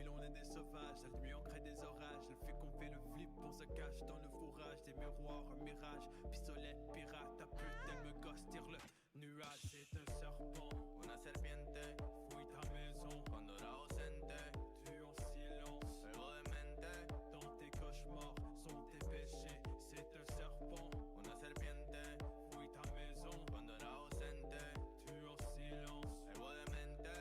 ville on est des sauvages, la nuit on crée des orages. Elle fait qu'on fait le flip, on se cache dans le fourrage. Des miroirs, un mirage, pistolet, pirate. Ta pute elle me gosse, tire le nuage. C'est un serpent, una serpiente, fouille ta maison. cuando era ausente, Tu en silence, algo de mente, dans tes cauchemars sont tes péchés. C'est un serpent, una serpiente, fouille ta maison. cuando era ausente, Tu en silence, algo de mente.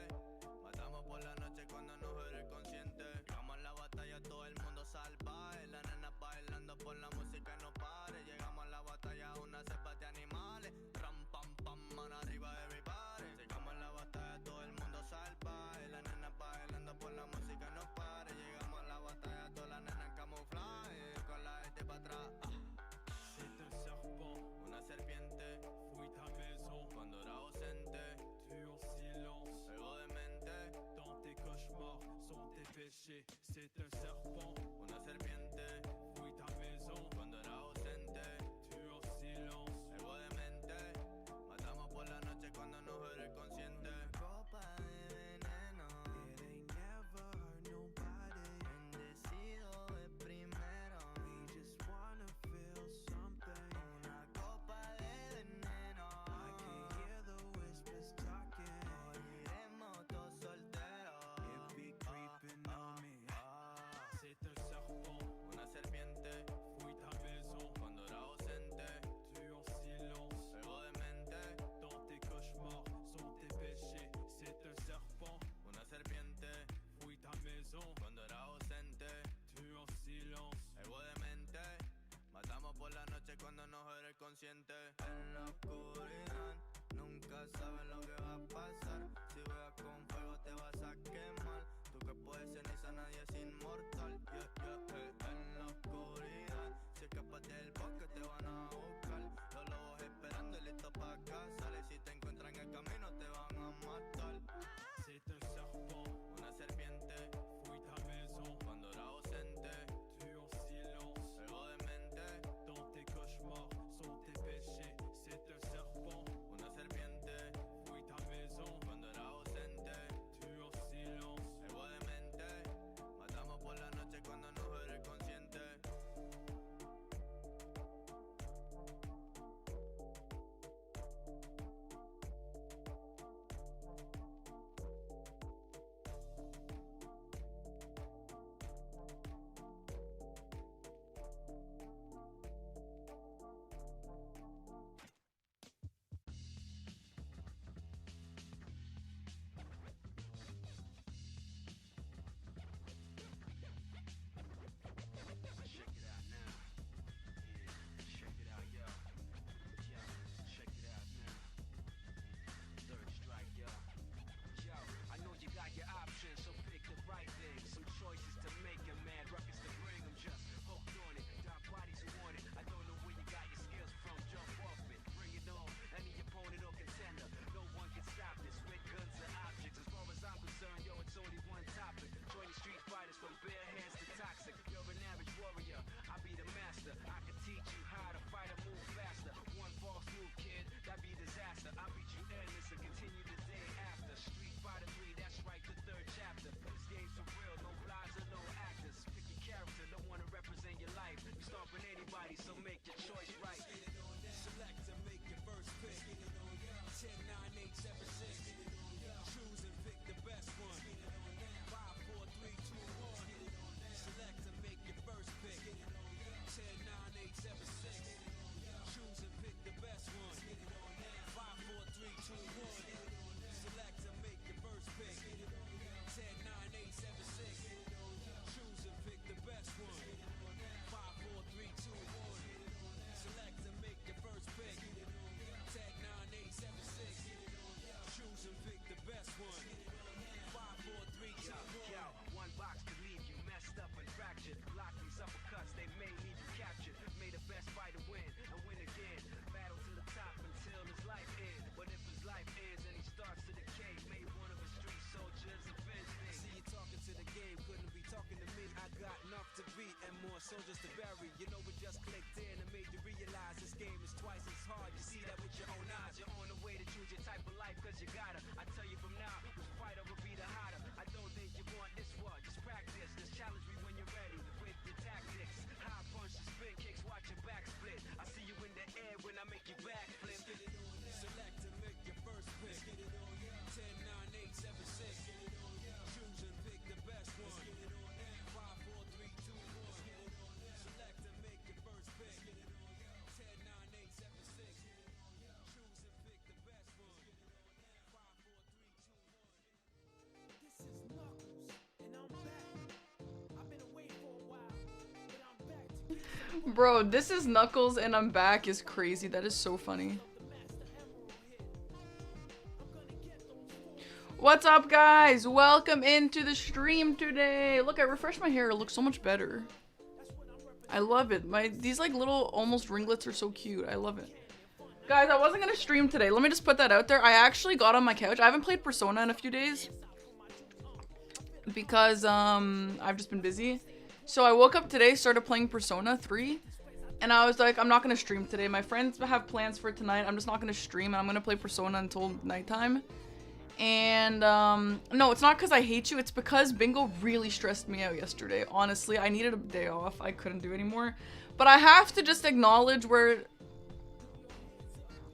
Matamos por la noche cuando nos era el consciente. Llegamos a la batalla, todo el mundo salvaje. Las nenas bailando por la música no pare. Llegamos a la batalla, una cepa de animales. Ram, pam, pam, mano arriba, everybody. Llegamos a la batalla, todo el mundo salvaje. Las nenas bailando por la música no pare. Llegamos a la batalla, todas las nenas camuflaje. Con la gente para atrás. c'est un serpent, Una serpiente, fouille ta maison. cuando era ausente, Tu en silence, algo de mente. dans tes cauchemars sont tes péchés. C'est un serpent, Una serpiente, fouille ta maison. cuando era ausente, Tu en silence, algo de mente. Matamos por la noche cuando nos era el consciente. Copa de veneno, It ain't never hurt nobody. bendecido de primero. We just wanna feel something. Una copa de veneno. I can hear the whispers talking. Moriremos todos solteros. It be creeping on me. c'est un serpent, Una serpiente, fouille ta maison. cuando era ausente, Tu en silence, algo de mente. dans tes cauchemars sont tes péchés. C'est un serpent, Una serpiente, fouille ta maison. cuando era ausente, Tu en silence, algo de mente. Matamos por la noche cuando nos era el consciente. En la oscuridad, nunca sabes lo que va a pasar. Si juegas con fuego te vas a quemar. Tú que puedes ceniza, nadie es inmortal. Yeah, yeah, En la oscuridad, si escapas del bosque te van a buscar. Los lobos esperando y listos para cazar. Y si te encuentran en el camino te van a matar. c'est un serpent, Una serpiente, fouille ta maison. cuando era ausente, Tu en silence, algo de mente. dans tes cauchemars sont tes péchés. C'est un serpent, Una serpiente, fouille ta maison. cuando era ausente, Tu en silence, algo de mente. Matamos por la noche cuando nos era el consciente. Check it out now. Yeah, check it out, yo. Yo, check it out now. Third strike, yo. Yo, I know you got your options, so pick the right thing. Some choices to make and mad records to bring them. Just hooked on it, dark bodies who want it. I don't know where you got your skills from, jump off it. Bring it on, any opponent or contender. No one can stop this with guns or objects. As far as I'm concerned, yo, it's only one topic. Joining street fighters from bare hands to toxic. You're an average warrior, I be the master. I can teach you how to fight and move faster. One false move, kid, that be disaster. I beat you endless and continue the day after. Street Fighter 3, that's right, the third chapter. This game's for real, no lies or no actors. Pick your character, don't wanna represent your life. You stomping anybody, so make your choice right. Select and make your first pick. 10, 9, 8, 7, 6. Choose and pick the best one. 5, 4, 3, 2, 1. Select and make your first pick. 10, 9, 8, 7, 6. Choose and pick the best one. 5, 4, 3, 2, 1. Select and make your first pick. 10, 9, 8, 7, 6. Choose and pick the best one. 5, 4, 3, 2, 1. Select and make your first pick. 10, 9, 8, 7, 6. Choose and pick the best one. 5, 4, 3, 2, 1. Yo, one box could leave you messed up and fractured. Block these uppercuts, they may leave you captured. May the best fighter win and win again. Battle to the top until his life ends. But if his life ends and he starts to decay, may one of his street soldiers avenge me. See you talking to the game, couldn't be talking to me. I got enough to beat and more soldiers to bury. You know we just clicked in and made you realize this game is twice as hard. You see that with your own eyes. You're on the way to choose your type of life, cause you gotta. I tell you from now, which fighter will be the hotter. I don't think you want this one, just practice. Bro, this is Knuckles and I'm back is crazy. That is so funny. What's up, guys? Welcome into the stream today. Look, I refreshed my hair. It looks so much better. I love it. These like little almost ringlets are so cute. I love it. Guys, I wasn't gonna stream today. Let me just put that out there. I actually got on my couch. I haven't played Persona in a few days because I've just been busy. So I woke up today, started playing Persona 3, and I was like, I'm not gonna stream today. My friends have plans for tonight. I'm just not gonna stream, and I'm gonna play Persona until nighttime. And no, it's not because I hate you. It's because bingo really stressed me out yesterday. Honestly, I needed a day off. I couldn't do anymore. But I have to just acknowledge where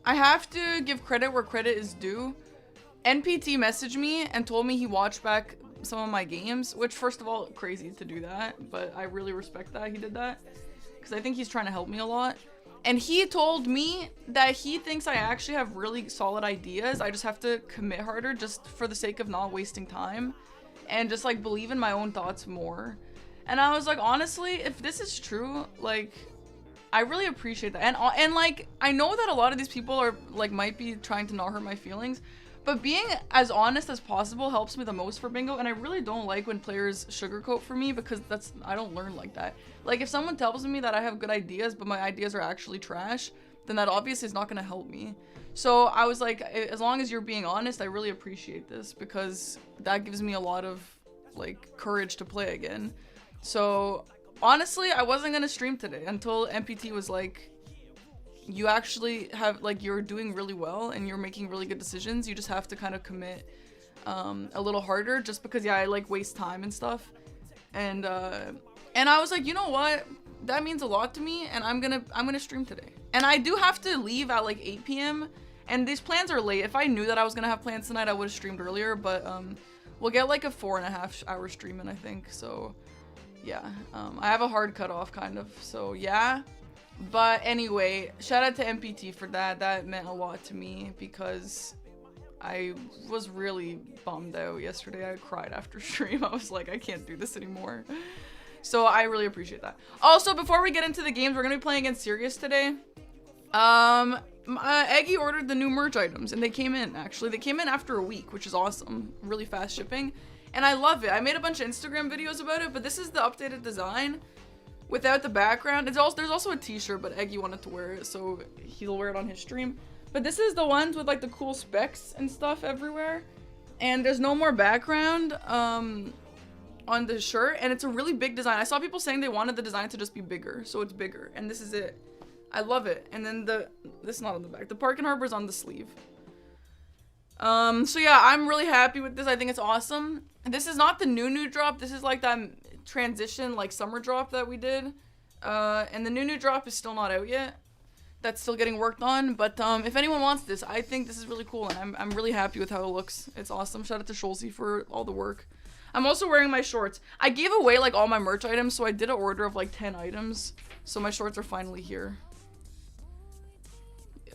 I have to give credit where credit is due. NPT messaged me and told me he watched back some of my games, which first of all, crazy to do that, but I really respect that he did that because I think he's trying to help me a lot. And he told me that he thinks I actually have really solid ideas. I just have to commit harder just for the sake of not wasting time and just like believe in my own thoughts more. And I was like, honestly, if this is true, like, I really appreciate that. And like, I know that a lot of these people are like, might be trying to not hurt my feelings, but being as honest as possible helps me the most for bingo. And I really don't like when players sugarcoat for me because I don't learn like that. Like if someone tells me that I have good ideas, but my ideas are actually trash, then that obviously is not going to help me. So I was like, as long as you're being honest, I really appreciate this because that gives me a lot of like courage to play again. So honestly, I wasn't going to stream today until MPT was like, you actually have, like, you're doing really well and you're making really good decisions. You just have to kind of commit a little harder just because, yeah, I like waste time and stuff. And I was like, you know what? That means a lot to me and I'm gonna stream today. And I do have to leave at like 8 p.m. and these plans are late. If I knew that I was gonna have plans tonight, I would have streamed earlier, but we'll get like a 4.5 hour stream in, I think. So yeah, I have a hard cutoff kind of, so yeah. But anyway, shout out to MPT for that. That meant a lot to me because I was really bummed out yesterday. I cried after stream. I was like, I can't do this anymore. So I really appreciate that. Also, before we get into the games, we're gonna be playing against Sirius today. Eggy ordered the new merch items and they came in, actually. They came in after a week, which is awesome. Really fast shipping. And I love it. I made a bunch of Instagram videos about it, but this is the updated design. Without the background. There's also a t-shirt, but Eggy wanted to wear it, so he'll wear it on his stream. But this is the ones with like the cool specs and stuff everywhere. And there's no more background on the shirt, and it's a really big design. I saw people saying they wanted the design to just be bigger, so it's bigger. And this is it. I love it. And then this is not on the back. The Park and Harbor is on the sleeve. So yeah, I'm really happy with this. I think it's awesome. And this is not the new drop. This is like that transition like summer drop that we did, and the new drop is still not out yet. That's still getting worked on, but if anyone wants this, I think this is really cool and I'm really happy with how it looks. It's awesome. Shout out to Scholzy for all the work. I'm also wearing my shorts. I gave away like all my merch items, so I did an order of like 10 items, so my shorts are finally here.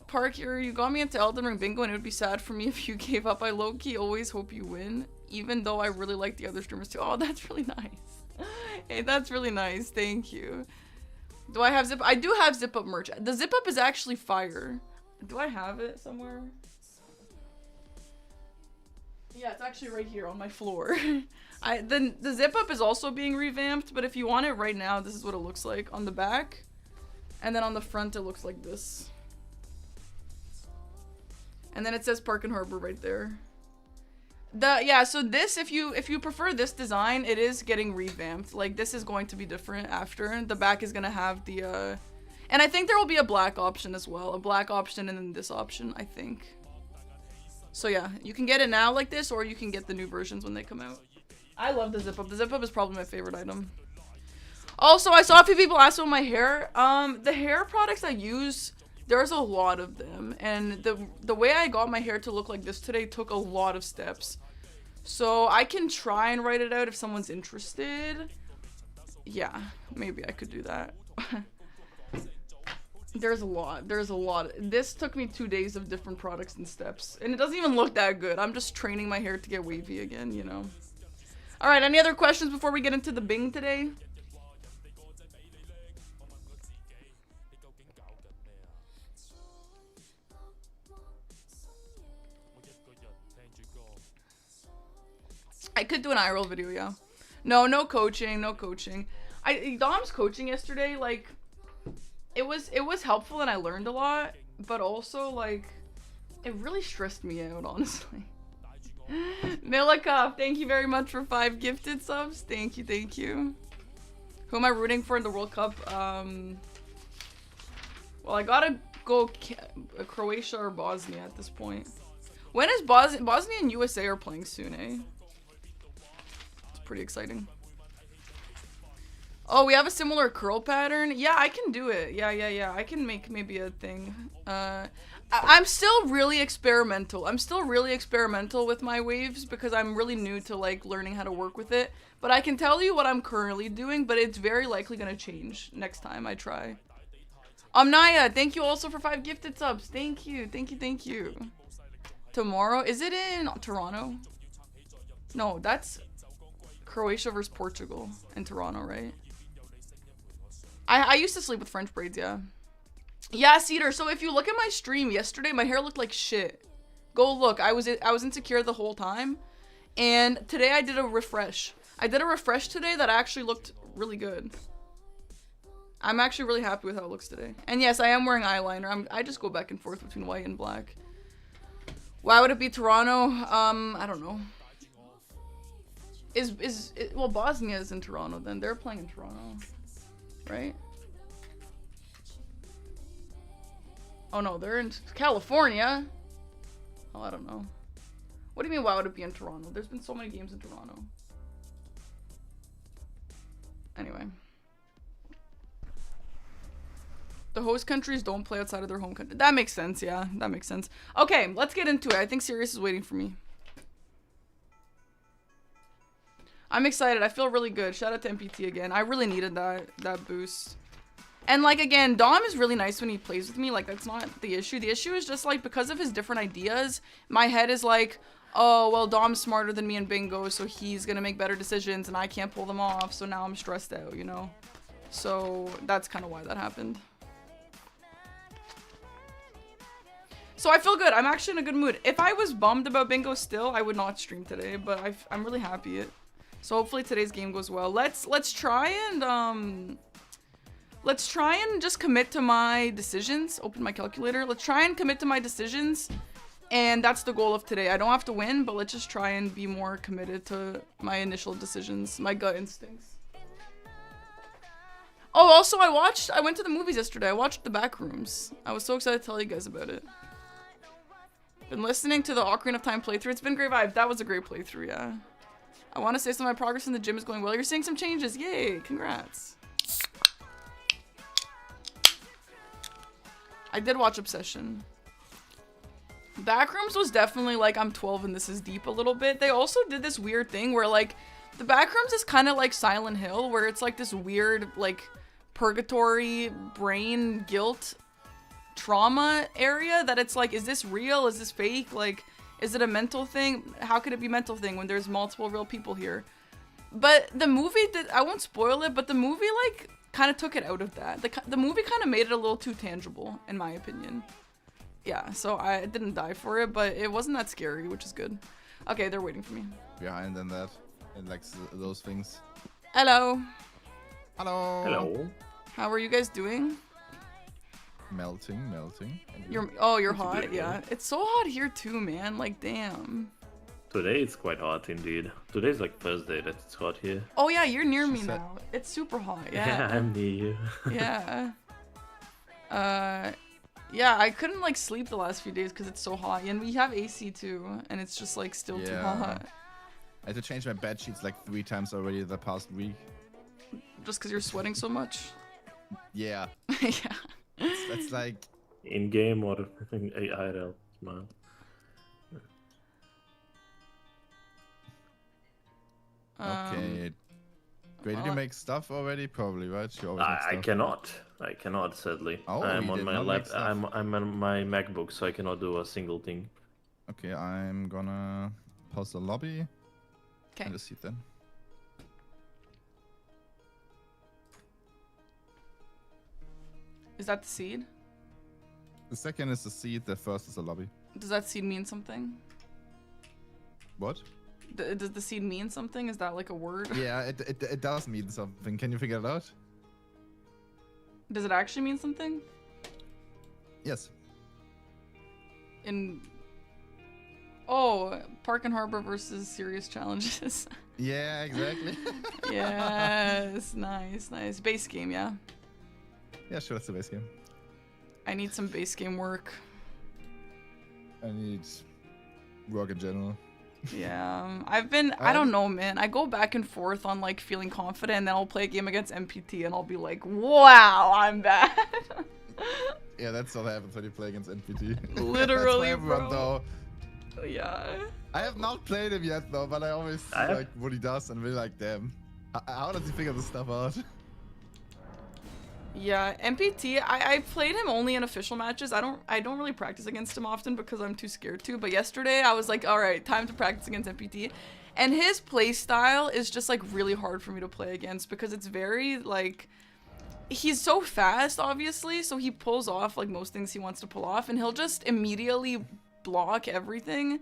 Park, you got me into Elden Ring bingo and it would be sad for me if you gave up. I low-key always hope you win, even though I really like the other streamers too. Oh, that's really nice. Hey, that's really nice. Thank you. Do I have zip? I do have zip up merch. The zip up is actually fire. Do I have it somewhere? Yeah, it's actually right here on my floor. The zip up is also being revamped, but if you want it right now, this is what it looks like on the back. And then on the front, it looks like this. And then it says Park and Harbor right there. Yeah, so this, if you prefer this design, it is getting revamped. Like, this is going to be different after. The back is gonna have the, and I think there will be a black option as well. A black option and then this option, I think. So yeah, you can get it now like this, or you can get the new versions when they come out. I love the zip up. The zip up is probably my favorite item. Also, I saw a few people ask about my hair. The hair products I use, there's a lot of them, and the way I got my hair to look like this today took a lot of steps. So I can try and write it out if someone's interested. Yeah, maybe I could do that. There's a lot. This took me 2 days of different products and steps, and it doesn't even look that good. I'm just training my hair to get wavy again, you know. All right, any other questions before we get into the Bing today? I could do an IRL video, yeah. No coaching, no coaching. Dom's coaching yesterday, like, it was helpful and I learned a lot, but also, like, it really stressed me out, honestly. Milikov, thank you very much for 5 gifted subs. Thank you. Who am I rooting for in the World Cup? Well, I gotta go Croatia or Bosnia at this point. When is Bosnia and USA are playing soon, eh? It's pretty exciting. Oh, we have a similar curl pattern? Yeah, I can do it. Yeah. I can make maybe a thing. I'm still really experimental. With my waves because I'm really new to like learning how to work with it. But I can tell you what I'm currently doing, but it's very likely gonna change next time I try. Naya, thank you also for 5 gifted subs. Thank you. Tomorrow, is it in Toronto? No, that's Croatia versus Portugal in Toronto, right? I used to sleep with French braids, yeah. Yeah, Cedar, so if you look at my stream yesterday, my hair looked like shit. Go look. I was insecure the whole time. And today I did a refresh. I did a refresh today that actually looked really good. I'm actually really happy with how it looks today. And yes, I am wearing eyeliner. I just go back and forth between white and black. Why would it be Toronto? I don't know. Well, Bosnia is in Toronto then. They're playing in Toronto. Right? Oh no, they're in California. Oh, I don't know. What do you mean, why would it be in Toronto? There's been so many games in Toronto. Anyway. The host countries don't play outside of their home country. That makes sense, yeah. That makes sense. Okay, let's get into it. I think Sirius is waiting for me. I'm excited. I feel really good. Shout out to MPT again. I really needed that boost. And like, again, Dom is really nice when he plays with me. Like, that's not the issue. The issue is just like, because of his different ideas, my head is like, oh, well, Dom's smarter than me in bingo, so he's gonna make better decisions and I can't pull them off, so now I'm stressed out, you know? So that's kind of why that happened. So I feel good. I'm actually in a good mood. If I was bummed about bingo still, I would not stream today, but I'm really happy. So hopefully today's game goes well. Let's try and just commit to my decisions. Open my calculator. Let's try and commit to my decisions. And that's the goal of today. I don't have to win, but let's just try and be more committed to my initial decisions, my gut instincts. Oh, also I went to the movies yesterday. I watched The Backrooms. I was so excited to tell you guys about it. Been listening to the Ocarina of Time playthrough. It's been great vibe. That was a great playthrough, yeah. I want to say some of my progress in the gym is going well. You're seeing some changes. Yay, congrats. I did watch Obsession. Backrooms was definitely like, I'm 12 and this is deep a little bit. They also did this weird thing where like, the Backrooms is kind of like Silent Hill, where it's like this weird like purgatory brain guilt trauma area that it's like, is this real? Is this fake? Like, is it a mental thing? How could it be a mental thing when there's multiple real people here? But the movie, I won't spoil it, but the movie like kind of took it out of that. The movie kind of made it a little too tangible, in my opinion. Yeah, so I didn't die for it, but it wasn't that scary, which is good. Okay, they're waiting for me. Behind and that, and like those things. Hello. Hello. How are you guys doing? Melting. You're hot, yeah. It's so hot here too, man. Like, damn. Today it's quite hot indeed. Today's like Thursday that it's hot here. Oh yeah, you're near me now. It's super hot, yeah. Yeah, I'm near you. Yeah. Yeah, I couldn't like sleep the last few days because it's so hot. And we have AC too, and it's just like still too hot. I had to change my bed sheets like 3 times already the past week. Just because you're sweating so much? Yeah. Yeah. That's like... In-game or IRL, man. Okay. Wait, did you make stuff already? Probably, right? You always make stuff. I cannot, sadly. Oh, I'm on my I'm on my MacBook, so I cannot do a single thing. Okay, I'm gonna pause the lobby. Okay. And just see then. Is that the seed? The second is the seed, the first is the lobby. Does that seed mean something? What? Does the seed mean something? Is that like a word? Yeah, it does mean something. Can you figure it out? Does it actually mean something? Yes. Oh, Park and Harbor versus Serious Challenges. Yeah, exactly. Yes, nice. Base game, yeah. Yeah, sure, that's the base game. I need some base game work. I need work in general. Yeah, I don't know, man. I go back and forth on like feeling confident, and then I'll play a game against MPT, and I'll be like, wow, I'm bad. Yeah, that's what happens when you play against NPT. Literally, that's for everyone, bro. though. Yeah. I have not played him yet, though, but I always see like what he does and really like, damn. How does he figure this stuff out? Yeah, MPT, I played him only in official matches. I don't really practice against him often because I'm too scared to. But yesterday I was like, all right, time to practice against MPT. And his play style is just like really hard for me to play against because it's very like, he's so fast, obviously, so he pulls off like most things he wants to pull off, and he'll just immediately block everything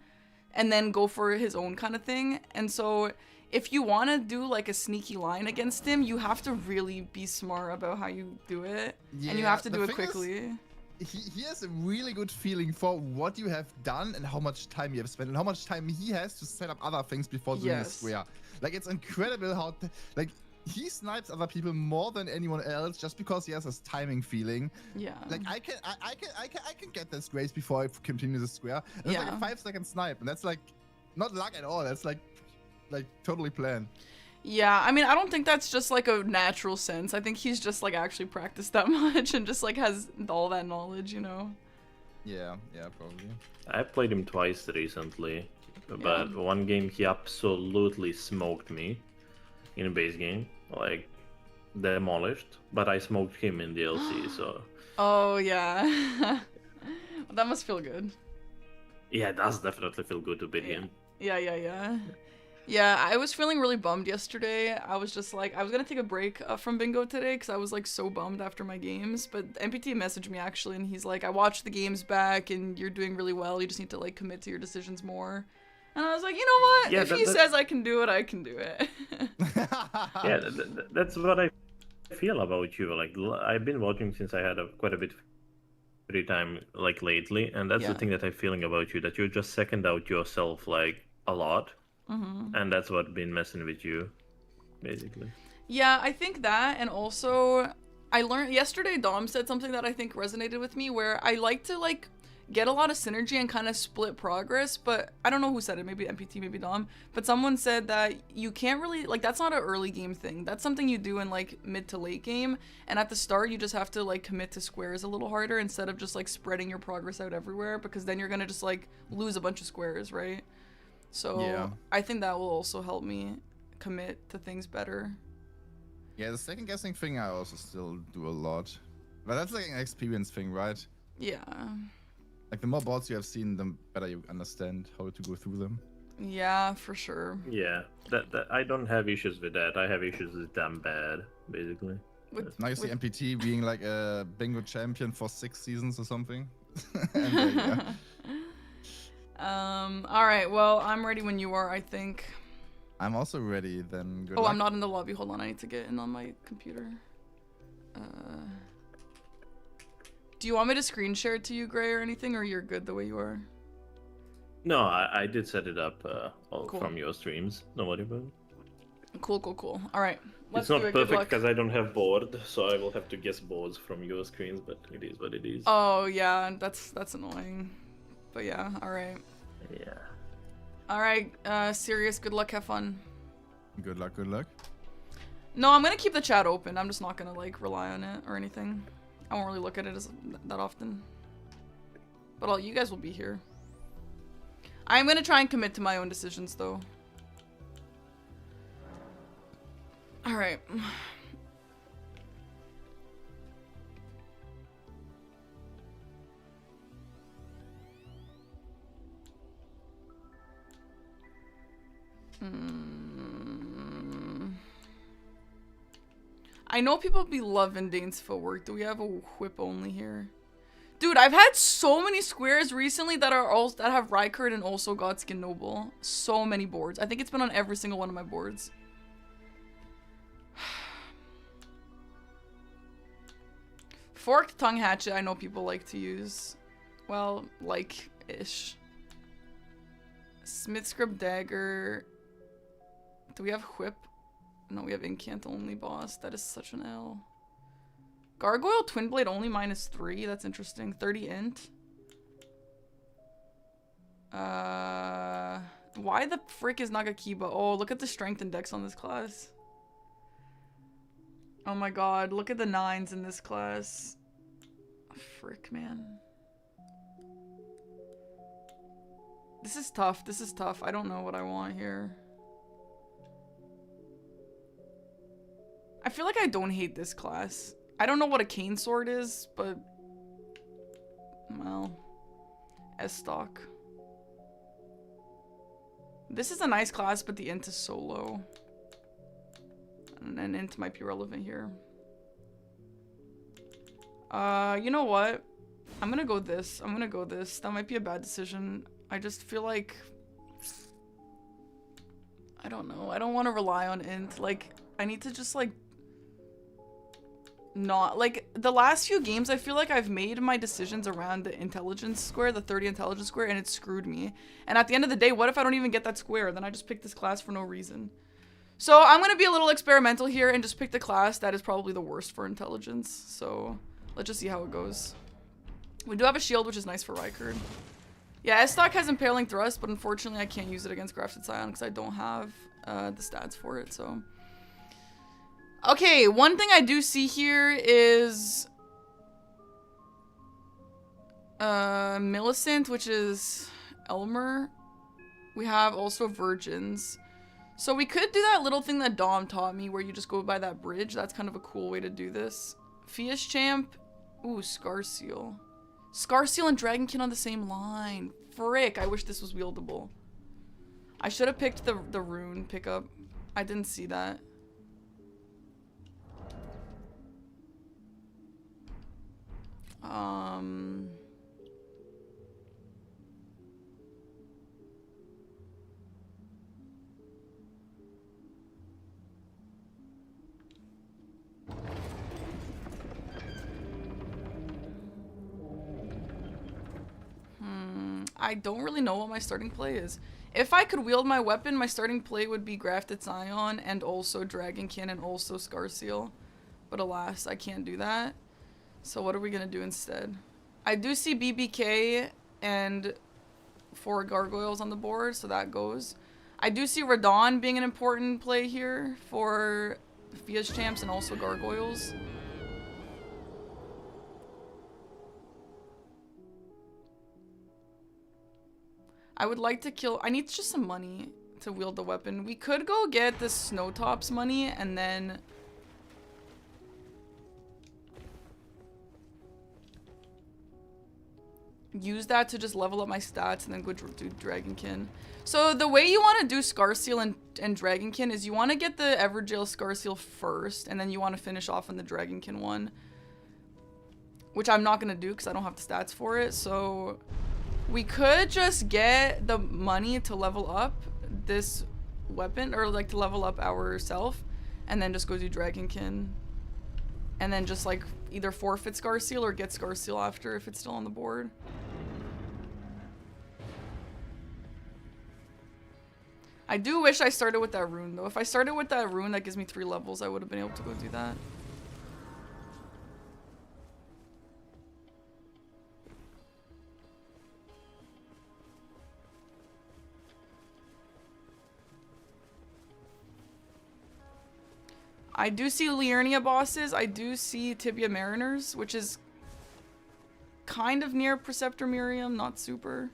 and then go for his own kind of thing. And so if you want to do like a sneaky line against him, you have to really be smart about how you do it. Yeah, and you have to do it quickly. He has a really good feeling for what you have done and how much time you have spent and how much time he has to set up other things before doing a square. Like, it's incredible how like he snipes other people more than anyone else just because he has this timing feeling. Yeah. Like I can get this grace before I continue the square. And it's like a 5-second snipe, and that's like not luck at all. That's like totally planned. Yeah, I mean, I don't think that's just like a natural sense. I think he's just like actually practiced that much and just like has all that knowledge, you know? Yeah, probably. I played him twice recently, but one game he absolutely smoked me in a base game, like demolished, but I smoked him in DLC, so... Oh, yeah. Well, that must feel good. Yeah, it does definitely feel good to beat him. Yeah, I was feeling really bummed yesterday. I was just like, I was gonna take a break from bingo today because I was like so bummed after my games. But MPT messaged me actually, and he's like, I watched the games back and you're doing really well. You just need to like commit to your decisions more. And I was like, you know what? Yeah, if he says I can do it, I can do it. Yeah, that's what I feel about you. Like, I've been watching since I had quite a bit of free time like lately, and that's the thing that I'm feeling about you, that you just second out yourself like a lot. Mm-hmm. And that's what's been messing with you, basically. Yeah, I think that, and also I learned yesterday, Dom said something that I think resonated with me, where I like to like get a lot of synergy and kind of split progress, but I don't know who said it, maybe MPT, maybe Dom, but someone said that you can't really, like, that's not an early game thing. That's something you do in like mid to late game, and at the start you just have to like commit to squares a little harder instead of just like spreading your progress out everywhere, because then you're gonna just like lose a bunch of squares, right? So I think that will also help me commit to things better. Yeah, the second guessing thing I also still do a lot. But that's like an experience thing, right? Yeah. Like the more bots you have seen, the better you understand how to go through them. Yeah, for sure. Yeah, that I don't have issues with that. I have issues with them bad, basically. Now you see MPT being like a bingo champion for 6 seasons or something. And, alright, well, I'm ready when you are, I think. I'm also ready, then good luck. I'm not in the lobby. Hold on, I need to get in on my computer. Do you want me to screen share it to you, Gray, or anything, or you're good the way you are? No, I did set it up cool. From your streams. Don't worry about it. Cool. Alright, let's do it. It's not perfect because I don't have board, so I will have to guess boards from your screens, but it is what it is. Oh, yeah, that's annoying. But yeah, alright. Yeah. Alright, Sirius, good luck, have fun. Good luck. No, I'm gonna keep the chat open. I'm just not gonna, like, rely on it or anything. I won't really look at it that often. But you guys will be here. I'm gonna try and commit to my own decisions, though. Alright. I know people be loving Dane's footwork. Do we have a whip only here? Dude, I've had so many squares recently that have Rykard and also Godskin Noble. So many boards. I think it's been on every single one of my boards. Forked tongue hatchet, I know people like to use. Well, like-ish. Smith script dagger. Do we have whip? No, we have incant only, boss. That is such an L. Gargoyle twin blade only -3. That's interesting. 30 int. Why the frick is Nagakiba? Oh, look at the strength index on this class. Oh my god, look at the 9s in this class. Frick, man. This is tough. This is tough. I don't know what I want here. I feel like I don't hate this class. I don't know what a cane sword is, but... well... S-stock. This is a nice class, but the int is so low. And then int might be relevant here. You know what? I'm gonna go this. I'm gonna go this. That might be a bad decision. I just feel like... I don't know. I don't want to rely on int. Like, I need to just, like... not... like, the last few games, I feel like I've made my decisions around the intelligence square, the 30 intelligence square, and it screwed me. And at the end of the day, what if I don't even get that square? Then I just pick this class for no reason. So I'm gonna be a little experimental here and just pick the class that is probably the worst for intelligence. So let's just see how it goes. We do have a shield, which is nice for Rykard. Yeah, S-stock has Impaling Thrust, but unfortunately I can't use it against Grafted Scion because I don't have the stats for it, so... okay, one thing I do see here is... Millicent, which is Elmer. We have also Virgins. So we could do that little thing that Dom taught me where you just go by that bridge. That's kind of a cool way to do this. Fias Champ. Ooh, Scarseal. Scarseal and Dragonkin on the same line. Frick, I wish this was wieldable. I should have picked the rune pickup. I didn't see that. I don't really know what my starting play is. If I could wield my weapon, my starting play would be Grafted Scion and also Dragonkin and also Scarseal. But alas, I can't do that. So what are we gonna do instead? I do see BBK and 4 gargoyles on the board, so that goes. I do see Radon being an important play here for Fias Champs and also gargoyles. I would like to kill... I need just some money to wield the weapon. We could go get the Snowtops money and then... use that to just level up my stats and then go do Dragonkin. So the way you want to do Scarseal and Dragonkin is you want to get the Everjail Scarseal first and then you want to finish off on the Dragonkin one. Which I'm not going to do because I don't have the stats for it. So we could just get the money to level up this weapon or like to level up ourself and then just go do Dragonkin. And then just like either forfeit Scarseal or get Scarseal after if it's still on the board. I do wish I started with that rune though. If I started with that rune that gives me 3 levels, I would have been able to go do that. I do see Liurnia bosses. I do see Tibia Mariners, which is kind of near Preceptor Miriam, not super.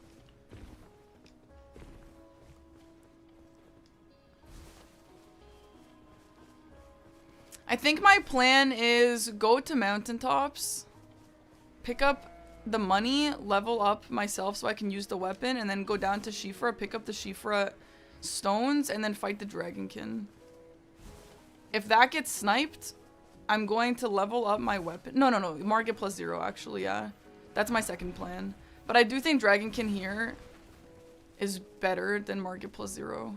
I think my plan is go to mountaintops, pick up the money, level up myself so I can use the weapon, and then go down to Shifra, pick up the Shifra stones, and then fight the Dragonkin. If that gets sniped, I'm going to level up my weapon. No, Margit +0, actually, yeah. That's my second plan. But I do think Dragonkin here is better than Market +0.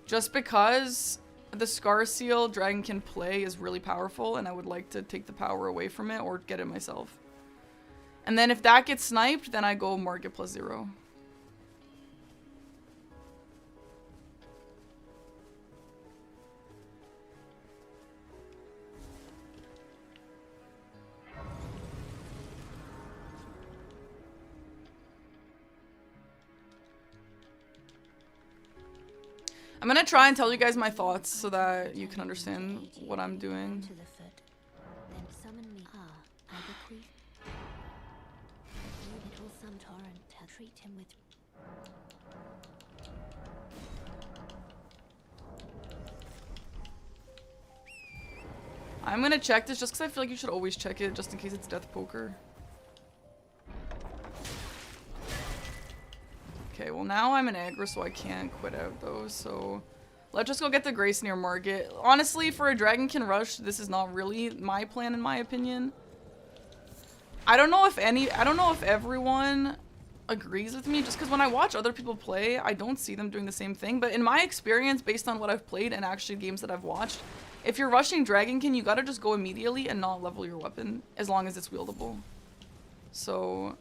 Just because the Scar Seal Dragonkin play is really powerful, and I would like to take the power away from it or get it myself. And then if that gets sniped, then I go Market +0. I'm gonna try and tell you guys my thoughts so that you can understand what I'm doing. To the foot. Then summon me. I bequeath. You little sun torrent. Treat him with. I'm gonna check this just because I feel like you should always check it just in case it's death poker. Okay, well now I'm an aggro, so I can't quit out those, so let's just go get the Grace near Market. Honestly, for a Dragonkin rush, this is not really my plan in my opinion. I don't know if everyone agrees with me, just because when I watch other people play, I don't see them doing the same thing, but in my experience, based on what I've played and actually games that I've watched, if you're rushing Dragonkin, you gotta just go immediately and not level your weapon, as long as it's wieldable. So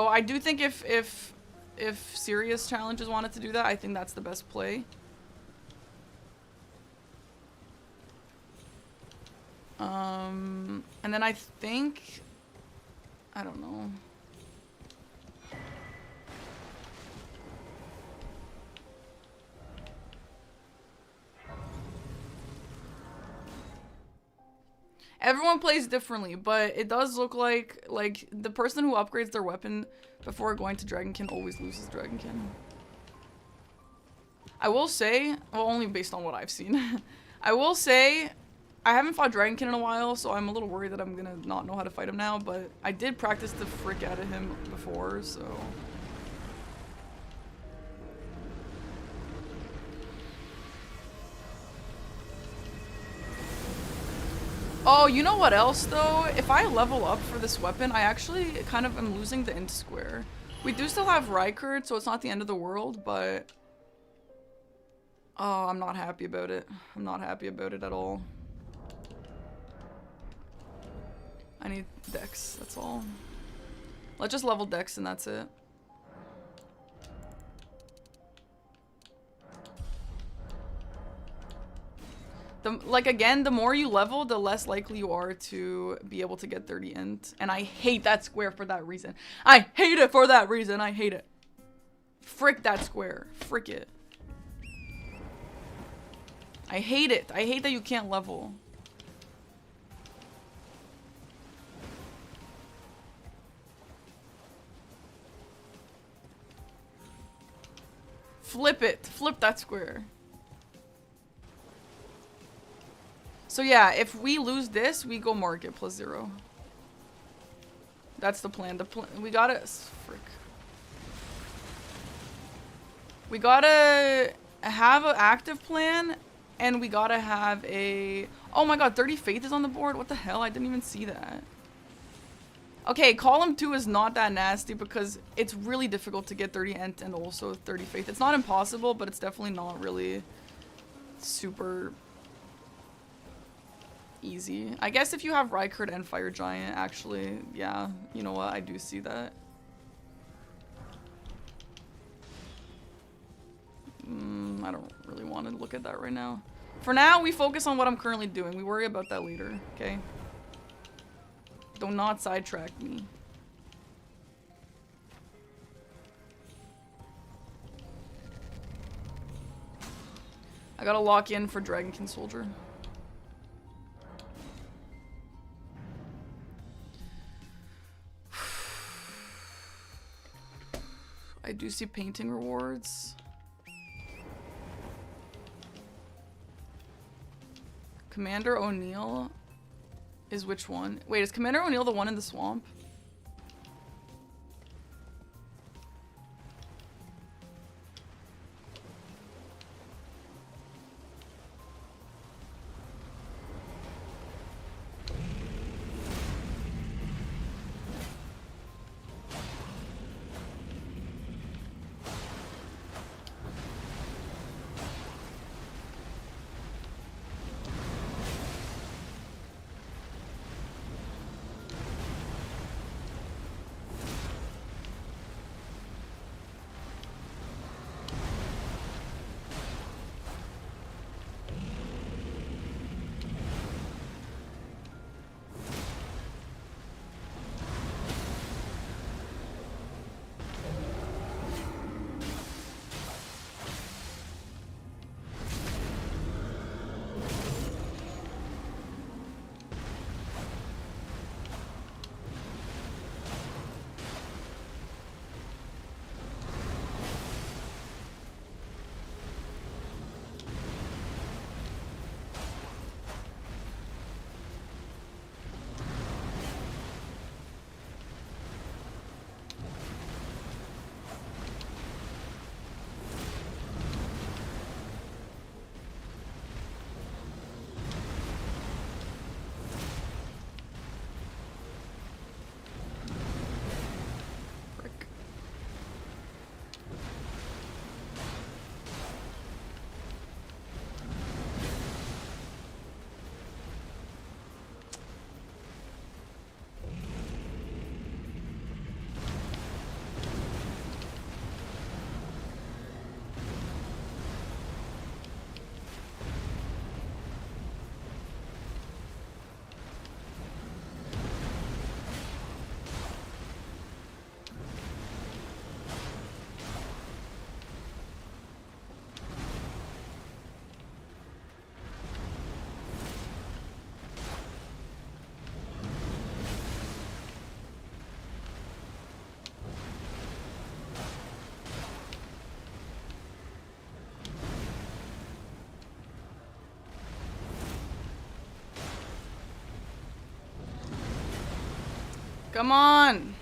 I do think if serious challenges wanted to do that, I think that's the best play. And then I think, I don't know. Everyone plays differently, but it does look like the person who upgrades their weapon before going to Dragonkin always loses Dragonkin. I will say, well, only based on what I've seen. I will say, I haven't fought Dragonkin in a while, so I'm a little worried that I'm gonna not know how to fight him now, but I did practice the frick out of him before, so... Oh, you know what else though? If I level up for this weapon, I actually kind of am losing the int square. We do still have Rykard, so it's not the end of the world, but... Oh, I'm not happy about it. I'm not happy about it at all. I need Dex, that's all. Let's just level Dex and that's it. Again, the more you level, the less likely you are to be able to get 30 int. And I hate that square for that reason. I hate it for that reason. I hate it. Frick that square. Frick it. I hate it. I hate that you can't level. Flip it. Flip that square. So yeah, if we lose this, we go Market +0. That's the plan. We gotta... Frick. We gotta have an active plan, and we gotta have a... Oh my god, 30 Faith is on the board? What the hell? I didn't even see that. Okay, column 2 is not that nasty because it's really difficult to get 30 ent and also 30 Faith. It's not impossible, but it's definitely not really super... easy. I guess if you have Rykard and Fire Giant, actually, yeah, you know what, I do see that. I don't really want to look at that right now. For now, we focus on what I'm currently doing. We worry about that later, okay? Do not sidetrack me. I gotta lock in for Dragonkin Soldier. I do see painting rewards. Commander O'Neill is which one? Wait, is Commander O'Neill the one in the swamp? Come on.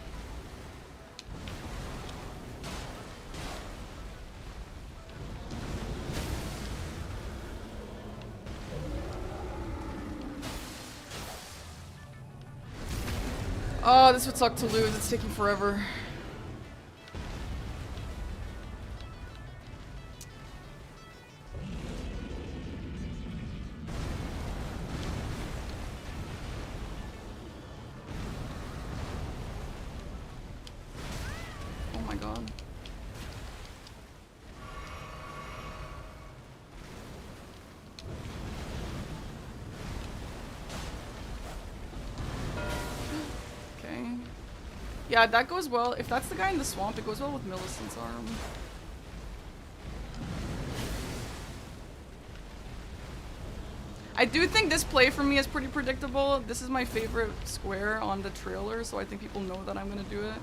Oh, this would suck to lose. It's taking forever. Oh my god. Okay. Yeah, that goes well. If that's the guy in the swamp, it goes well with Millicent's arm. I do think this play for me is pretty predictable. This is my favorite square on the trailer, so I think people know that I'm gonna do it.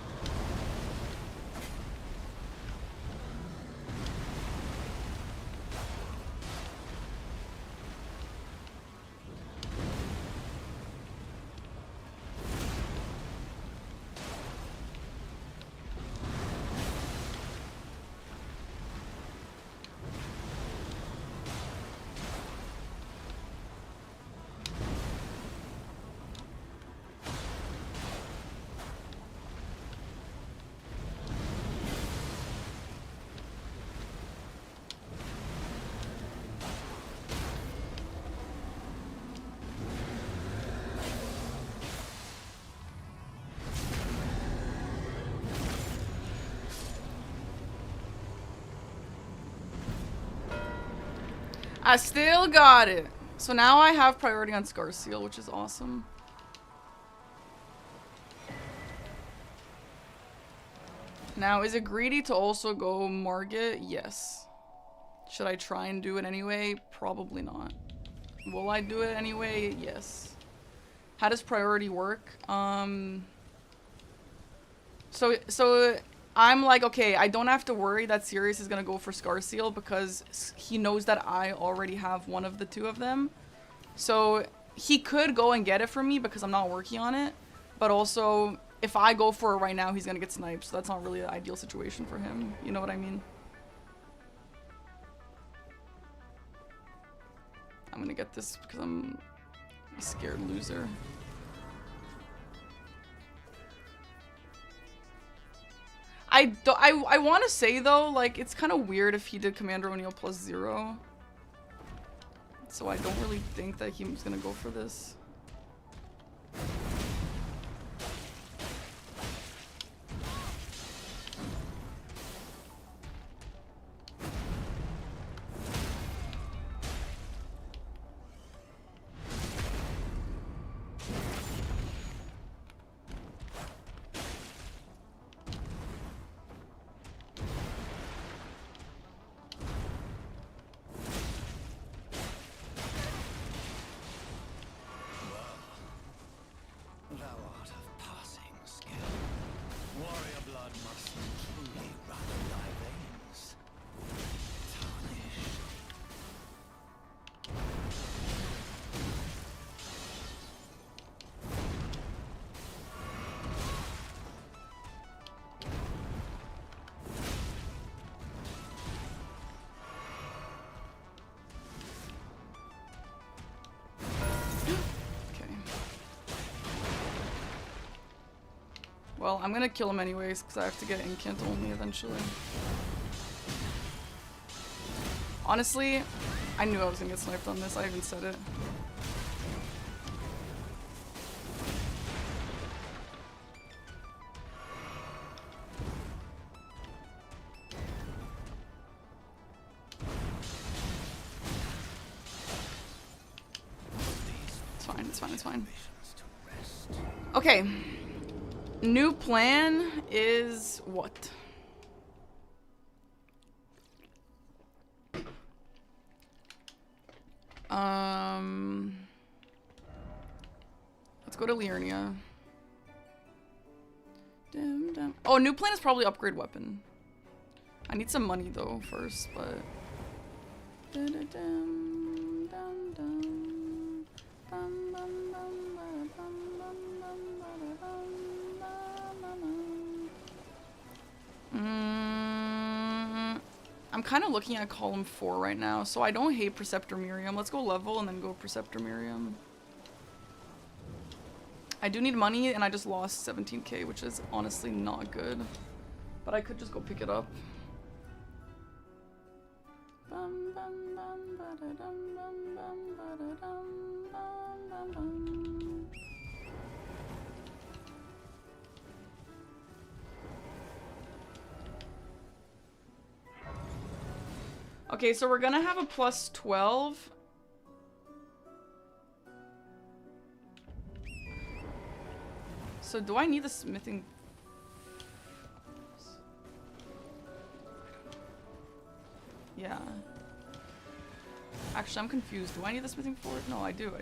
I still got it. So now I have priority on Scar Seal, which is awesome. Now, is it greedy to also go Margit? Yes. Should I try and do it anyway? Probably not. Will I do it anyway? Yes. How does priority work? So I'm like, okay, I don't have to worry that Sirius is gonna go for Scar Seal because he knows that I already have one of the two of them. So he could go and get it for me because I'm not working on it. But also, if I go for it right now, he's gonna get sniped. So that's not really an ideal situation for him. You know what I mean? I'm gonna get this because I'm a scared loser. I want to say though, like, it's kind of weird if he did Commander O'Neill +0. So I don't really think that he was gonna go for this. Well, I'm gonna kill him anyways, because I have to get Incant only eventually. Honestly, I knew I was gonna get sniped on this, I even said it. It's fine, it's fine, it's fine. Okay. New plan is what? Let's go to Liurnia. Oh, new plan is probably upgrade weapon. I need some money though first, but I'm kind of looking at column 4 right now, so I don't hate Preceptor Miriam. Let's go level and then go Preceptor Miriam. I do need money, and I just lost 17k, which is honestly not good. But I could just go pick it up. Okay, so we're gonna have a plus 12. So do I need the smithing? Yeah. Actually, I'm confused. Do I need the smithing forge? No, I do.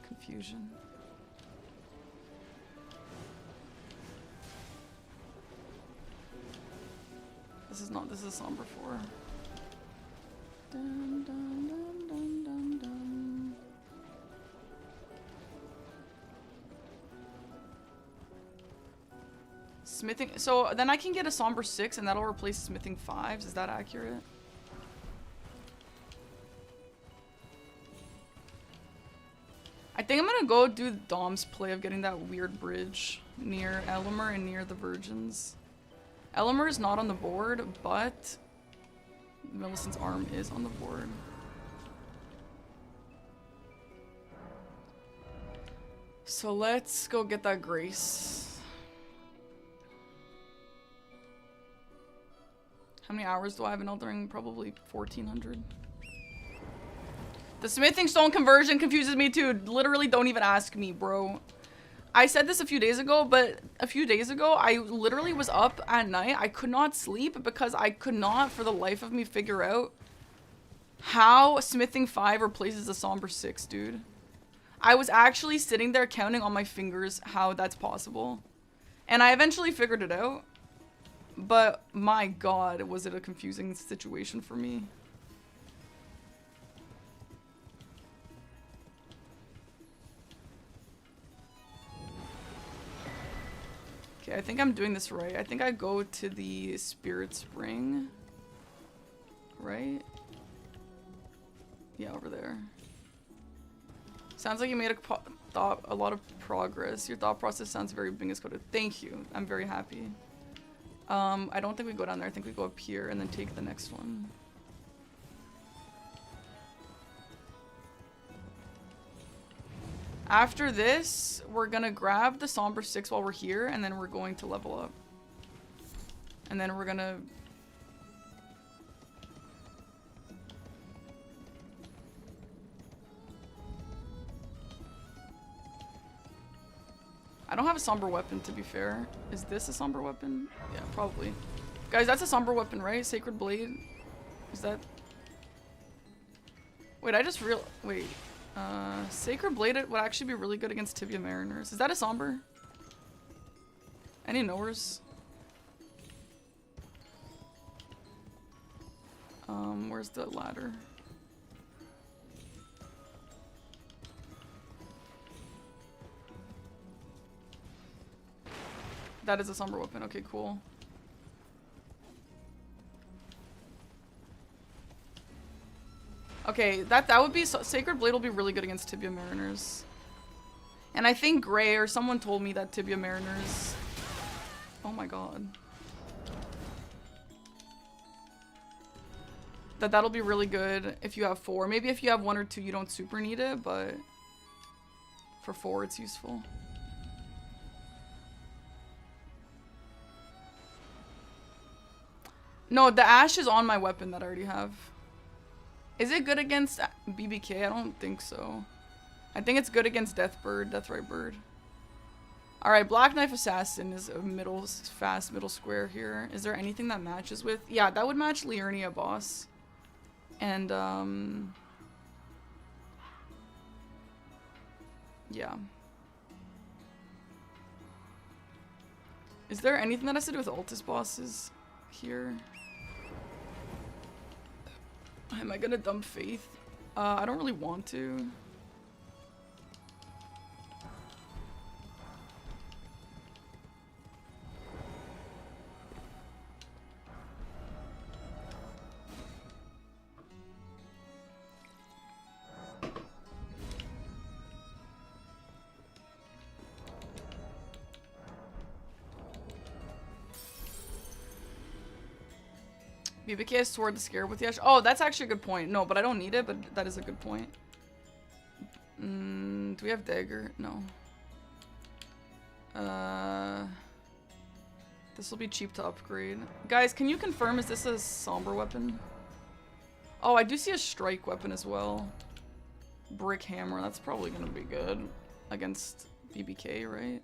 Confusion. This is Somber 4. Dun, dun, dun, dun, dun, dun. Smithing, so then I can get a Somber 6 and that'll replace Smithing 5s, is that accurate? I think I'm gonna go do Dom's play of getting that weird bridge near Elimer and near the Virgins. Elimer is not on the board, but Millicent's arm is on the board. So let's go get that Grace. How many hours do I have in Elden Ring? Probably 1400. The smithing stone conversion confuses me too. Literally, don't even ask me, bro. I said this a few days ago, but a few days ago, I literally was up at night. I could not sleep because I could not, for the life of me, figure out how Smithing 5 replaces a Somber 6, dude. I was actually sitting there counting on my fingers how that's possible. And I eventually figured it out. But my god, was it a confusing situation for me. Okay, I think I'm doing this right. I think I go to the Spirit Spring. Right? Yeah, over there. Sounds like you made a lot of progress. Your thought process sounds very bingus coded. Thank you. I'm very happy. I don't think we go down there. I think we go up here and then take the next one. After this, we're gonna grab the Somber 6 while we're here, and then we're going to level up. And then we're gonna... I don't have a Somber weapon, to be fair. Is this a Somber weapon? Yeah, probably. Guys, that's a Somber weapon, right? Sacred Blade? Is that... Wait, I just Wait. Sacred Blade would actually be really good against Tibia Mariners. Is that a Somber? Any knowers? Where's the ladder? That is a Somber weapon. Okay, cool. Okay, that would be... Sacred Blade will be really good against Tibia Mariners. And I think Gray or someone told me that Tibia Mariners... Oh my god. That'll be really good if you have 4. Maybe if you have 1 or 2 you don't super need it, but... For 4 it's useful. No, the Ash is on my weapon that I already have. Is it good against BBK? I don't think so. I think it's good against Deathrite Bird. Alright, Black Knife Assassin is a fast middle square here. Is there anything that matches with? Yeah, that would match Liurnia boss. And, yeah. Is there anything that has to do with Altus bosses here? Am I gonna dump Faith? I don't really want to. BBK is toward the scare with Yash. Oh, that's actually a good point. No, but I don't need it, but that is a good point. Do we have dagger? No. This will be cheap to upgrade. Guys, can you confirm, is this a somber weapon? Oh, I do see a strike weapon as well. Brick hammer, that's probably gonna be good against BBK, right?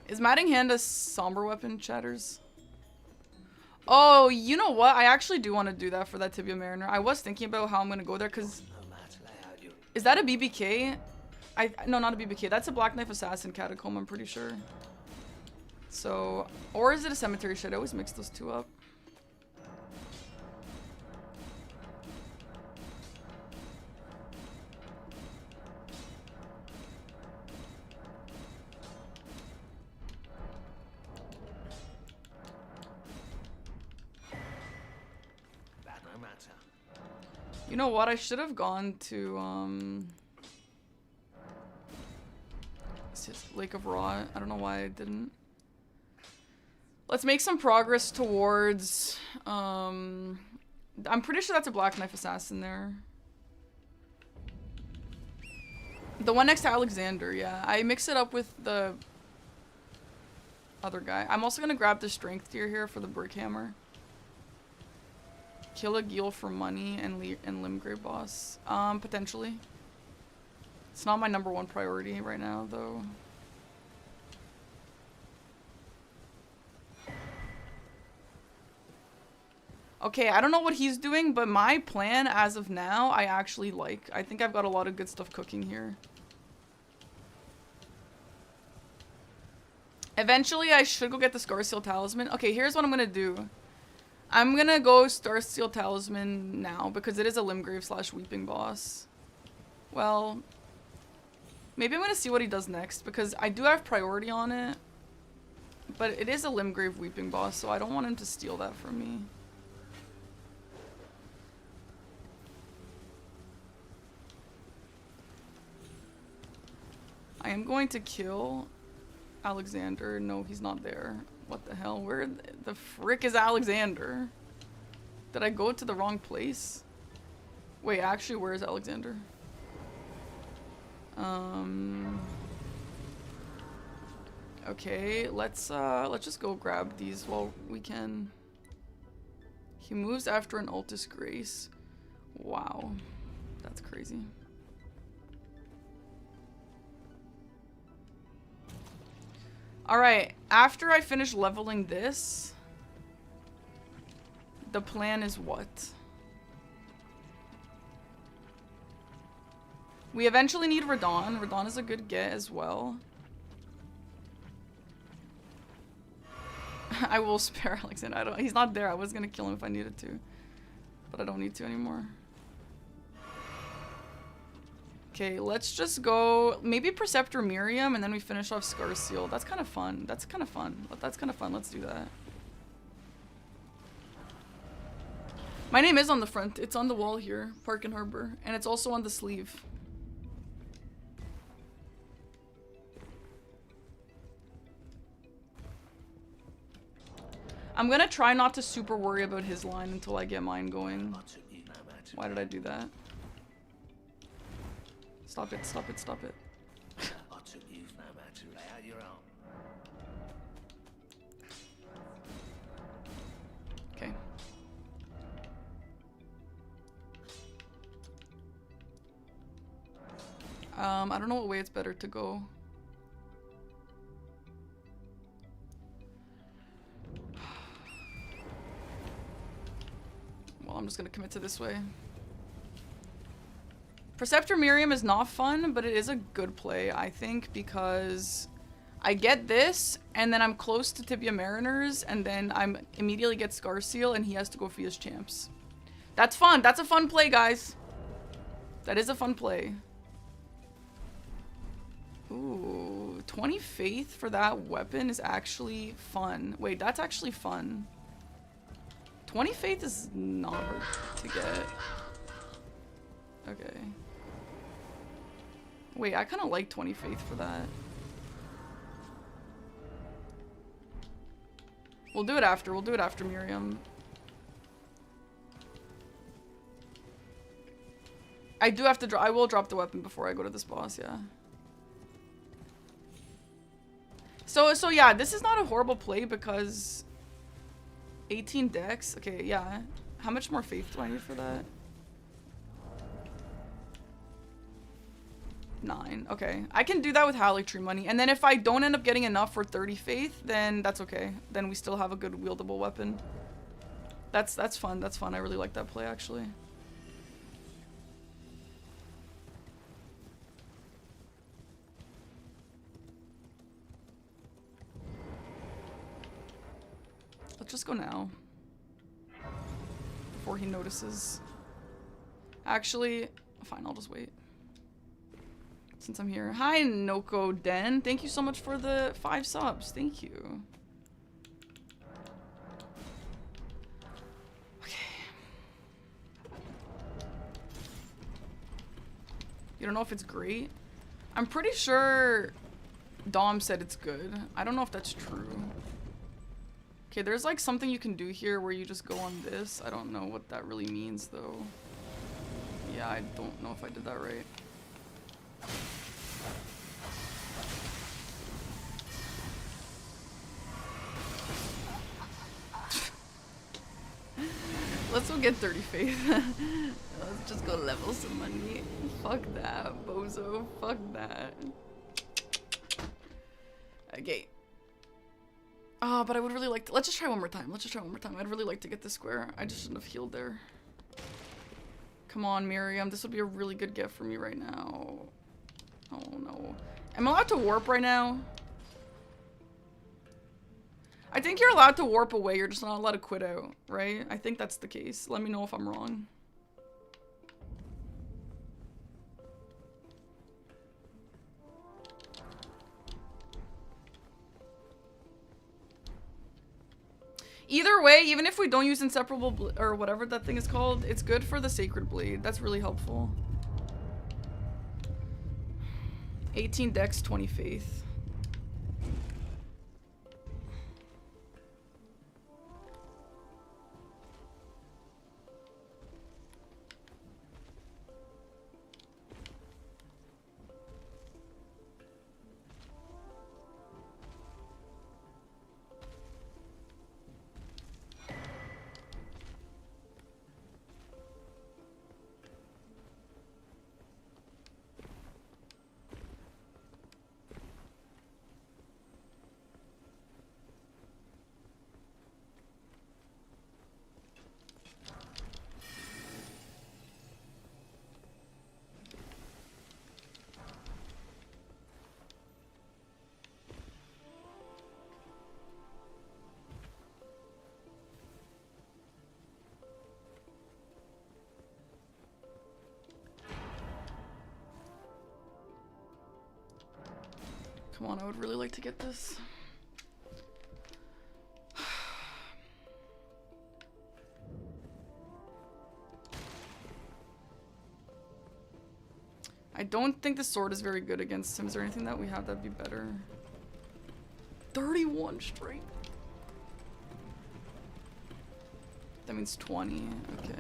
Is Matting Hand a somber weapon, chatters? Oh, you know what? I actually do want to do that for that Tibia Mariner. I was thinking about how I'm gonna go there, because... Is that a BBK? No, not a BBK. That's a Black Knife Assassin Catacomb, I'm pretty sure. So... Or is it a Cemetery Shed? I always mix those two up. You know what? I should have gone to, Lake of Rot. I don't know why I didn't. Let's make some progress towards, I'm pretty sure that's a Black Knife Assassin there. The one next to Alexander, yeah. I mix it up with the other guy. I'm also gonna grab the Strength tier here for the Brick Hammer. Kill a Gil for money and Limgrave boss. Potentially. It's not my #1 priority right now, though. Okay, I don't know what he's doing, but my plan as of now, I actually like. I think I've got a lot of good stuff cooking here. Eventually, I should go get the Scarseal Talisman. Okay, here's what I'm gonna do. I'm gonna go Starsteel Talisman now because it is a Limgrave / Weeping boss. Well, maybe I'm gonna see what he does next because I do have priority on it. But it is a Limgrave Weeping boss, so I don't want him to steal that from me. I am going to kill Alexander. No, he's not there. What the hell? Where the frick is Alexander? Did I go to the wrong place? Wait, actually, where is Alexander? Okay, let's just go grab these while we can. He moves after an Altus Grace. Wow. That's crazy. Alright, after I finish leveling this, the plan is what? We eventually need Radon. Radon is a good get as well. I will spare Alexander. He's not there. I was gonna kill him if I needed to. But I don't need to anymore. Okay, let's just go maybe Preceptor Miriam and then we finish off Scarseal. That's kind of fun. That's kind of fun. That's kind of fun. Let's do that. My name is on the front. It's on the wall here, Park and Harbor, and it's also on the sleeve. I'm gonna try not to super worry about his line until I get mine going. Why did I do that? Stop it, stop it, stop it. Okay. I don't know what way it's better to go. Well, I'm just gonna commit to this way. Preceptor Miriam is not fun, but it is a good play, I think, because I get this, and then I'm close to Tibia Mariners, and then I'm immediately get Scarseal, and he has to go for his champs. That's fun. That's a fun play, guys. That is a fun play. Ooh, 20 faith for that weapon is actually fun. Wait, that's actually fun. 20 faith is not hard to get. Okay. Wait, I kind of like 20 faith for that. We'll do it after. We'll do it after Miriam. I do have to I will drop the weapon before I go to this boss, yeah. So yeah, this is not a horrible play because 18 dex. Okay, yeah. How much more faith do I need for that? 9. Okay. I can do that with Halley Tree money. And then if I don't end up getting enough for 30 faith, then that's okay. Then we still have a good wieldable weapon. That's fun. That's fun. I really like that play actually. Let's just go now. Before he notices. Actually, fine, I'll just wait. Since I'm here. Hi, Noko Den. Thank you so much for the 5 subs. Thank you. Okay. You don't know if it's great? I'm pretty sure Dom said it's good. I don't know if that's true. Okay, there's like something you can do here where you just go on this. I don't know what that really means though. Yeah, I don't know if I did that right. Let's go get 30 faith. Let's just go level some money. Fuck that, bozo. Fuck that. Okay. Oh, but I would really like to. Let's just try one more time. Let's just try one more time. I'd really like to get this square. I just shouldn't have healed there. Come on, Miriam. This would be a really good gift for me right now. Oh, no. Am I allowed to warp right now? I think you're allowed to warp away. You're just not allowed to quit out, right? I think that's the case. Let me know if I'm wrong. Either way, even if we don't use inseparable or whatever that thing is called, it's good for the sacred blade. That's really helpful. 18 dex, 20 faith. Come on, I would really like to get this. I don't think the sword is very good against him. Is there anything that we have that'd be better? 31 strength. That means 20. Okay.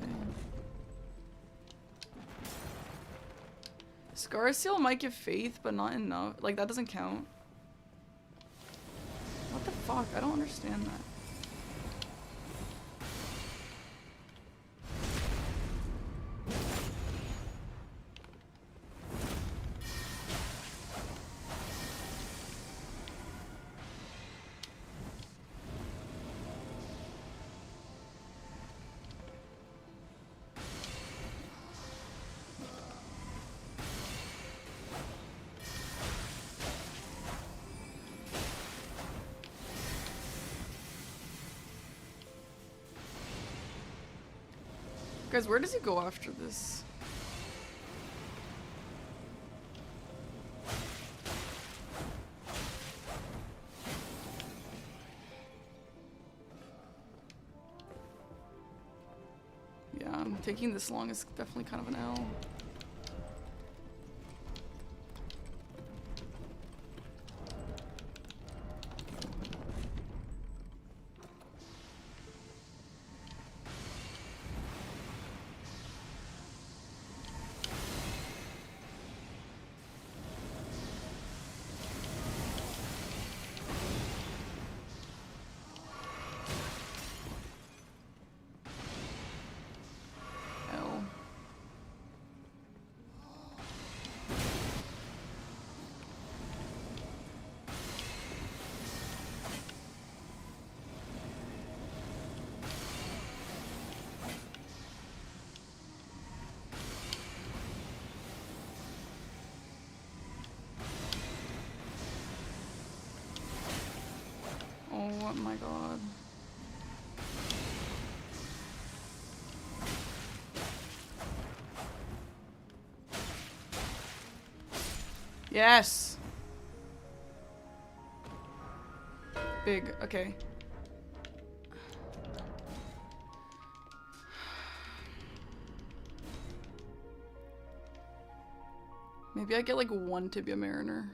Scar Seal might give faith, but not enough. Like, that doesn't count. What the fuck? I don't understand that. Guys, where does he go after this? Yeah, taking this long is definitely kind of an L. Oh my god. Yes. Big. Okay. Maybe I get like 1 Tibia Mariner.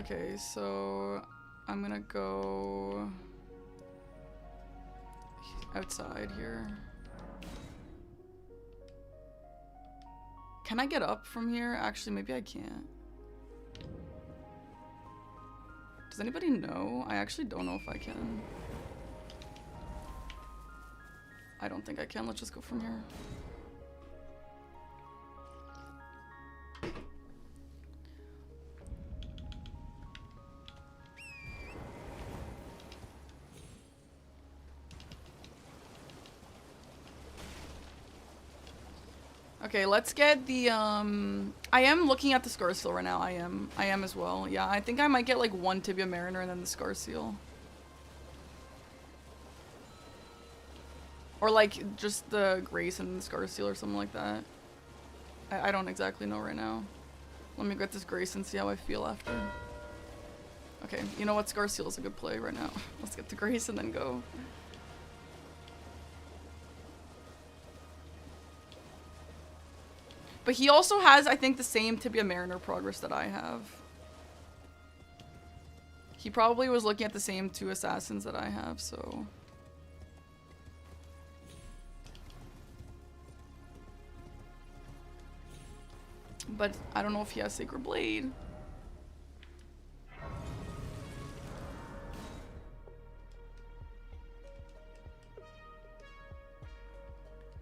Okay, so I'm gonna go outside here. Can I get up from here? Actually, maybe I can't. Does anybody know? I actually don't know if I can. I don't think I can. Let's just go from here. Okay, let's get the, I am looking at the Scar Seal right now. I am as well. Yeah, I think I might get like 1 Tibia Mariner and then the Scar Seal. Or like just the Grace and the Scar Seal or something like that. I don't exactly know right now. Let me get this Grace and see how I feel after. Okay, you know what? Scar Seal is a good play right now. Let's get the Grace and then go. But he also has, I think, the same Tibia Mariner progress that I have. He probably was looking at the same 2 assassins that I have, so... But I don't know if he has Sacred Blade.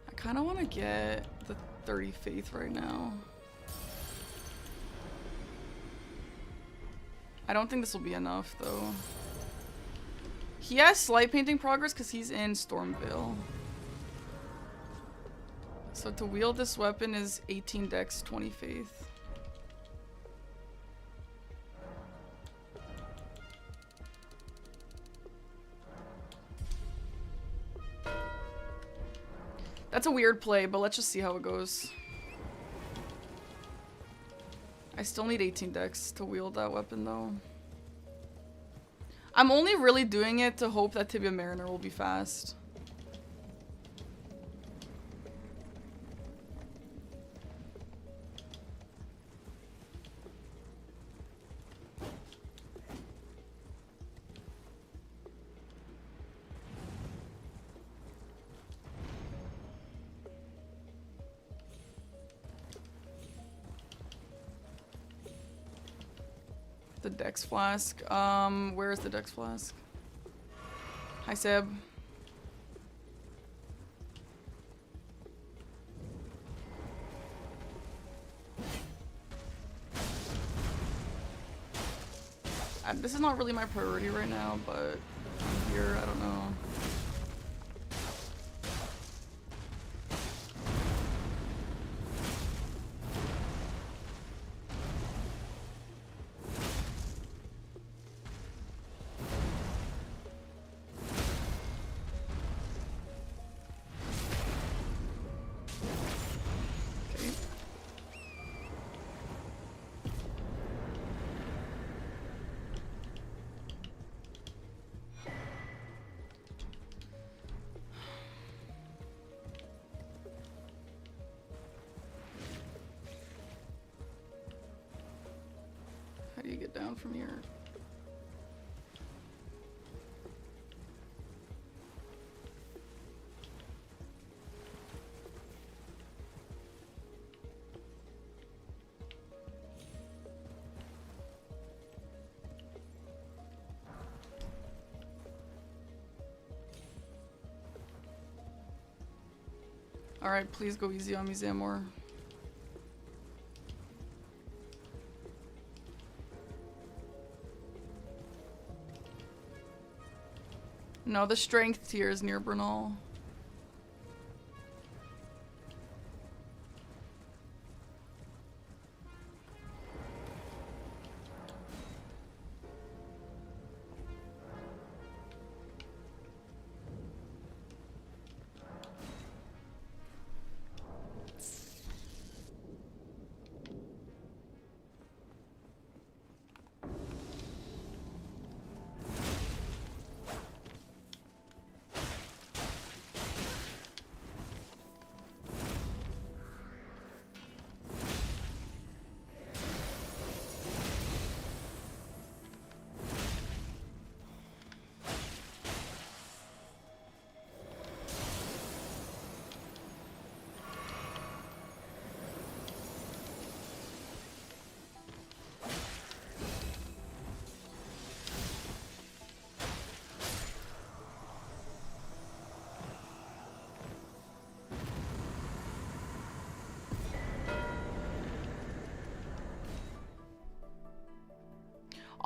I kind of want to get the 30 Faith right now. I don't think this will be enough, though. He has Slight Painting progress because he's in Stormveil. So to wield this weapon is 18 Dex, 20 Faith. That's a weird play, but let's just see how it goes. I still need 18 Dex to wield that weapon, though. I'm only really doing it to hope that Tibia Mariner will be fast. The Dex Flask. Where is the Dex Flask? Hi, Seb. This is not really my priority right now, but I'm here, I don't know. How do you get down from here? Alright, please go easy on me, Zamor. No, the strength tier is near Bernal.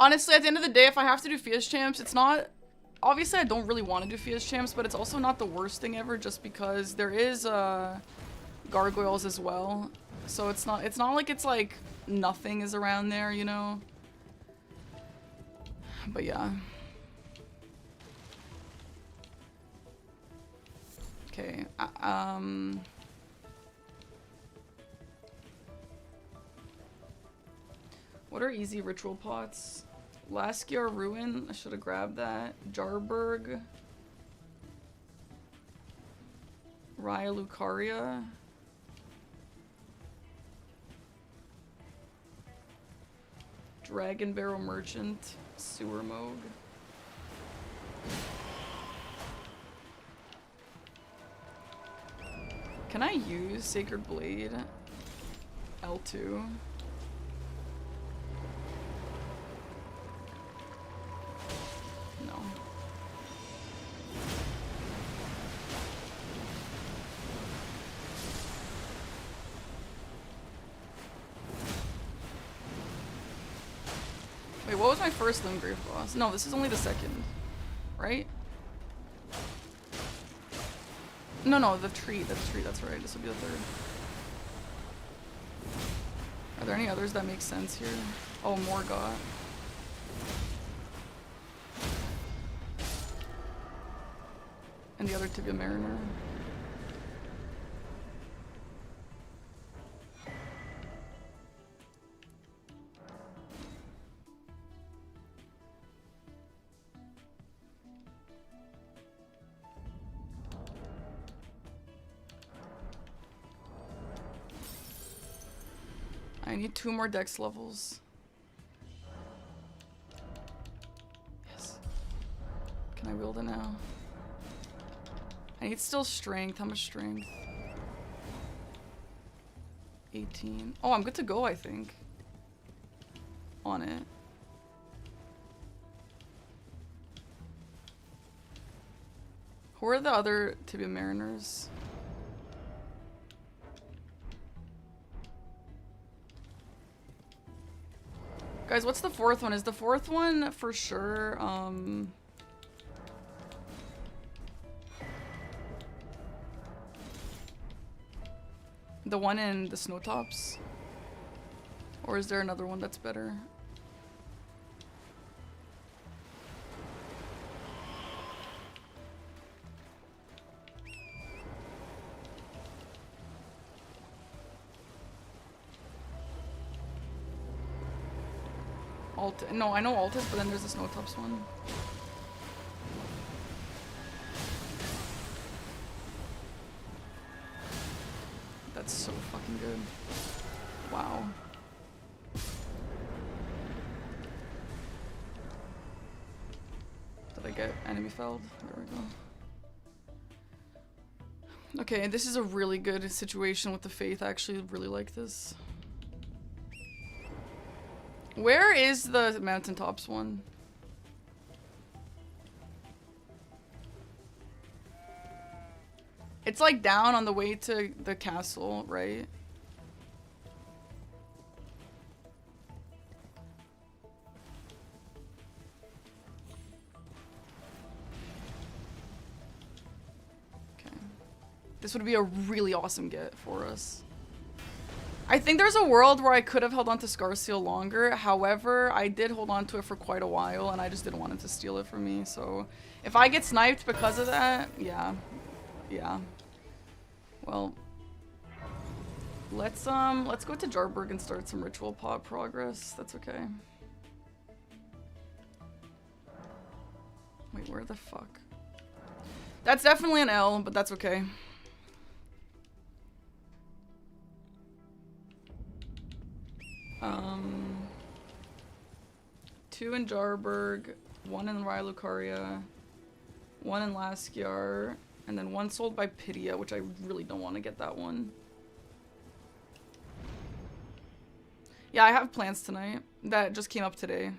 Honestly, at the end of the day, if I have to do Fias champs, it's not... Obviously, I don't really want to do Fias champs, but it's also not the worst thing ever just because there is gargoyles as well. So it's not like it's like nothing is around there, you know? But yeah. Okay. What are easy ritual pots? Laskia Ruin, I should have grabbed that. Jarberg. Raya Lucaria. Dragon Barrel Merchant. Sewer Moog. Can I use Sacred Blade? L2. No. Wait, what was my first Limgrave boss? No, this is only the second. Right? No, the tree, that's right. This will be the third. Are there any others that make sense here? Oh, Morgott. And the other Tibia Mariner. I need 2 more dex levels. Yes. Can I wield it now? I need still strength. How much strength? 18. Oh, I'm good to go, I think. On it. Who are the other Tibia Mariners? Guys, what's the 4th one? Is the 4th one for sure, the one in the Snowtops? Or is there another one that's better? No, I know Altus, but then there's the Snowtops one. That's so fucking good. Wow. Did I get enemy felled? There we go. Okay, this is a really good situation with the Faith. I actually really like this. Where is the mountaintops one? It's like down on the way to the castle, right? Okay. This would be a really awesome get for us. I think there's a world where I could have held on to Scarseal longer. However, I did hold on to it for quite a while, and I just didn't want it to steal it from me. So, if I get sniped because of that, yeah. Well, let's go to Jarberg and start some ritual pod progress. That's okay. Wait, where the fuck? That's definitely an L, but that's okay. Two in Jarberg, 1 in Raya Lucaria, 1 in Laskyar, and then 1 sold by Pydia, which I really don't want to get that one. Yeah, I have plans tonight. That just came up today.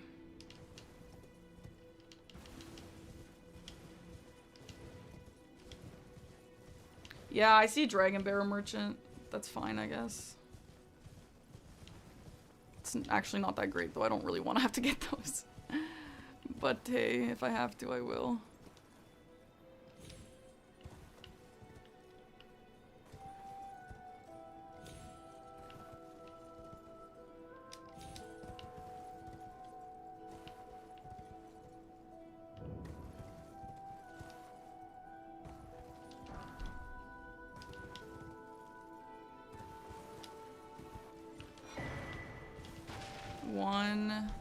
Yeah, I see Dragon Barrel Merchant. That's fine, I guess. That's actually not that great, though. I don't really want to have to get those. But hey, if I have to, I will. One,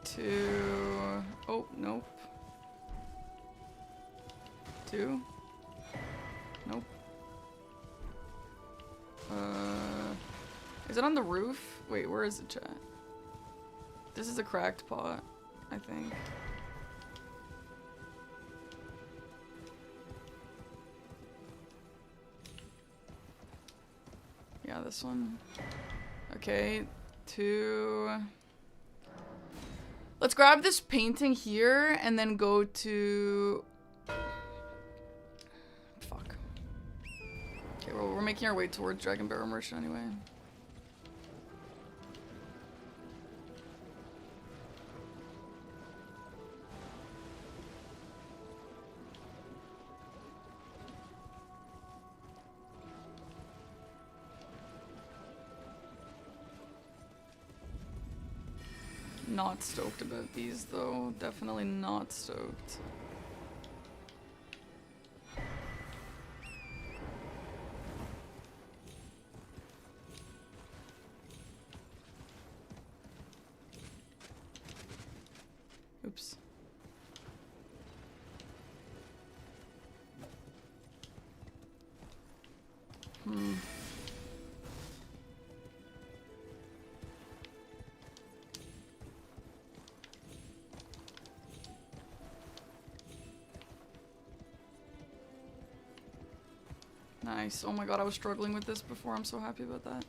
two, oh, nope. Two, nope. Is it on the roof? Wait, where is it, chat? This is a cracked pot, I think. Yeah, this one. Okay. Two. Let's grab this painting here and then go to... Fuck. Okay, well, we're making our way towards Dragon Barrel Merchant anyway. Not stoked about these though. Definitely not stoked. Oops. Nice. Oh my god, I was struggling with this before. I'm so happy about that.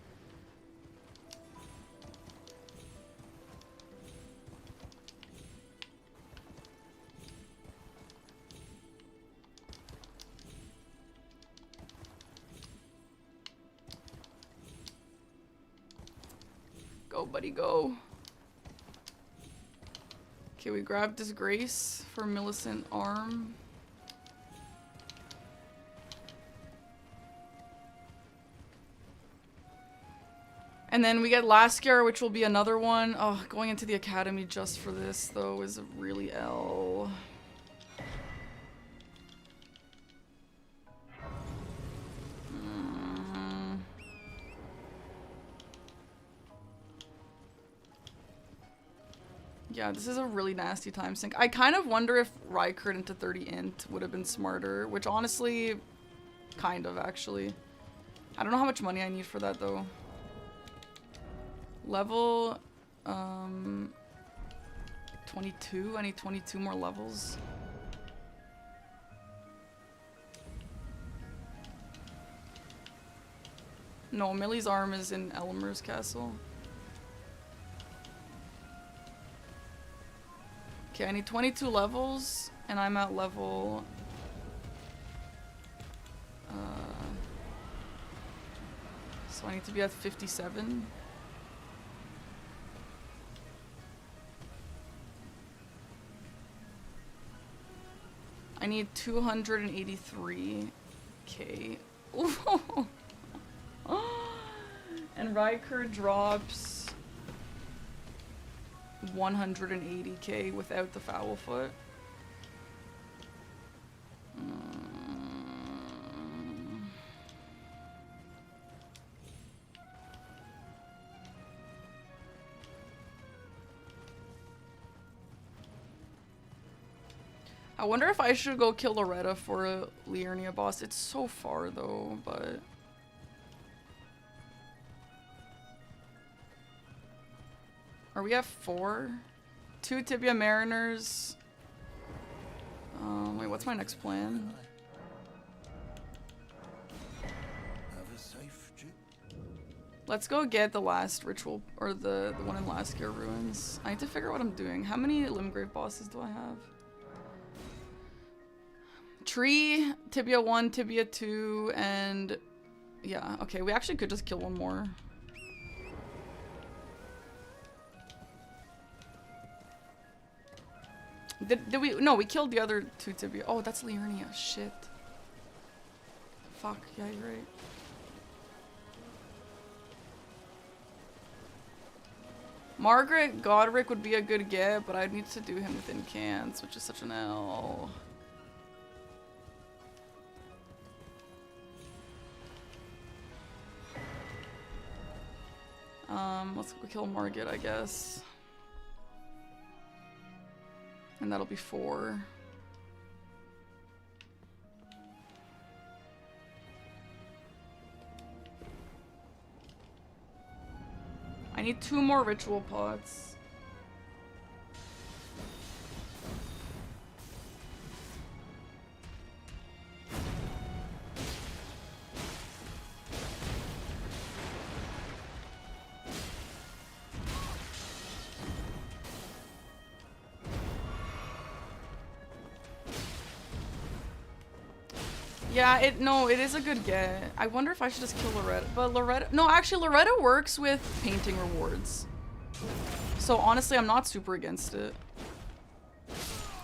Go, buddy, go. Okay, we grabbed Disgrace for Millicent Arm. And then we get Laskier, which will be another one. Oh, going into the academy just for this, though, is really L. Yeah, this is a really nasty time sink. I kind of wonder if Rykert into 30 int would have been smarter, which honestly, kind of, actually. I don't know how much money I need for that, though. Level 22. I need 22 more levels. No, Millie's arm is in Elmer's castle. Okay, I need 22 levels, and I'm at level... so I need to be at 57. I need 283k. And Rykert drops 180k without the foul foot. I wonder if I should go kill Loretta for a Liurnia boss. It's so far though, but... Are we at 4? 2 Tibia Mariners. Wait, what's my next plan? Let's go get the last ritual, or the one in Laskier Ruins. I need to figure out what I'm doing. How many Limgrave bosses do I have? Tree, Tibia 1, Tibia 2, and... Yeah, okay, we actually could just kill one more. Did we? No, we killed the other two tibia. Oh, that's Liurnia. Shit. Fuck. Yeah, you're right. Margaret Godric would be a good get, but I'd need to do him within cans, which is such an L. Let's go kill Margit, I guess. And that'll be 4. I need 2 more ritual pots. Yeah, it is a good get. I wonder if I should just kill Loretta. But Loretta, no, actually Loretta works with painting rewards. So honestly, I'm not super against it.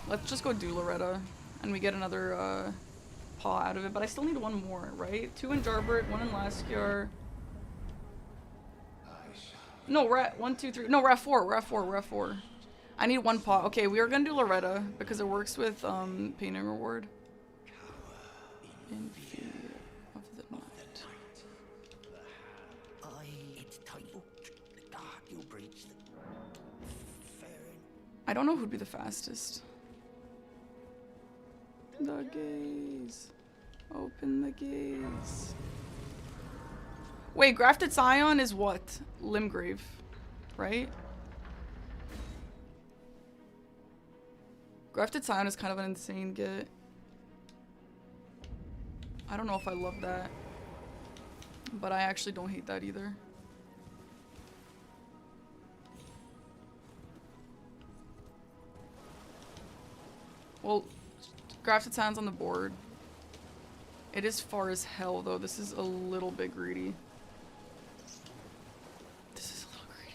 Let's just go do Loretta. And we get another paw out of it. But I still need 1 more, right? 2 in Jarbert, 1 in Laskiar. No, we're at 1, 2, 3. No, we're at 4. We're at 4. We're at 4. I need 1 paw. Okay, we are gonna do Loretta because it works with painting reward. In fear of the night. I don't know who'd be the fastest. The gaze. Open the gaze. Wait, Grafted Scion is what? Limgrave, right? Grafted Scion is kind of an insane get. I don't know if I love that, but I actually don't hate that either. Well, Grafted Scion's on the board. It is far as hell though. This is a little bit greedy. This is a little greedy.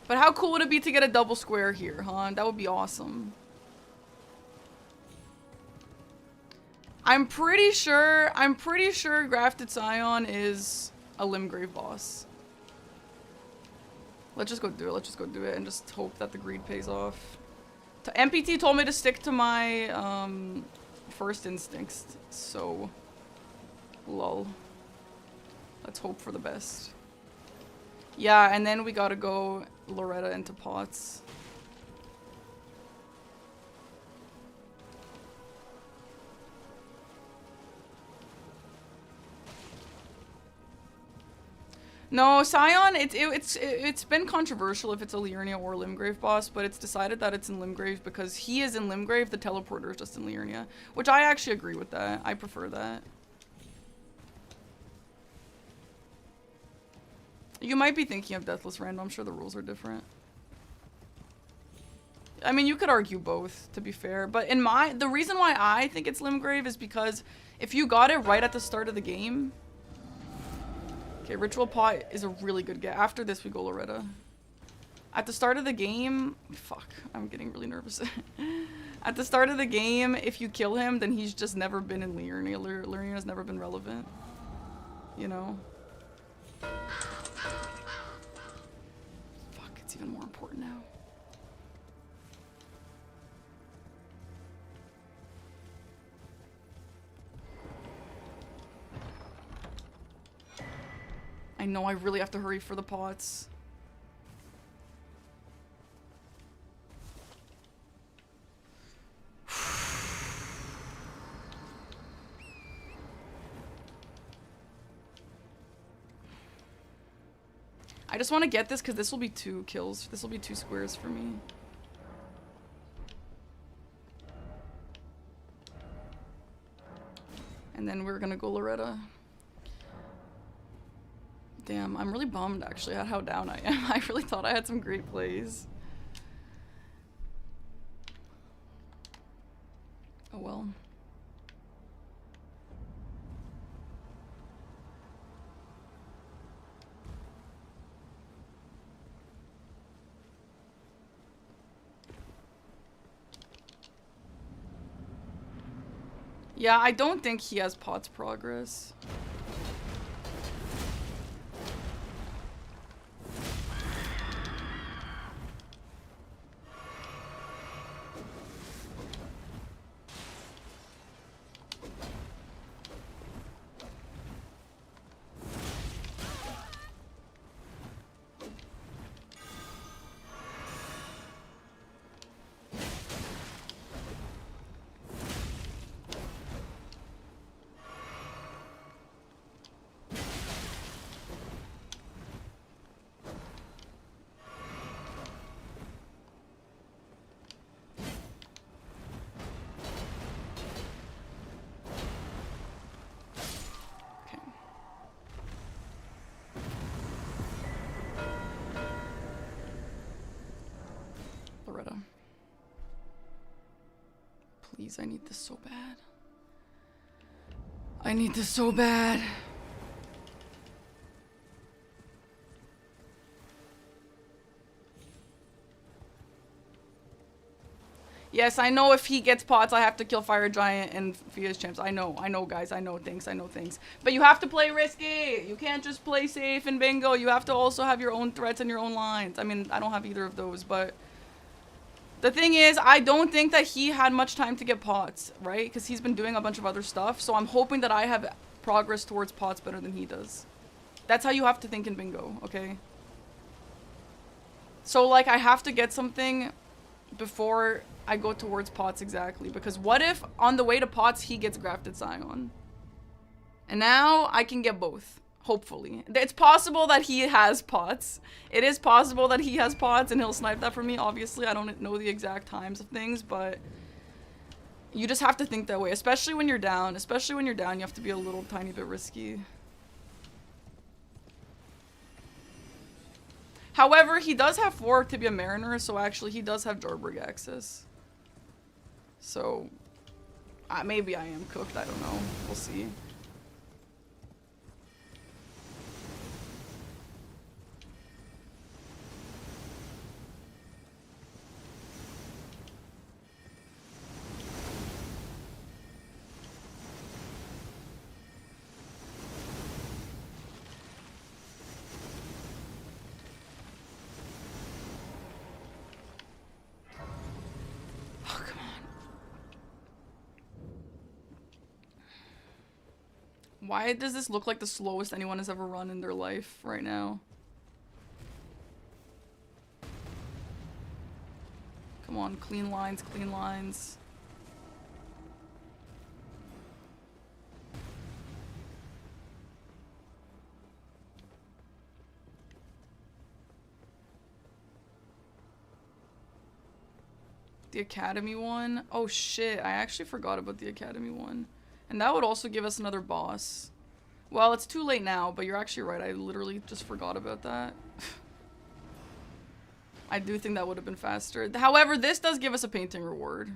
But how cool would it be to get a double square here, huh? That would be awesome. I'm pretty sure Grafted Scion is a Limgrave boss. Let's just go do it. Let's just go do it and just hope that the greed pays off. MPT told me to stick to my first instincts, so lol. Let's hope for the best. Yeah, and then we gotta go Loretta into pots. No, Scion, it's been controversial if it's a Liurnia or Limgrave boss, but it's decided that it's in Limgrave because he is in Limgrave, the teleporter is just in Liurnia. Which I actually agree with that. I prefer that. You might be thinking of Deathless Random. I'm sure the rules are different. I mean, you could argue both, to be fair. But the reason why I think it's Limgrave is because if you got it right at the start of the game... Okay, Ritual Pot is a really good get. After this, we go Loretta. At the start of the game... Fuck, I'm getting really nervous. At the start of the game, if you kill him, then he's just never been in Liurnia. Liurnia's never been relevant. You know? Fuck, it's even more important now. I know I really have to hurry for the pots. I just want to get this because this will be 2 kills. This will be 2 squares for me. And then we're gonna go Loretta. Damn, I'm really bummed actually at how down I am. I really thought I had some great plays. Oh well. Yeah, I don't think he has POTS progress. Loretta. Please, I need this so bad. I need this so bad. Yes, I know if he gets pots, I have to kill Fire Giant and Fia's champs. I know, guys. I know things. But you have to play risky. You can't just play safe and bingo. You have to also have your own threats and your own lines. I mean, I don't have either of those, but... The thing is, I don't think that he had much time to get pots, right? Because he's been doing a bunch of other stuff. So I'm hoping that I have progress towards pots better than he does. That's how you have to think in bingo, okay? So, like, I have to get something before I go towards pots exactly. Because what if on the way to pots, he gets grafted Scion? And now I can get both. Hopefully. It's possible that he has pots. It is possible that he has pots and he'll snipe that for me. Obviously, I don't know the exact times of things, but you just have to think that way. Especially when you're down. Especially when you're down, you have to be a little tiny bit risky. However, he does have 4 Tibia Mariner, so actually he does have Jarberg access. So, maybe I am cooked. I don't know. We'll see. Why does this look like the slowest anyone has ever run in their life right now? Come on, clean lines, clean lines. The Academy one? Oh shit, I actually forgot about the Academy one. And that would also give us another boss. Well, it's too late now, but you're actually right. I literally just forgot about that. I do think that would have been faster. However, this does give us a painting reward.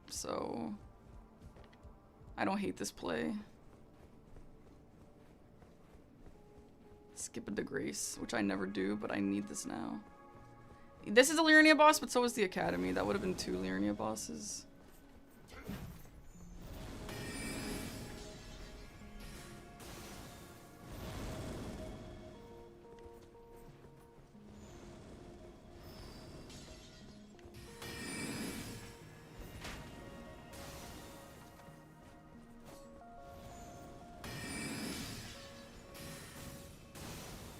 So... I don't hate this play. Skip a Degrace, which I never do, but I need this now. This is a Liurnia boss, but so is the Academy. That would have been 2 Liurnia bosses.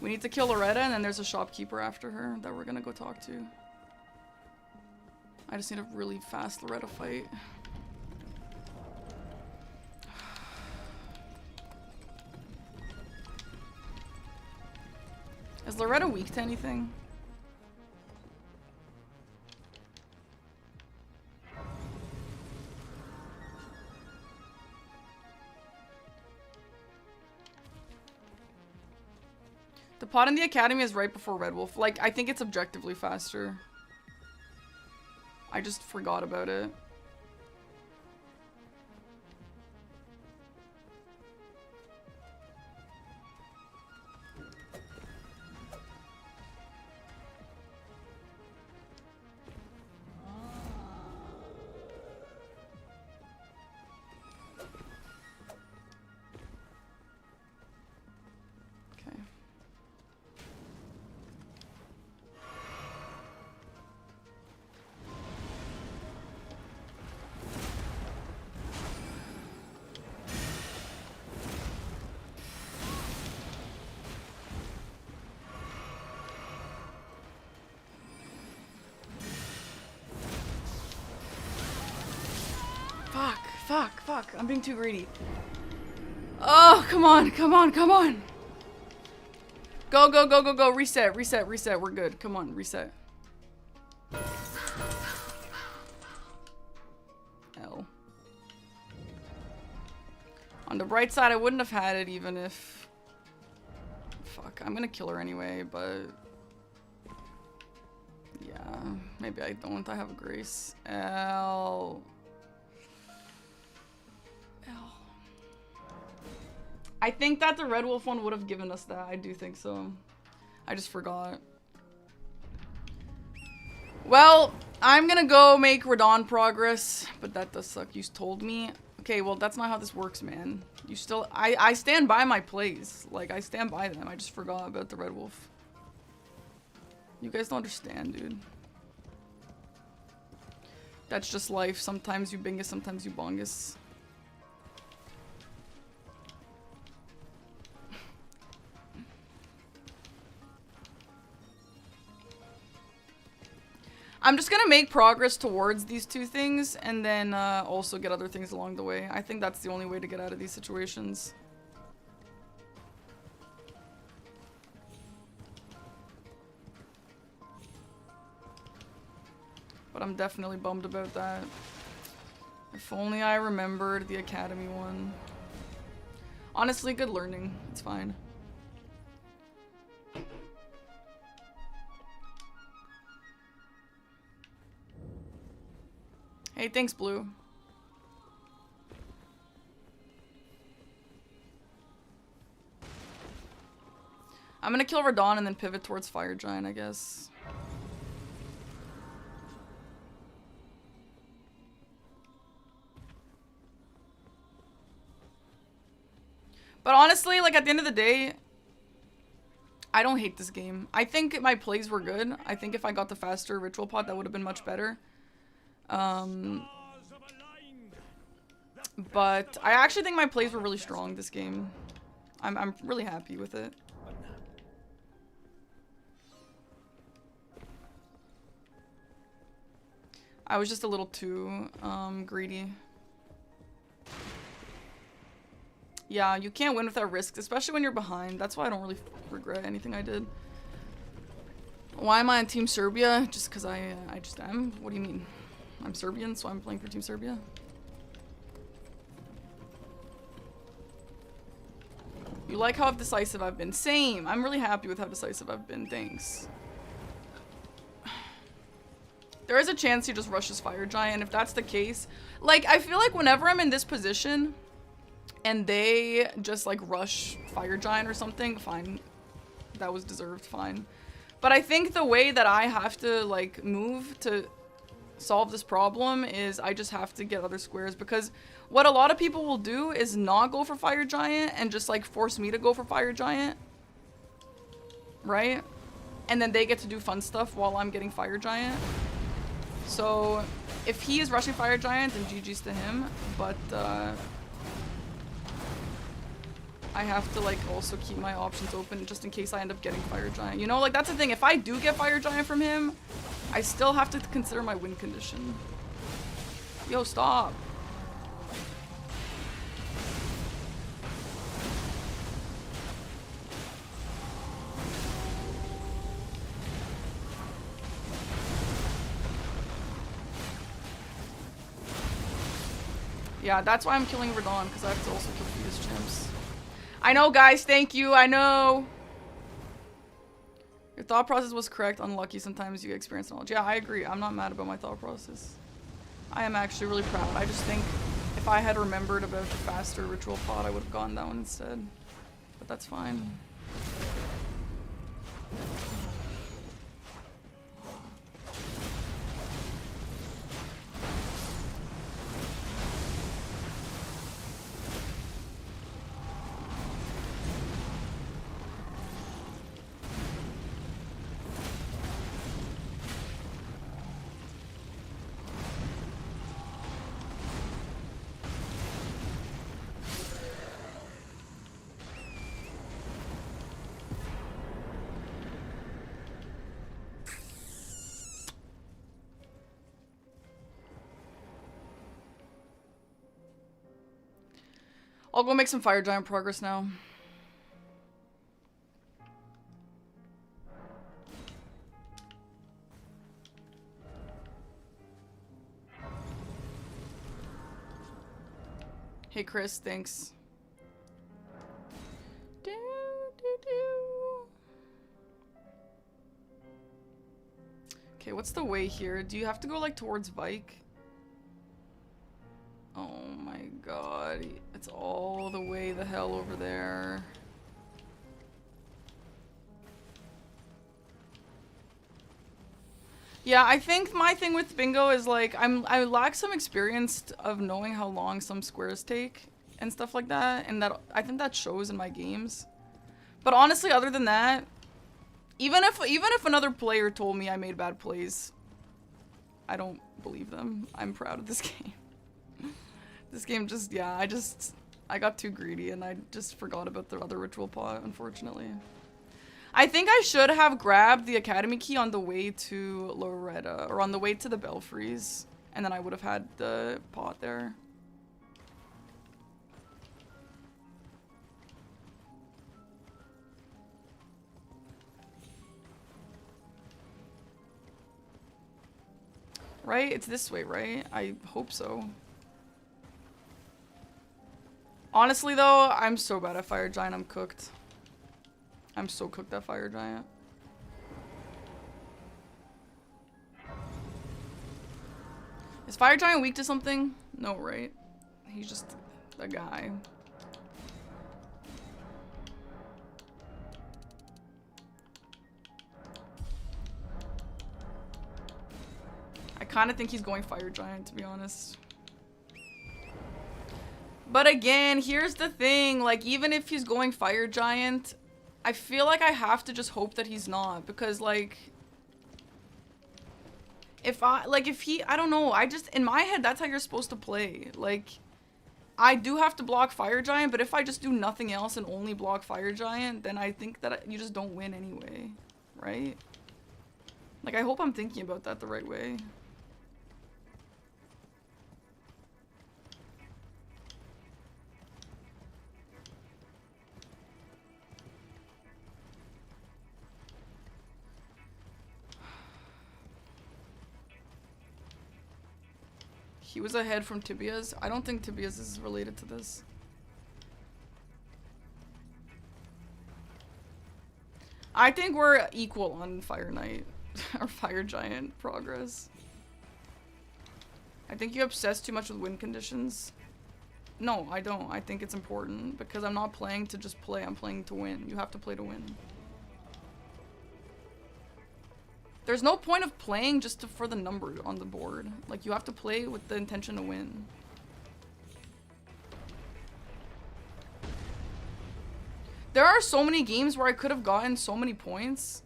We need to kill Loretta, and then there's a shopkeeper after her that we're gonna go talk to. I just need a really fast Loretta fight. Is Loretta weak to anything? The pot in the Academy is right before Red Wolf. Like, I think it's objectively faster. I just forgot about it. Fuck. I'm being too greedy. Oh, come on. Go. Reset. We're good. Come on, reset. L. On the bright side, I wouldn't have had it even if... Fuck, I'm gonna kill her anyway, but... Yeah, maybe I don't. I have a grace. L. I think that the Red Wolf one would have given us that. I do think so. I just forgot. Well, I'm gonna go make Radon progress, but that does suck. You told me. Okay, well, that's not how this works, man. You still... I stand by my plays. Like, I stand by them. I just forgot about the Red Wolf. You guys don't understand, dude. That's just life. Sometimes you bingus, sometimes you bongus. I'm just gonna make progress towards these two things and then also get other things along the way. I think that's the only way to get out of these situations. But I'm definitely bummed about that. If only I remembered the Academy one. Honestly, good learning. It's fine. Hey, thanks, Blue. I'm gonna kill Radon and then pivot towards Fire Giant, I guess. But honestly, like, at the end of the day, I don't hate this game. I think my plays were good. I think if I got the faster ritual pot, that would have been much better. But I actually think my plays were really strong this game. I'm really happy with it. I was just a little too greedy. Yeah, you can't win without risks, especially when you're behind. That's why I don't really regret anything I did. Why am I on Team Serbia? Just because I just am? What do you mean? I'm Serbian, so I'm playing for Team Serbia? You like how decisive I've been? Same! I'm really happy with how decisive I've been, thanks. There is a chance he just rushes Fire Giant. If that's the case, like, I feel like whenever I'm in this position and they just like rush Fire Giant or something, fine. That was deserved, fine. But I think the way that I have to like move to solve this problem is I just have to get other squares, because what a lot of people will do is not go for Fire Giant and just like force me to go for Fire Giant. Right? And then they get to do fun stuff while I'm getting Fire Giant. So if he is rushing Fire Giant, then GG's to him, but I have to like also keep my options open just in case I end up getting Fire Giant. You know, like that's the thing. If I do get Fire Giant from him, I still have to consider my win condition. Yo, stop. Yeah, that's why I'm killing Radon, because I have to also kill Fetus Chimps. I know, guys, thank you, I know! Your thought process was correct, unlucky, sometimes you get experience knowledge. Yeah, I agree, I'm not mad about my thought process. I am actually really proud. I just think if I had remembered about the faster ritual pot, I would have gone that one instead. But that's fine. I'll go make some fire giant progress now. Hey Chris, thanks. Okay, what's the way here? Do you have to go like towards Vike? Oh my god, it's all the way the hell over there. Yeah, I think my thing with bingo is like I lack some experience of knowing how long some squares take and stuff like that, and that I think that shows in my games. But honestly, other than that, even if another player told me I made bad plays, I don't believe them. I'm proud of this game. This game just, yeah, I got too greedy and I just forgot about the other ritual pot, unfortunately. I think I should have grabbed the academy key on the way to Loretta, or on the way to the belfries, and then I would have had the pot there. Right? It's this way, right? I hope so. Honestly though, I'm so bad at Fire Giant, I'm cooked. I'm so cooked at Fire Giant. Is Fire Giant weak to something? No, right? He's just a guy. I kind of think he's going Fire Giant, to be honest. But again, here's the thing, like, even if he's going Fire Giant, I feel like I have to just hope that he's not, because, like, if he, I don't know, in my head, that's how you're supposed to play. Like, I do have to block Fire Giant, but if I just do nothing else and only block Fire Giant, then I think that you just don't win anyway, right? Like, I hope I'm thinking about that the right way. He was ahead from Tibia's. I don't think Tibia's is related to this. I think we're equal on Fire Knight or Fire Giant progress. I think you obsess too much with win conditions. No, I don't. I think it's important because I'm not playing to just play. I'm playing to win. You have to play to win. There's no point of playing just for the number on the board. Like, you have to play with the intention to win. There are so many games where I could have gotten so many points,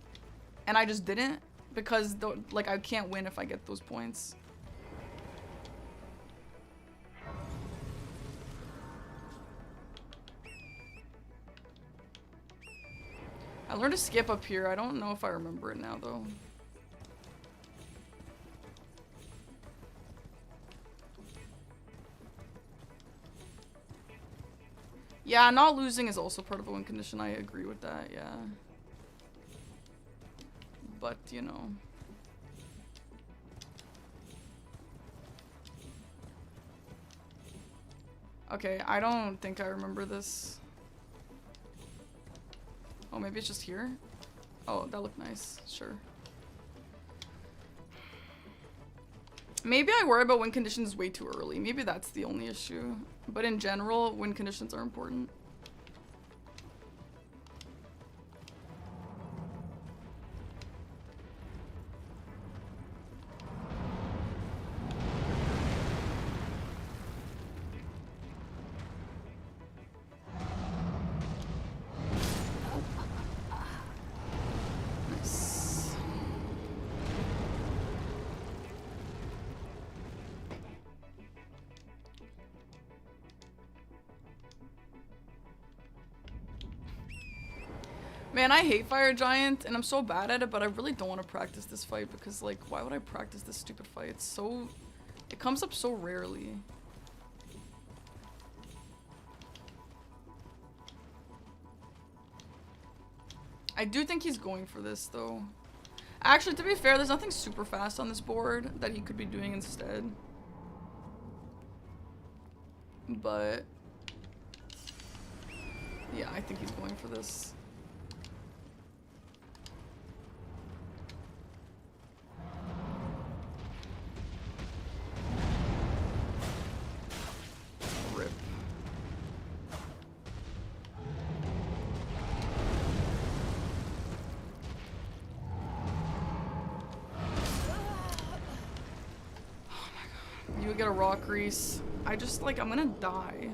and I just didn't, because, like, I can't win if I get those points. I learned to skip up here. I don't know if I remember it now, though. Yeah, not losing is also part of a win condition. I agree with that, yeah. But, you know. Okay, I don't think I remember this. Oh, maybe it's just here? Oh, that looked nice. Sure. Maybe I worry about win conditions way too early. Maybe that's the only issue. But in general, win conditions are important. Man, I hate Fire Giant, and I'm so bad at it, but I really don't want to practice this fight because, like, why would I practice this stupid fight? It's so... It comes up so rarely. I do think he's going for this, though. Actually, to be fair, there's nothing super fast on this board that he could be doing instead. But... yeah, I think he's going for this. Rip. You would get a rock grease. I just, like, I'm gonna die.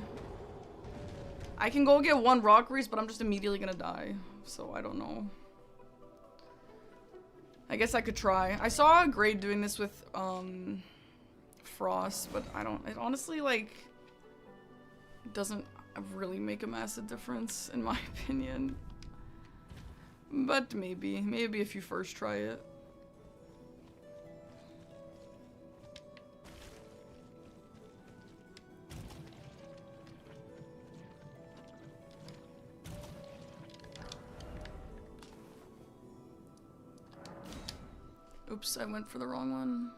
I can go get one rock grease, but I'm just immediately gonna die. So, I don't know. I guess I could try. I saw a grade doing this with, Frost, but I don't, it honestly, like, doesn't really make a massive difference, in my opinion. But maybe if you first try it. Oops, I went for the wrong one.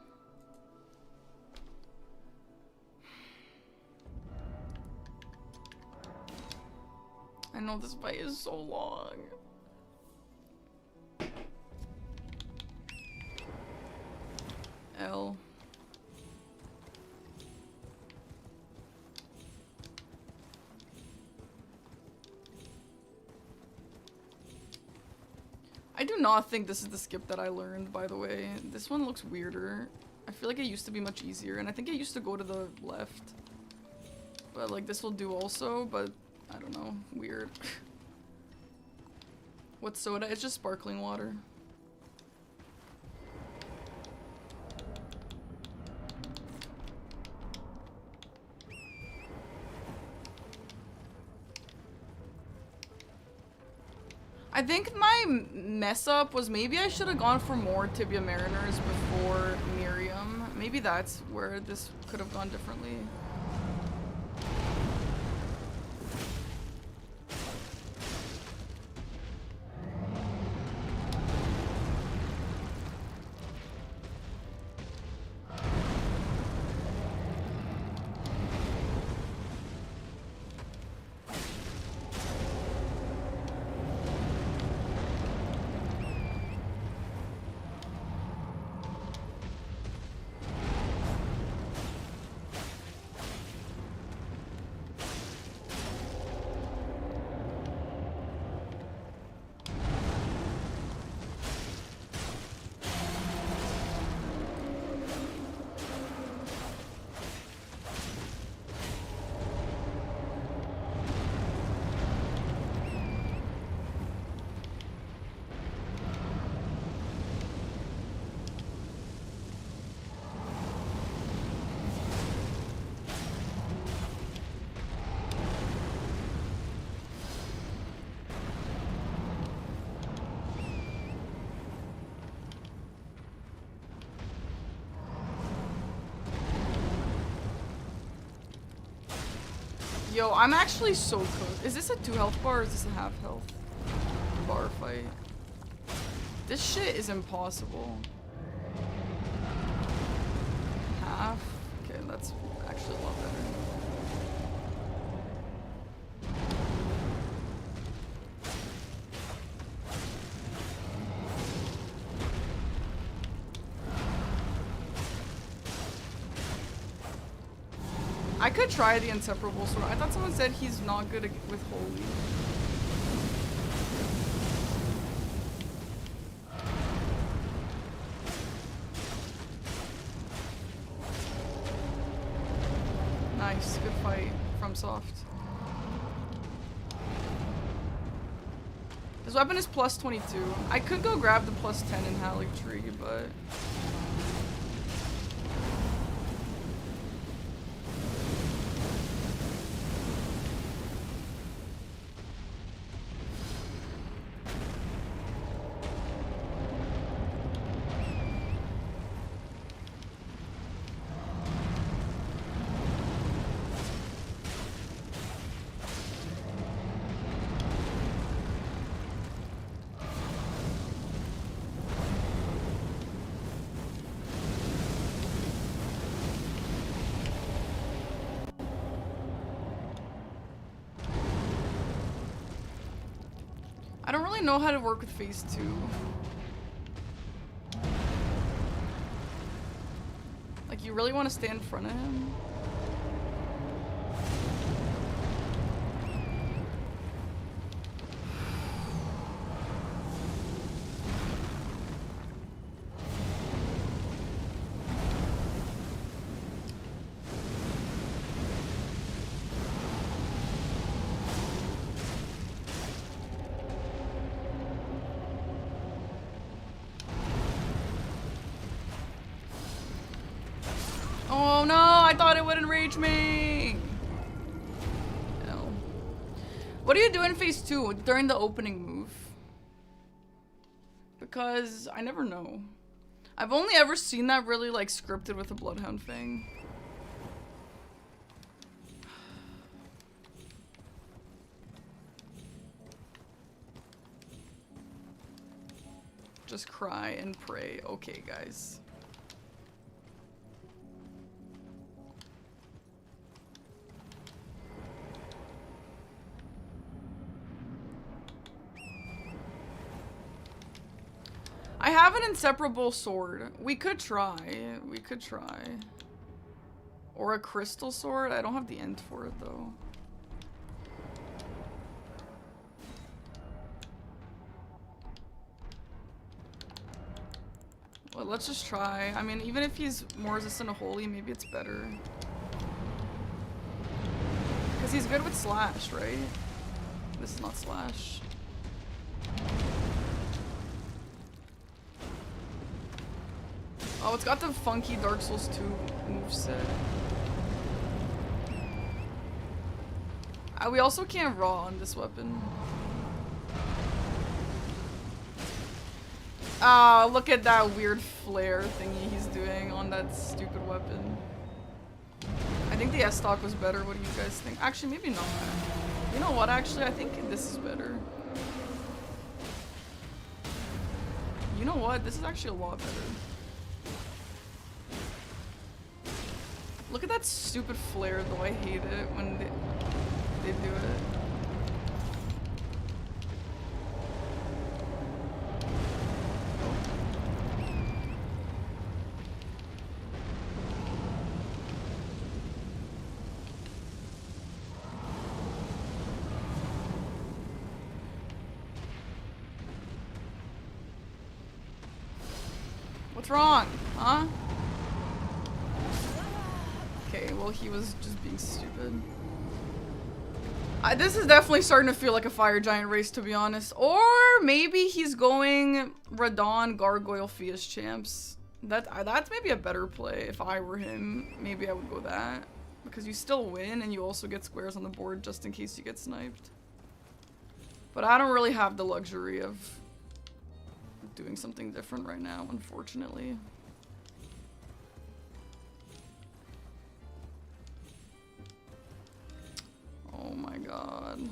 I know this fight is so long. L. I do not think this is the skip that I learned, by the way. This one looks weirder. I feel like it used to be much easier, and I think it used to go to the left. But, like, this will do also, but I don't know. Weird. What's soda? It's just sparkling water. I think my mess up was maybe I should have gone for more Tibia Mariners before Miriam. Maybe that's where this could have gone differently. Yo, I'm actually so cooked. Is this a 2 health bar or is this a half health bar fight? This shit is impossible. Half? Okay, that's actually a lot better. I could try the inseparable sword. I thought someone said he's not good with holy. Nice, good fight from soft. His weapon is plus 22. I could go grab the plus 10 in Haligtree, but... don't really know how to work with phase 2. Like, you really want to stay in front of him? Oh no, I thought it would enrage me! No. What do you do in phase 2 during the opening move? Because I never know. I've only ever seen that really like scripted with a Bloodhound thing. Just cry and pray. Okay, guys. I have an inseparable sword. We could try. We could try. Or a crystal sword. I don't have the end for it though. Well, let's just try. I mean, even if he's more resistant to holy, maybe it's better. Because he's good with slash, right? This is not slash. Oh, it's got the funky Dark Souls 2 moveset. We also can't raw on this weapon. Ah, look at that weird flare thingy he's doing on that stupid weapon. I think the S-Stock was better. What do you guys think? Actually, maybe not. You know what, actually? I think this is better. You know what? This is actually a lot better. Look at that stupid flare though, I hate it when they do it. What's wrong? Huh? Okay, well he was just being stupid. This is definitely starting to feel like a fire giant race, to be honest. Or maybe he's going Radon, Gargoyle, Fias champs. That's maybe a better play. If I were him, maybe I would go that. Because you still win and you also get squares on the board just in case you get sniped. But I don't really have the luxury of doing something different right now, unfortunately. Oh my god.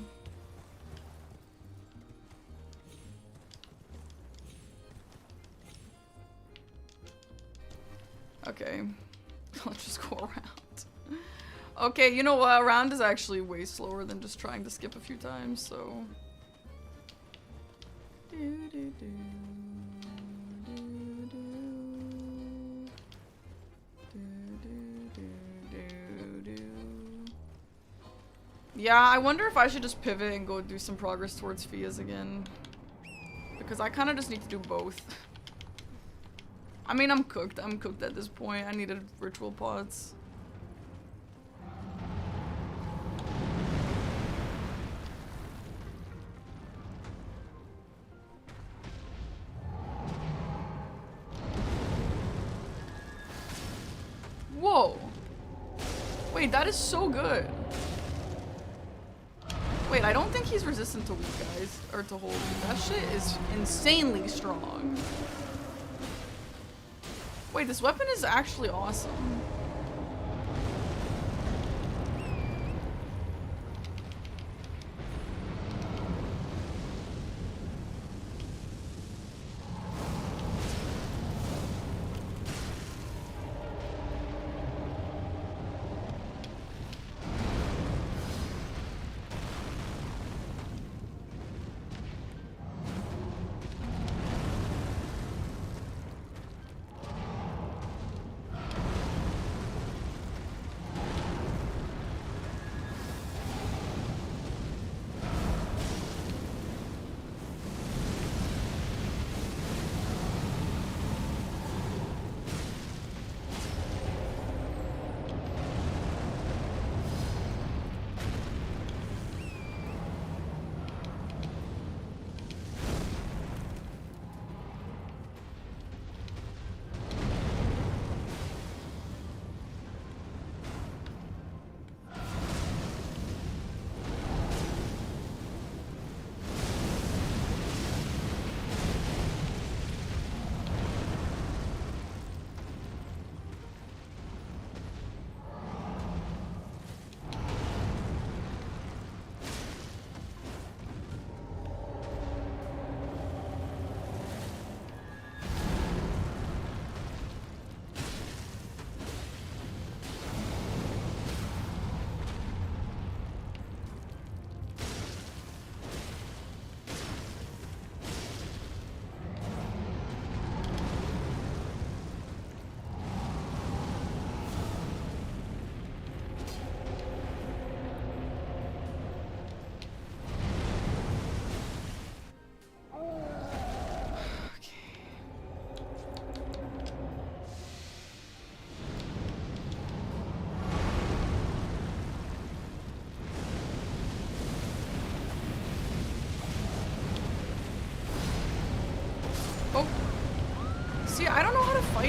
Okay. Let's just go around. Okay, you know what? A round is actually way slower than just trying to skip a few times, so. Yeah, I wonder if I should just pivot and go do some progress towards Fias again. Because I kind of just need to do both. I mean, I'm cooked. I'm cooked at this point. I needed ritual pods. Whoa. Wait, that is so good. Wait, I don't think he's resistant to weak guys, or to holding. That shit is insanely strong. Wait, this weapon is actually awesome.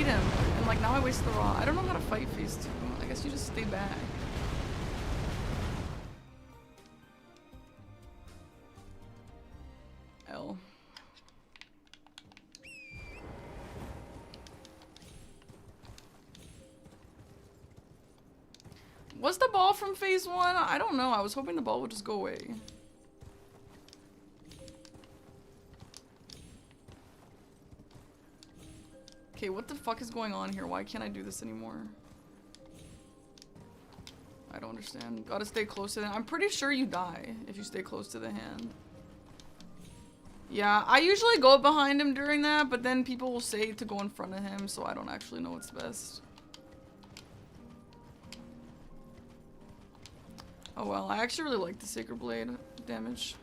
fight him, and like now I waste the raw. I don't know how to fight phase 2. I guess you just stay back. L. Was the ball from phase 1? I don't know. I was hoping the ball would just go away. Okay, what the fuck is going on here? Why can't I do this anymore? I don't understand. Gotta stay close to the- I'm pretty sure you die if you stay close to the hand. Yeah, I usually go behind him during that, but then people will say to go in front of him, so I don't actually know what's best. Oh well, I actually really like the Sacred Blade damage.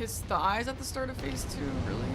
His thighs at the start of phase 2? Really?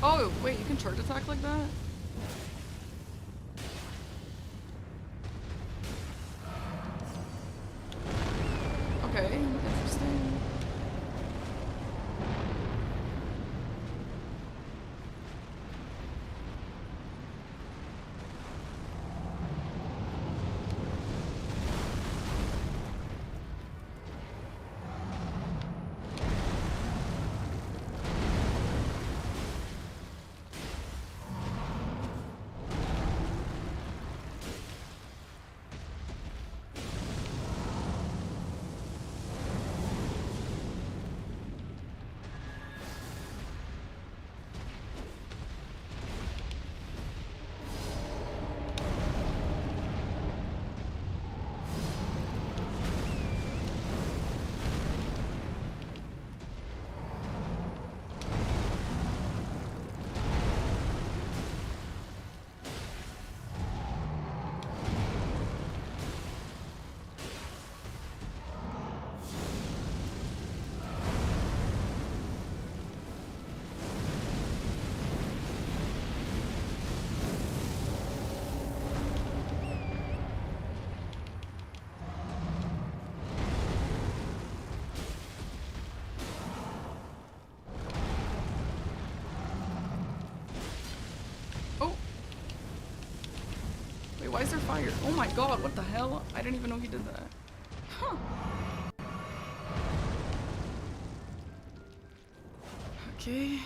Oh, wait, you can charge attack like that? Okay, interesting. Wait, why is there fire? Oh my god, what the hell? I didn't even know he did that. Huh. Okay.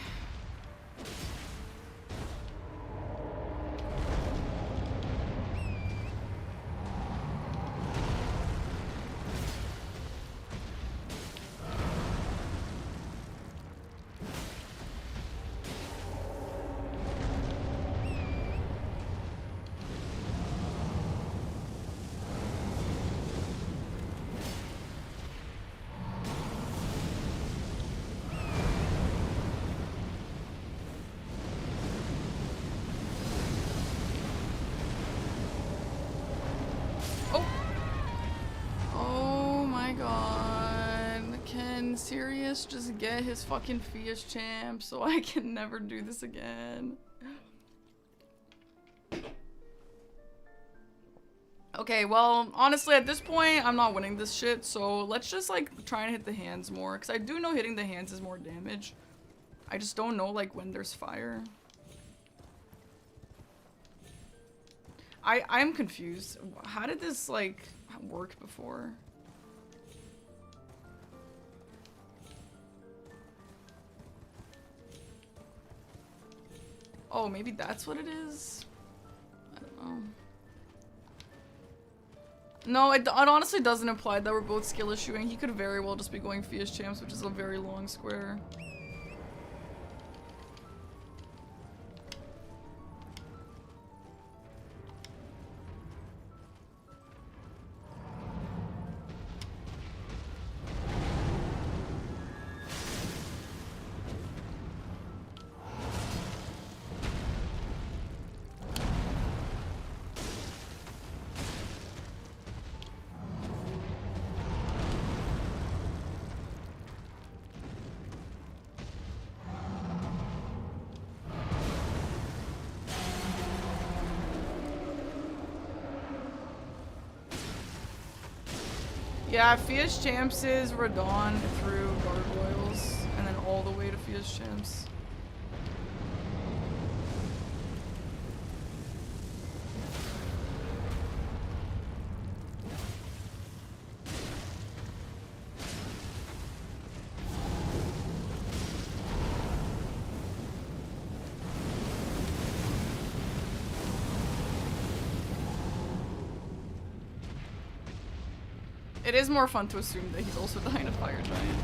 Serious, just get his fucking Fias champ so I can never do this again. Okay, well, honestly, at this point, I'm not winning this shit, so let's just, like, try and hit the hands more, because I do know hitting the hands is more damage. I just don't know, like, when there's fire. I'm confused. How did this, like, work before? Oh, maybe that's what it is? I don't know. No, it honestly doesn't imply that we're both skill issuing. He could very well just be going Fias champs, which is a very long square. Yeah, Fias champs is Radon through gargoyles, and then all the way to Fias champs. It is more fun to assume that he's also dying a fire giant.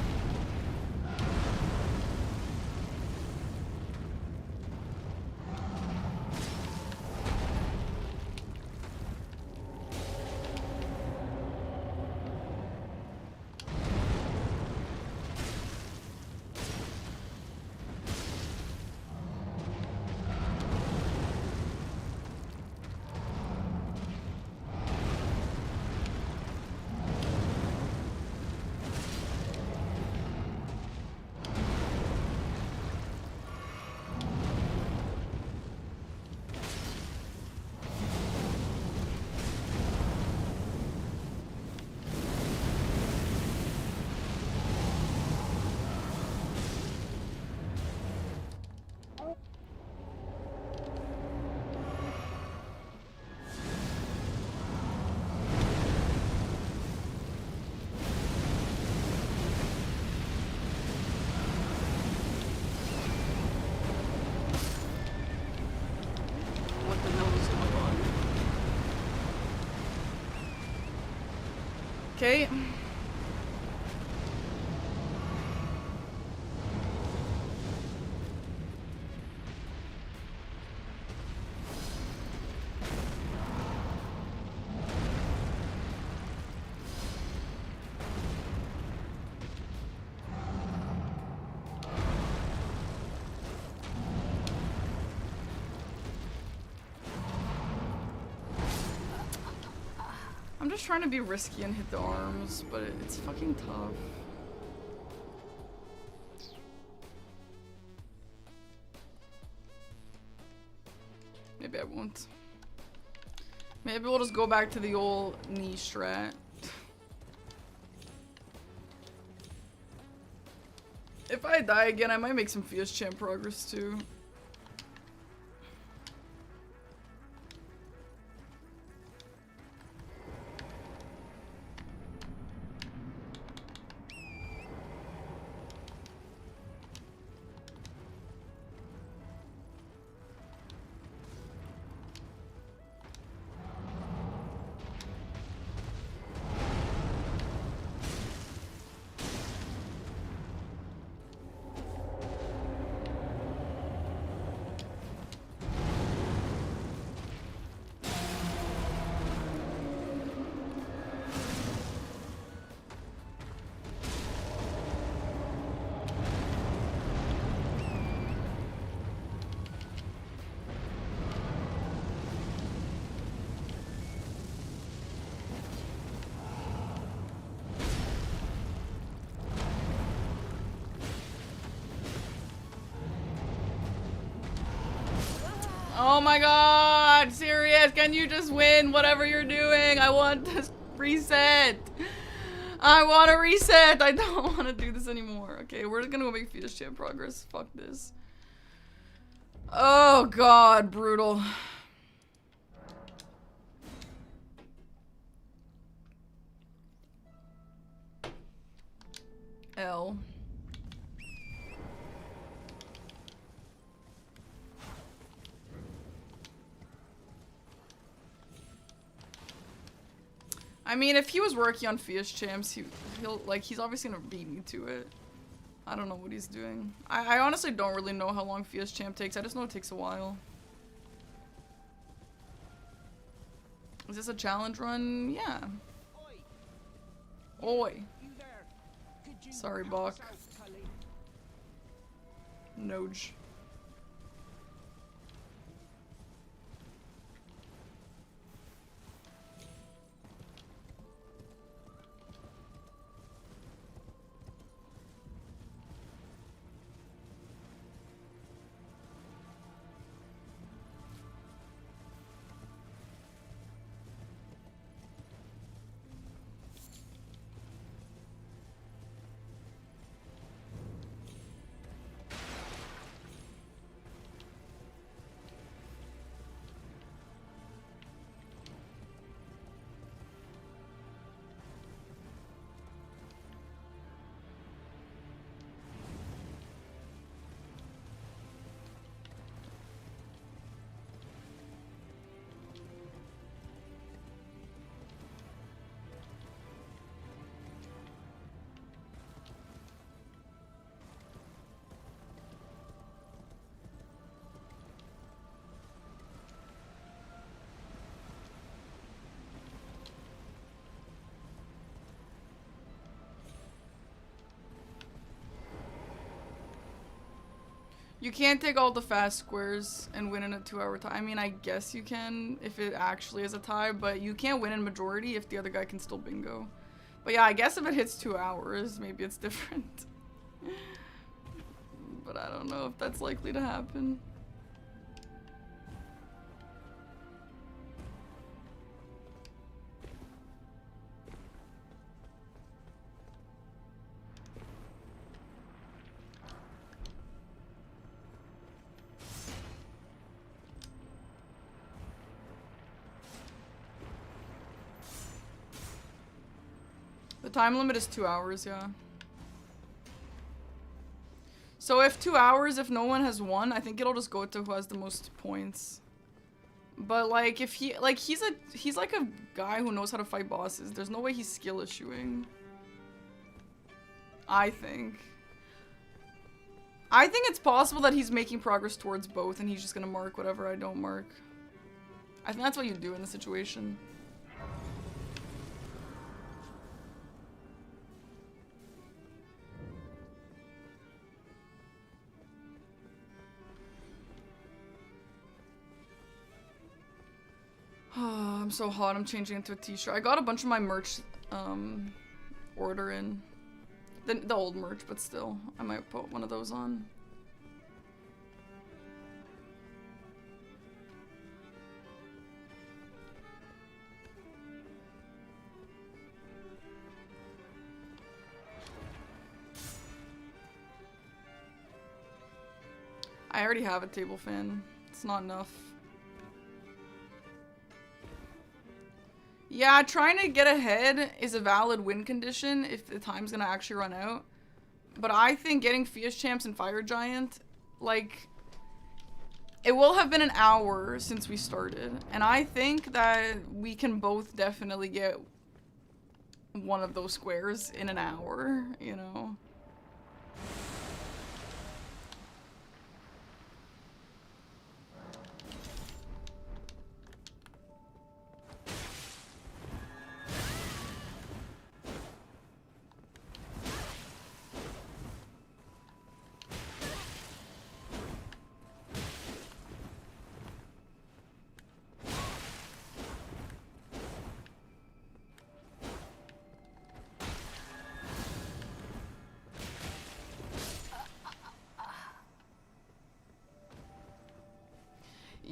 Okay. I'm just trying to be risky and hit the arms, but it's fucking tough. Maybe I won't. Maybe we'll just go back to the old knee strat. If I die again, I might make some Fias champ progress too. Oh my god! Serious, can you just win whatever you're doing? I want to reset. I want to reset. I don't want to do this anymore. Okay, we're gonna go make Fetus Champ progress. Fuck this. Oh god, brutal. L. I mean, if he was working on Fish Champs, he's obviously gonna beat me to it. I don't know what he's doing. I honestly don't really know how long Fish Champ takes. I just know it takes a while. Is this a challenge run? Yeah. Oi. Sorry, Bach. Noj. You can't take all the fast squares and win in a 2-hour tie. I mean, I guess you can if it actually is a tie, but you can't win in majority if the other guy can still bingo. But yeah, I guess if it hits 2 hours, maybe it's different. But I don't know if that's likely to happen. The time limit is 2 hours, yeah. So if 2 hours, if no one has won, I think it'll just go to who has the most points. But like, if he, like, he's like a guy who knows how to fight bosses. There's no way he's skill issuing. I think it's possible that he's making progress towards both and he's just gonna mark whatever I don't mark. I think that's what you do in the situation. Oh, I'm so hot. I'm changing into a t-shirt. I got a bunch of my merch order in. The old merch, but still. I might put one of those on. I already have a table fan. It's not enough. Yeah, trying to get ahead is a valid win condition if the time's gonna actually run out. But I think getting Fish Champs and Fire Giant, like, it will have been an hour since we started. And I think that we can both definitely get one of those squares in an hour, you know?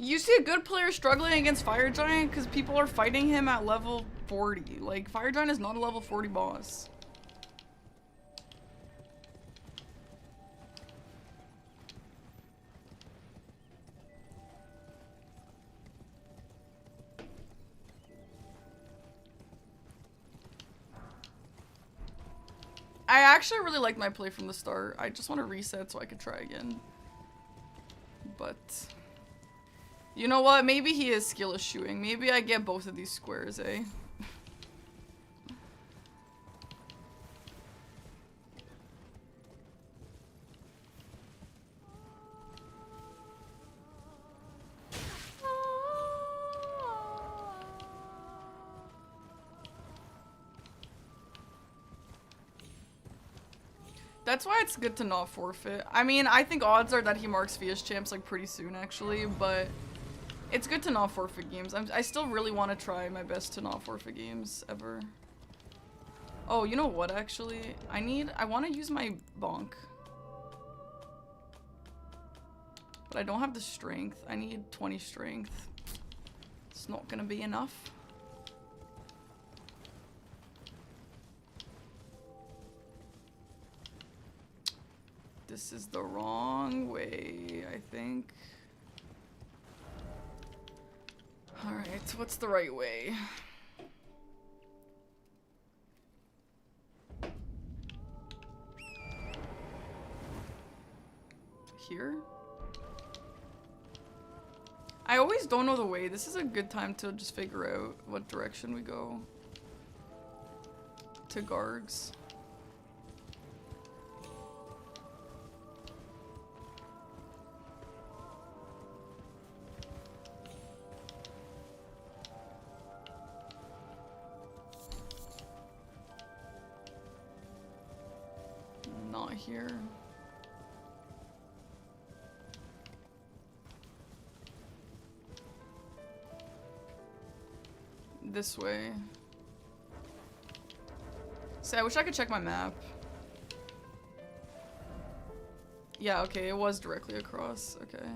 You see a good player struggling against Fire Giant because people are fighting him at level 40. Like, Fire Giant is not a level 40 boss. I actually really liked my play from the start. I just want to reset so I could try again. But you know what? Maybe he is skill eschewing. Maybe I get both of these squares, eh? That's why it's good to not forfeit. I mean, I think odds are that he marks Via's champs like pretty soon actually, but it's good to not forfeit games. I still really want to try my best to not forfeit games ever. Oh, you know what actually? I want to use my bonk. But I don't have the strength. I need 20 strength. It's not gonna be enough. This is the wrong way, I think. Alright, what's the right way? Here? I always don't know the way. This is a good time to just figure out what direction we go. To Gargs. Not here. This way. See, I wish I could check my map. Yeah, okay, it was directly across. Okay.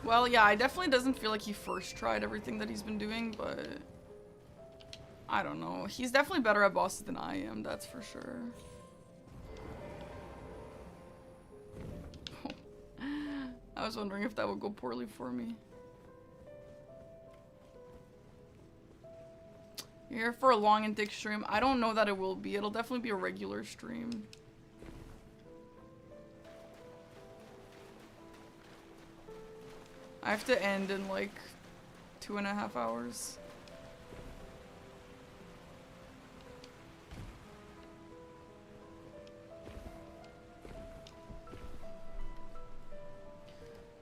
Well, yeah, it definitely doesn't feel like he first tried everything that he's been doing, but I don't know. He's definitely better at bosses than I am, that's for sure. I was wondering if that would go poorly for me. You're here for a long and thick stream? I don't know that it will be. It'll definitely be a regular stream. I have to end in like 2.5 hours.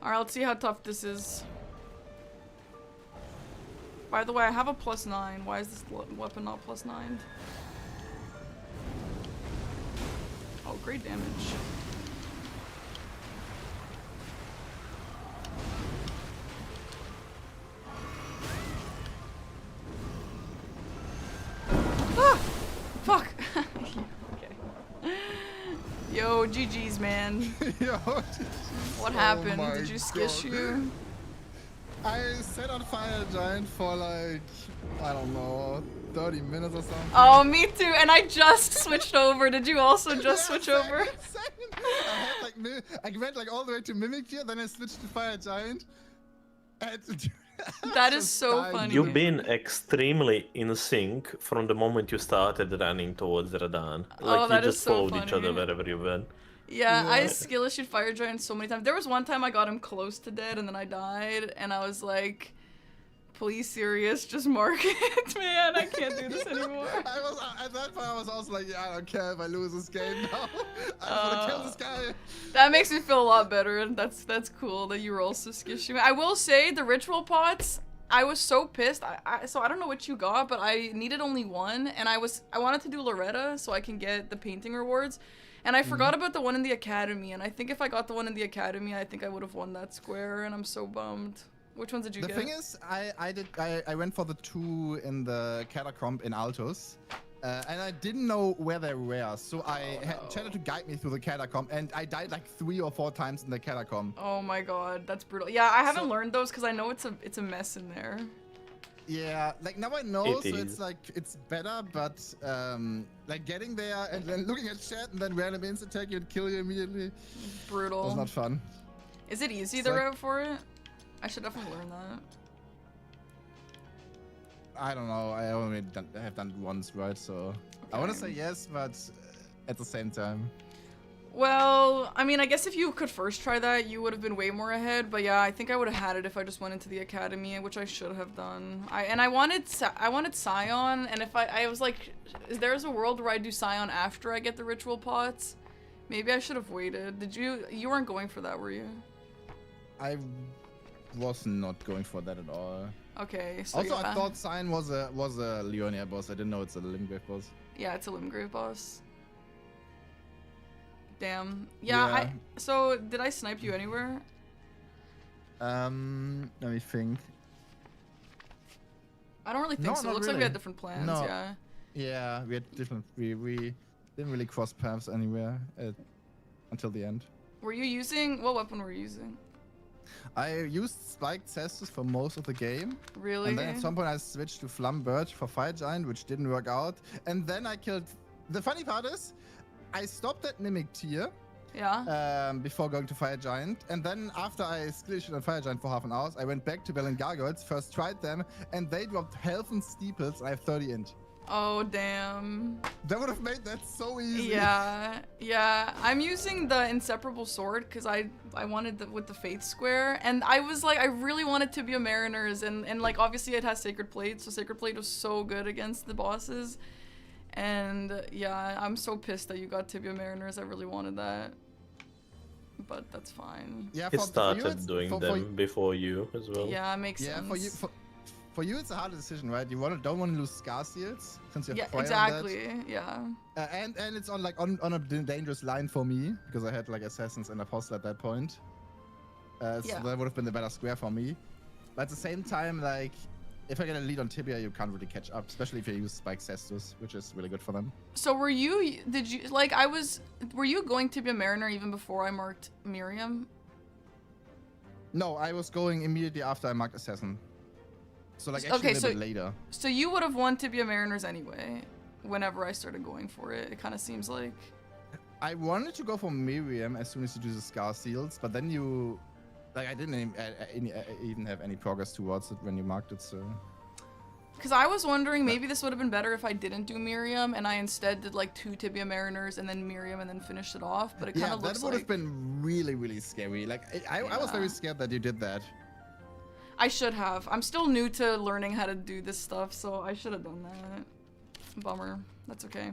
Alright, let's see how tough this is. By the way, I have a +9. Why is this weapon not +9? Oh, great damage. Ah! Fuck! Okay. Yo, GG's, man. Yo, what happened? Oh Did you skish you? I set on Fire Giant for like, I don't know, 30 minutes or something. Oh, me too. And I just switched over. Did you also just switch over? I went like all the way to Mimic Gear, then I switched to Fire Giant. And that is so funny. You've been extremely in sync from the moment you started running towards Radan. Like you just followed each other wherever you went. Yeah, I skill issued Fire Giant so many times. There was one time I got him close to dead and then I died and I was like, please, serious, just mark it, man. I can't do this anymore. At that point I was also like, yeah, I don't care if I lose this game now. I just want to kill this guy. That makes me feel a lot better, and that's cool that you were also skishing. I will say the ritual pots, I was so pissed. So I don't know what you got, but I needed only one, and I wanted to do Loretta so I can get the painting rewards. And I forgot about the one in the academy, and I think if I got the one in the academy, I think I would have won that square, and I'm so bummed. Which ones did you The get? thing is, I went for the 2 in the catacomb in Altos, and I didn't know where they were, so I had Cheddar to guide me through the catacomb, and I died like 3 or 4 times in the catacomb. Oh my god, that's brutal. Yeah, I haven't learned those because I know it's a mess in there. Yeah, like now I know, so it's like it's better, but like getting there and then looking at chat and then random instant attack you and kill you immediately. Brutal. It's not fun. Is it easy the route for it? I should definitely learn that. I don't know. I only have done it once, right? So I want to say yes, but at the same time. Well, I mean, I guess if you could first try that, you would have been way more ahead. But yeah, I think I would have had it if I just went into the academy, which I should have done. I wanted Scion, and if I was like, there's a world where I do Scion after I get the ritual pots. Maybe I should have waited. Did you? You weren't going for that, were you? I was not going for that at all. Okay. So also, yeah. I thought Scion was a Leonia boss. I didn't know it's a Limgrave boss. Yeah, it's a Limgrave boss. Damn. Yeah. So did I snipe you anywhere? Let me think. I don't really think so. It looks like we had different plans. No. Yeah. Yeah, we had different. We didn't really cross paths anywhere until the end. Were you using what weapon were you using? I used spiked cestus for most of the game. Really? And then at some point I switched to Flam Birch for Fire Giant, which didn't work out. And then I killed. The funny part is, I stopped at Mimic Tier. Yeah. Before going to Fire Giant, and then after I glitched on Fire Giant for half an hour, I went back to Bell and Gargoyles, first tried them, and they dropped health and steeples, and I have 30 int. Oh, damn. That would have made that so easy. Yeah, yeah. I'm using the Inseparable Sword because I wanted with the Faith Square, and I was like, I really wanted Tibia Mariners, and like, obviously it has Sacred Plate, so Sacred Plate was so good against the bosses. And yeah, I'm so pissed that you got Tibia Mariners. I really wanted that. But that's fine. Yeah, he started doing them before you as well. Yeah, makes sense. Yeah, for you it's a hard decision, right? You don't want to lose Scar Seals since you have fire exactly. On that. Yeah. And it's on like on a dangerous line for me because I had like Assassins and Apostle at that point. So that would have been the better square for me. But at the same time, like, if I get a lead on Tibia, you can't really catch up, especially if you use Spike Cestus, which is really good for them. So were you going Tibia Mariner even before I marked Miriam? No, I was going immediately after I marked Assassin. So like actually a little bit later. So you would have won Tibia Mariners anyway, whenever I started going for it. It kind of seems like. I wanted to go for Miriam as soon as you do the Scar Seals, but then you... Like, I didn't even have any progress towards it when you marked it, so... Because I was wondering, maybe this would have been better if I didn't do Miriam, and I instead did, like, 2 Tibia Mariners, and then Miriam, and then finished it off, but it kind of looks like... Yeah, that would have been really, really scary. Like, I was very scared that you did that. I should have. I'm still new to learning how to do this stuff, so I should have done that. Bummer. That's okay.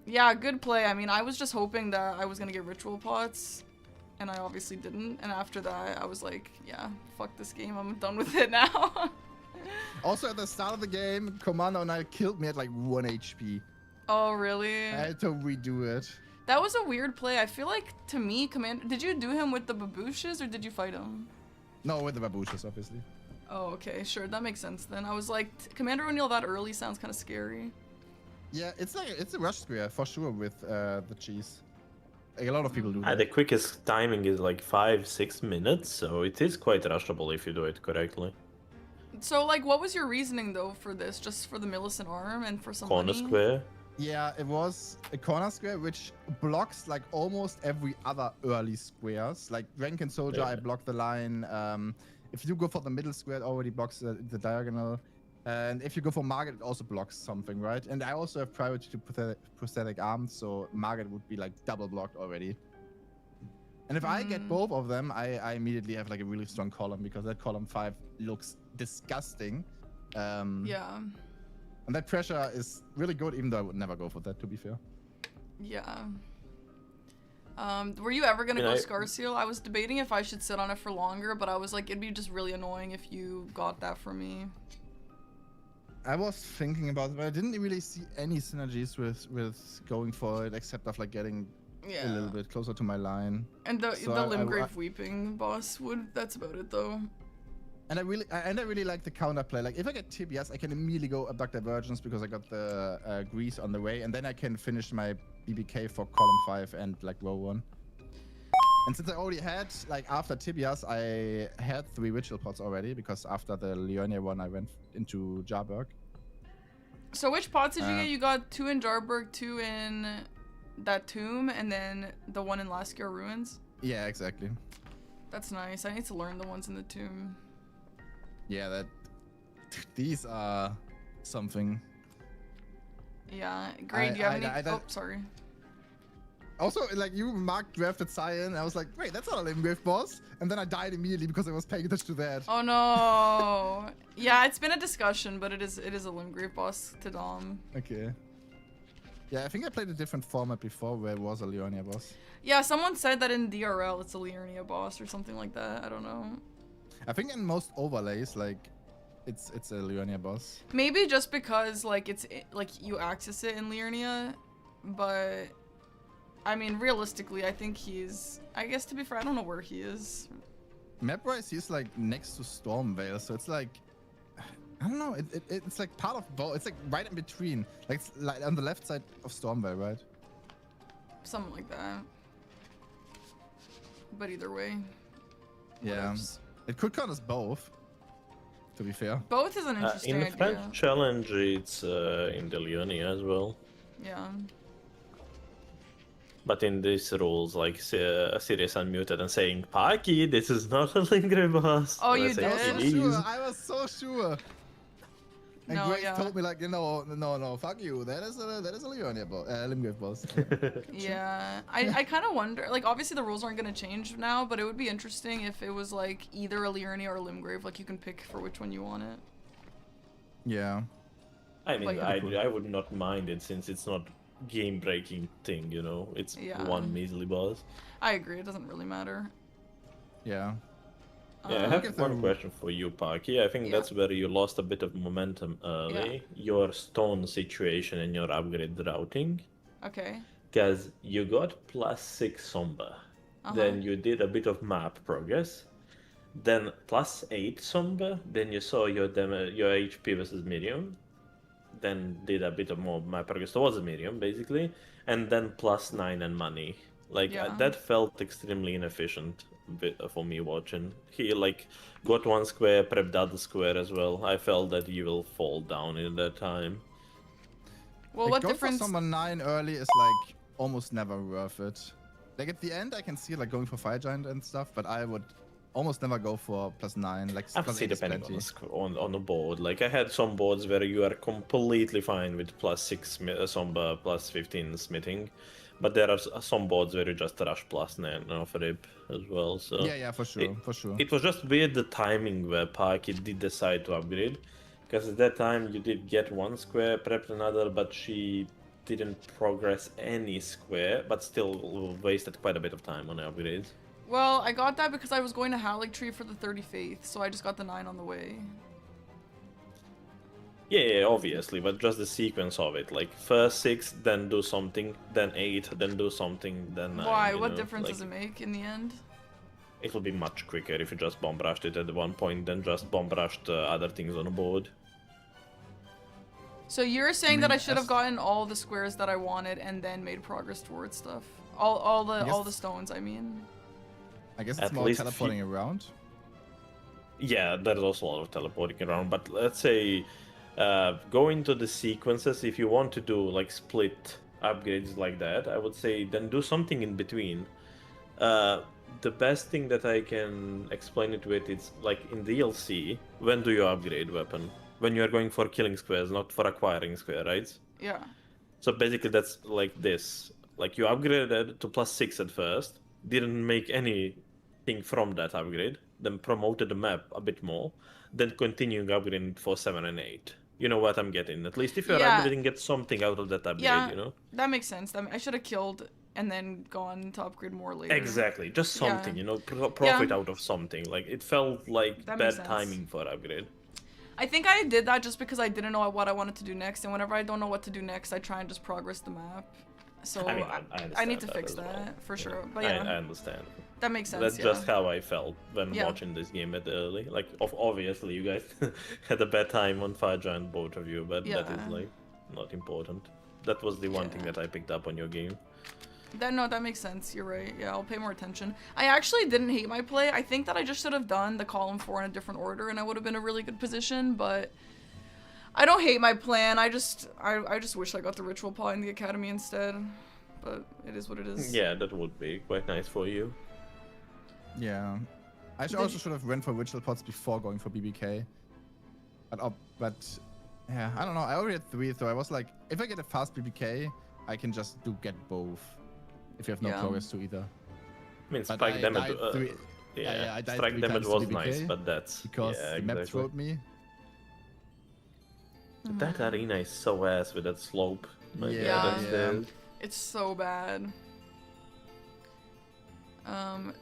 Yeah, good play. I mean, I was just hoping that I was gonna get ritual pots. And I obviously didn't, and after that I was like, yeah, fuck this game, I'm done with it now. Also at the start of the game, Commando and I killed me at like 1 HP. Oh, really? I had to redo it. That was a weird play. I feel like, to me, Commander... Did you do him with the babouches, or did you fight him? No, with the babouches, obviously. Oh, okay, sure, that makes sense then. I was like, Commander O'Neill that early sounds kind of scary. Yeah, it's a rush square, for sure, with the cheese. Like, a lot of people do that. The quickest timing is like 5-6 minutes, so it is quite rushable if you do it correctly. So, like, what was your reasoning, though, for this? Just for the Millicent arm and for some corner money? Square? Yeah, it was a corner square, which blocks, like, almost every other early squares. Like, Rankin Soldier, I blocked the line. If you go for the middle square, it already blocks the diagonal. And if you go for Margaret, it also blocks something, right? And I also have priority to prosthetic arms, so Margaret would be like double blocked already. And if I get both of them, I immediately have like a really strong column because that column 5 looks disgusting. Yeah. And that pressure is really good, even though I would never go for that, to be fair. Yeah. Were you ever gonna go Scar Seal? I was debating if I should sit on it for longer, but I was like, it'd be just really annoying if you got that for me. I was thinking about it, but I didn't really see any synergies with going for it, except of like getting Yeah. a little bit closer to my line. And the So Limgrave Weeping boss would. That's about it though. And I really like the counterplay. Like if I get Tibias, I can immediately go abduct Divergence because I got the grease on the way, and then I can finish my BBK for column 5 and like row 1. And since I already had, like after Tibias, I had 3 ritual pots already because after the Leonia one, I went into Jarberg. So which pots did you get? You got 2 in Jarberg, 2 in that tomb, and then the one in Laskar Ruins? Yeah, exactly. That's nice. I need to learn the ones in the tomb. Yeah, these are something. Yeah, great. Do you have any? Oh, sorry. Also, like you marked drafted Cyan, I was like, wait, that's not a Limgrave boss. And then I died immediately because I was paying attention to that. Oh no. Yeah, it's been a discussion, but it is a Limgrave boss to Dom. Okay. Yeah, I think I played a different format before where it was a Leonia boss. Yeah, someone said that in DRL it's a Liurnia boss or something like that. I don't know. I think in most overlays, like, it's a Liurnia boss. Maybe just because like it's like you access it in Liurnia, but I mean realistically, I think he's. I guess to be fair, I don't know where he is. Map-wise, he's like next to Stormvale, so it's like. I don't know. It's like part of both. It's like right in between. Like it's like on the left side of Stormvale, right? Something like that. But either way. Yeah. It could count as both. To be fair. Both is an interesting idea. In the French idea. challenge, it's in the Leonia as well. Yeah. But in these rules, like Sirius unmuted and saying, "Paki, this is not a Limgrave boss." Oh, and you I did? say, I was so sure. I was so sure. And No, Grace yeah. told me like, no, fuck you. That is a Leonia boss, Limgrave boss. Yeah, I kind of wonder, like, obviously the rules aren't going to change now, but it would be interesting if it was, like, either a Liurnia or a Limgrave, like, you can pick for which one you want it. Yeah. I mean, Like- I would not mind it since it's not game-breaking thing, you know? It's Yeah. one measly boss. I agree, it doesn't really matter. Yeah. Yeah, I have one question for you, Paki. I think Yeah. that's where you lost a bit of momentum early. Your stone situation and your upgrade routing. Okay. Because you got +6 Somber. Then you did a bit of map progress. Then +8 Somber. Then you saw your HP versus medium. Then did a bit of more map progress towards the medium, basically. And then +9 and money. Like, Yeah. that felt extremely inefficient for me watching. He, like, got one square, prepped the other square as well. I felt that you will fall down in that time. Well, Like, what going difference? for someone 9 early is like almost never worth it. Like at the end, I can see like going for Fire Giant and stuff, but I would almost never go for +9. Like Obviously, +8 is depending plenty. on the board. Like, I had some boards where you are completely fine with +6 Somber, +15 smithing. But there are some boards where you just rush +9 off rip as well. So Yeah, for sure, for sure. It was just weird the timing where Parky did decide to upgrade. Because at that time you did get one square, prepped another, but she didn't progress any square, but still wasted quite a bit of time on the upgrades. Well, I got that because I was going to Halleck Tree for the 30 Faith, so I just got the 9 on the way. Yeah, obviously, but just the sequence of it. Like, first 6, then do something, then 8, then do something, then 9. Why? you What know? difference Like, does it make in the end? it will be much quicker if you just bomb rushed it at one point than just bomb rushed other things on the board. So you're saying that I should have as- gotten all the squares that I wanted and then made progress towards stuff. All the guess- stones, I mean. I guess At it's more least teleporting around. Yeah, there's also a lot of teleporting around, but let's say go into the sequences. If you want to do like split upgrades like that, I would say then do something in between. The best thing that I can explain it with is like in DLC, when do you upgrade weapon? When you are going for killing squares, not for acquiring square, right? Yeah. So basically that's like this. Like you upgraded to +6 at first, didn't make anything from that upgrade, then promoted the map a bit more, then continuing upgrading for 7 and 8. You know what I'm getting. At least if you're Yeah. upgrading, get something out of that upgrade, Yeah. you know? That makes sense. I should have killed and then gone to upgrade more later. Exactly. Just something, Yeah. you know, profit Yeah. out of something. Like, it felt like That bad makes sense. timing for upgrade. I think I did that just because I didn't know what I wanted to do next, and whenever I don't know what to do next, I try and just progress the map. So I mean, I need to understand fix as well. that for Yeah. sure. But yeah, I understand. that makes sense. That's Yeah. just how I felt when Yeah. watching this game at early. Like, obviously, you guys had a bad time on Fire Giant, both of you, but that is Yeah. like not important. That was the one thing Yeah. that I picked up on your game. That makes sense. You're right. Yeah, I'll pay more attention. I actually didn't hate my play. I think that I just should have done the column 4 in a different order, and I would have been in a really good position. But I don't hate my plan. I just wish I got the ritual pot in the academy instead. But it is what it is. Yeah, that would be quite nice for you. Yeah. I Did also you- should have went for ritual pots before going for BBK. But yeah, I don't know. I already had 3, so I was like, if I get a fast BBK, I can just get both. If you have no Yeah. progress to either. I mean, But strike I damage. died three- Yeah, I died strike 3 damage times to was nice, BBK but that's because yeah, the map exactly. throwed me. That arena is so ass with that slope. Like, Yeah, that's the- It's so bad.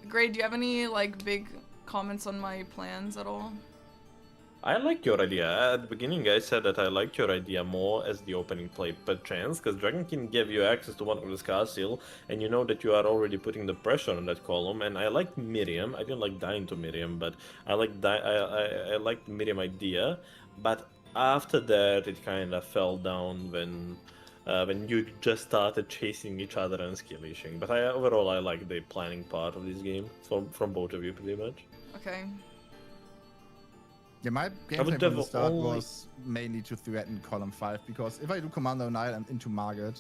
Gray, do you have any like big comments on my plans at all? I liked your idea. At the beginning, I said that I liked your idea more as the opening play per chance, because Dragonkin gave you access to one of the Scar Seal, and you know that you are already putting the pressure on that column. And I liked Miriam. I didn't like dying to Miriam, but I liked I liked the Miriam idea. But after that, it kind of fell down when you just started chasing each other and skillishing. But overall, I like the planning part of this game from both of you, pretty much. Okay. Yeah, my would gameplay from the never start only- was mainly to threaten column 5, because if I do Commando Knight and into Margaret,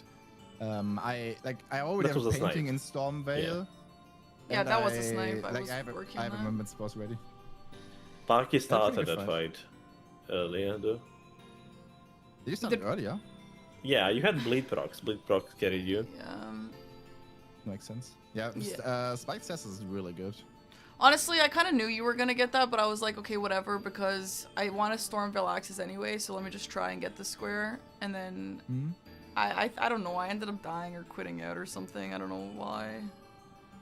I already That have was a painting snipe. in Stormvale. Yeah, and that was a snipe. I Like, was I have a, working I have on a that. moment spot ready. Parky That's a started good that fight earlier, though. Did you start Did- earlier? Yeah, you had bleed procs. Bleed procs carried you. Yeah. Makes sense. Yeah, Yeah. Spike Cess is really good. Honestly, I kind of knew you were gonna get that, but I was like, okay, whatever, because I want to Stormvale Axis anyway, so let me just try and get the square. And then Hmm? I don't know. I ended up dying or quitting out or something. I don't know why.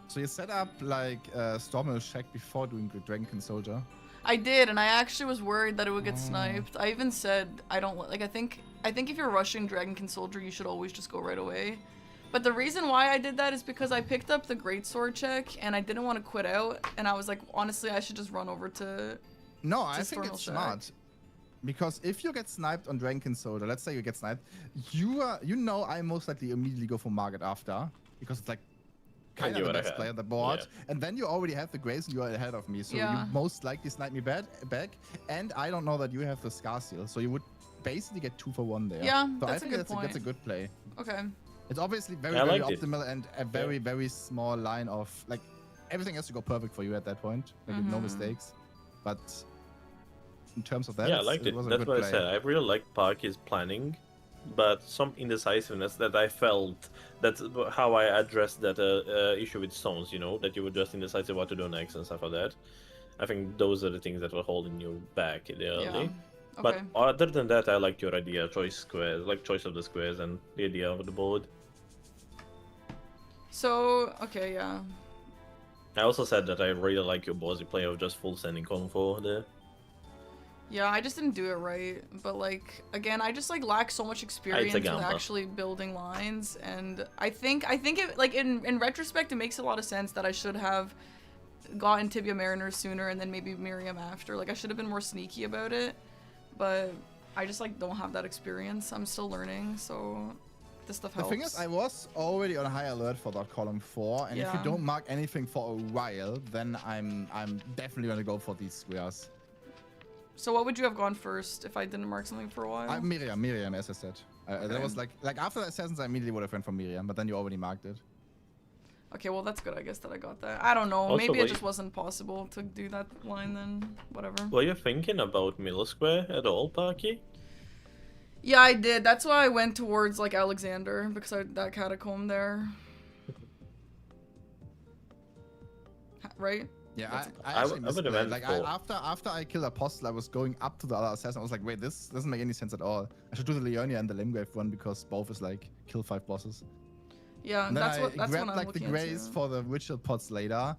So you set up like Stormvale Shack before doing the Dragonkin Soldier. I did, and I actually was worried that it would get sniped. I even said I don't like. I think if you're rushing Dragonkin Soldier, you should always just go right away. But the reason why I did that is because I picked up the Greatsword check, and I didn't want to quit out. And I was like, honestly, I should just run over to. No, I Just think Stormvale it's Shack. smart. Because if you get sniped on Dragonkin Soldier, let's say you get sniped, you know I most likely immediately go for Margaret after, because it's like kind you of the are best ahead. player on the board. Yeah. And then you already have the Grace and you are ahead of me, so Yeah. you most likely snipe me back. And I don't know that you have the Scar Seal, so you would basically get 2 for 1 there. Yeah, so I that's a think good that's point. a good play. Okay. It's obviously very, I very liked it. optimal and a very, very small line of like everything has to go perfect for you at that point, like with no mistakes. But in terms of that, Yeah, I liked it. was a That's good what play. I said. I really liked Parky's planning, but some indecisiveness that I felt. That's how I addressed that issue with stones. You know, that you were just indecisive what to do next and stuff like that. I think those are the things that were holding you back in the early. Yeah. But Okay. other than that, I liked your idea, choice of the squares and the idea of the board. So okay, yeah. I also said that I really like your ballsy play of just full standing column 4 there. Yeah, I just didn't do it right. But like again, I just like lack so much experience with gamble. actually building lines, and I think it like in retrospect, it makes a lot of sense that I should have gotten Tibia Mariner sooner and then maybe Miriam after. Like I should have been more sneaky about it, but I just like don't have that experience. I'm still learning, so this stuff The helps. thing is, I was already on high alert for that column 4, and if you Yeah. don't mark anything for a while, then I'm definitely gonna go for these squares. So what would you have gone first if I didn't mark something for a while? Miriam, as I said. That was like after the assassins, I immediately would have went for Miriam, but then you already marked it. Okay, well that's good. I guess that I got that. I don't know. Also, Maybe it wait. just wasn't possible to do that line then. Whatever. Were you thinking about middle square at all, Parky? Yeah, I did. That's why I went towards like Alexander because that catacomb there. Right? Yeah, That's- I I actually would have misplayed. went Like for- after I killed Apostle, I was going up to the other assassin. I was like, wait, this doesn't make any sense at all. I should do the Leonia and the Limgrave one because both is like kill 5 bosses. Yeah, And then that's I what grabbed I'm like the looking Grace into. for the ritual pots later,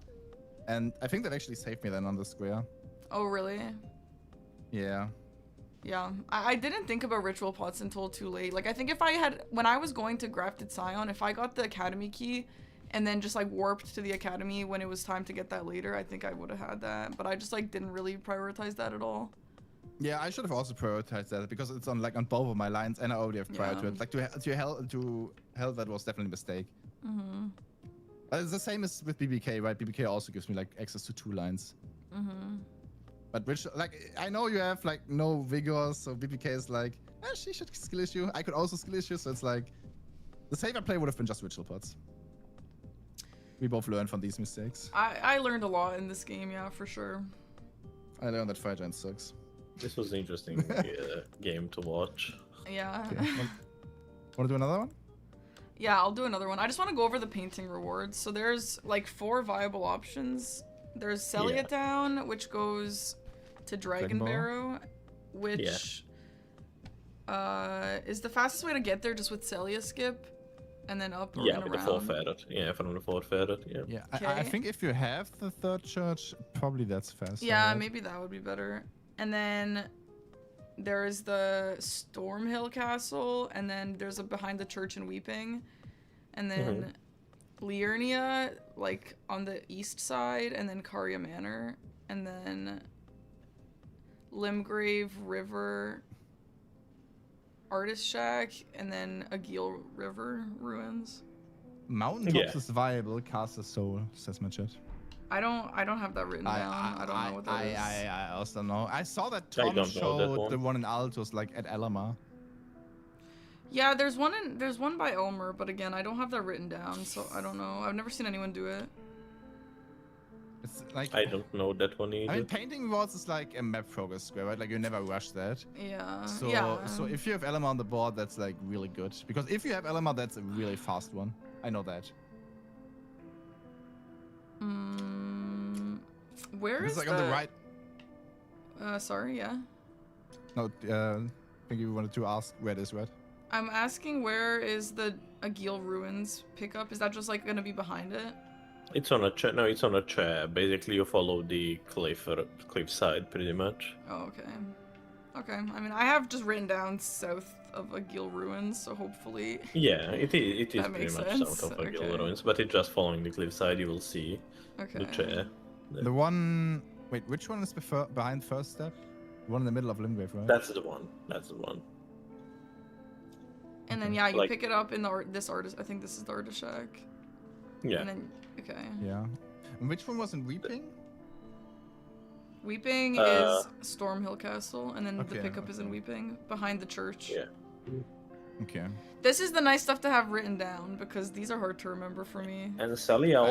and I think that actually saved me then on the square. Oh really? Yeah. Yeah, I didn't think about ritual pots until too late. Like, I think when I was going to Grafted Scion, if I got the Academy key and then just, like, warped to the Academy when it was time to get that later, I think I would have had that. But I just, like, didn't really prioritize that at all. Yeah, I should have also prioritized that because it's on both of my lines, and I already have prior to it. Like to hell, that was definitely a mistake. Mm-hmm. It's the same as with BBK, right? BBK also gives me like access to 2 lines. Mm-hmm. But which, like, I know you have like no vigor, so BBK is like, she should skill issue. I could also skill issue, so it's like the safer play would have been just ritual pots. We both learned from these mistakes. I learned a lot in this game, yeah, for sure. I learned that Fire Giant sucks. This was an interesting game to watch. Yeah. Okay. Want to do another one? Yeah, I'll do another one. I just want to go over the painting rewards. So there's like 4 viable options. There's Celia Town, which goes to Dragon Barrow, which is the fastest way to get there, just with Celia skip, and then up or yeah, and with around. the 4 ferret. Yeah, from the 4 ferret. Yeah. Yeah, Okay. I think if you have the 3rd church, probably that's faster. Yeah, right? maybe that would be better. And then there's the Stormhill Castle, and then there's a behind the church in Weeping, and then Liurnia, like on the east side, and then Karya Manor, and then Limgrave River, Artist Shack, and then Agil River ruins. Mountaintops is viable. Cast a soul, says my chat. I don't have that written down. I don't know what that is. I also don't know. I saw that I Tom don't know that showed one. the one in Altos, like at Alamar. Yeah, there's one by Elmer, but again, I don't have that written down, so I don't know. I've never seen anyone do it. It's like I don't know that one either. I mean, painting rewards is like a map progress square, right? Like you never rush that. Yeah. So if you have Elamar on the board, that's like really good. Because if you have Elamar, that's a really fast one. I know that. Where it's is like the... on the right. Sorry, yeah. No, I think you wanted to ask where it is, right? I'm asking where is the Agil Ruins pickup? Is that just like gonna be behind it? It's on a chair. No, it's on a chair. Basically, you follow the cliff side, pretty much. Oh, okay. Okay. I mean, I have just written down south of Agil Ruins, so hopefully. Yeah, it is That pretty makes much sense. south of Agil Okay. Ruins, but it's just following the cliff side. You will see Okay. the chair. The one. Wait, which one is behind first step? The one in the middle of Limgrave, right? That's the one. That's the one. And then yeah, you Like- pick it up in the this artist. I think this is the Artist Shack. Yeah. And then okay. Yeah. And which one was in Weeping? Weeping is Stormhill Castle, and then the Okay, pickup is in Weeping, behind the church. Yeah. Okay. This is the nice stuff to have written down, because these are hard to remember for me. And Celia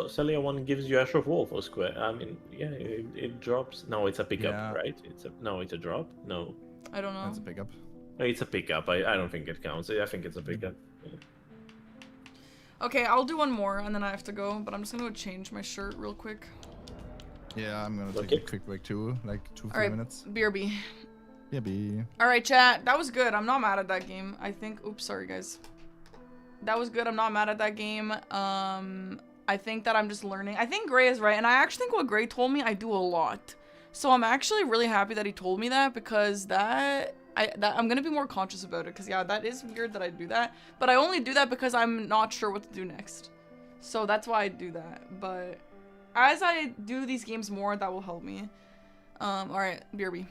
Celia one gives you Ash of War for square. I mean, yeah, it drops. No, it's a pickup, Yeah. right? It's a drop. No, I don't know. That's a pickup. it's a pickup. I don't think it counts. I think it's a pickup. Okay, I'll do one more, and then I have to go, but I'm just gonna go change my shirt real quick. Yeah, I'm gonna take Okay. a quick break too, like 2-3 Alright, minutes. BRB. Yeah, be. Alright, chat, that was good. I'm not mad at that game. I think, oops, sorry guys. That was good, I'm not mad at that game. I think that I'm just learning. I think Gray is right, and I actually think what Gray told me I do a lot. So I'm actually really happy that he told me that, because I'm gonna be more conscious about it, because yeah, that is weird that I do that. But I only do that because I'm not sure what to do next. So that's why I do that. But as I do these games more, that will help me. Alright, BRB.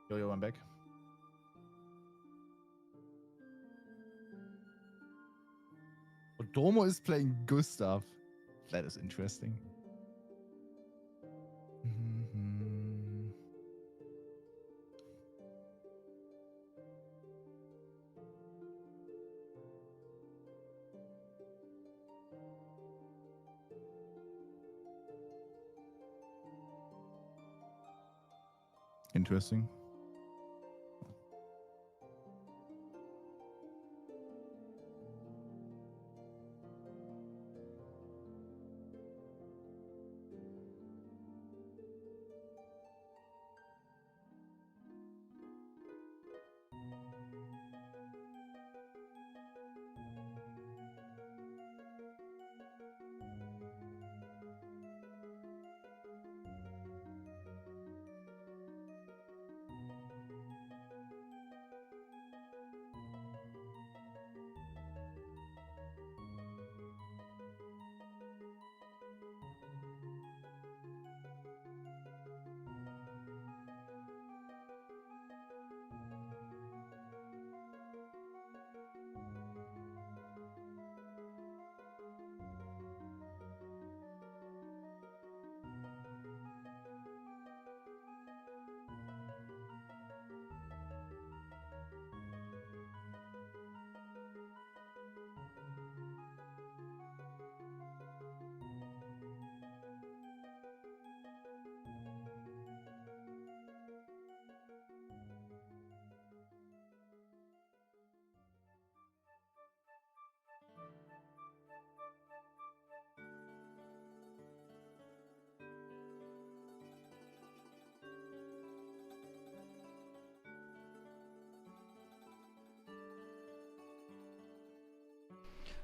Yo, I'm back. Odomo is playing Gustav. That is interesting. Interesting.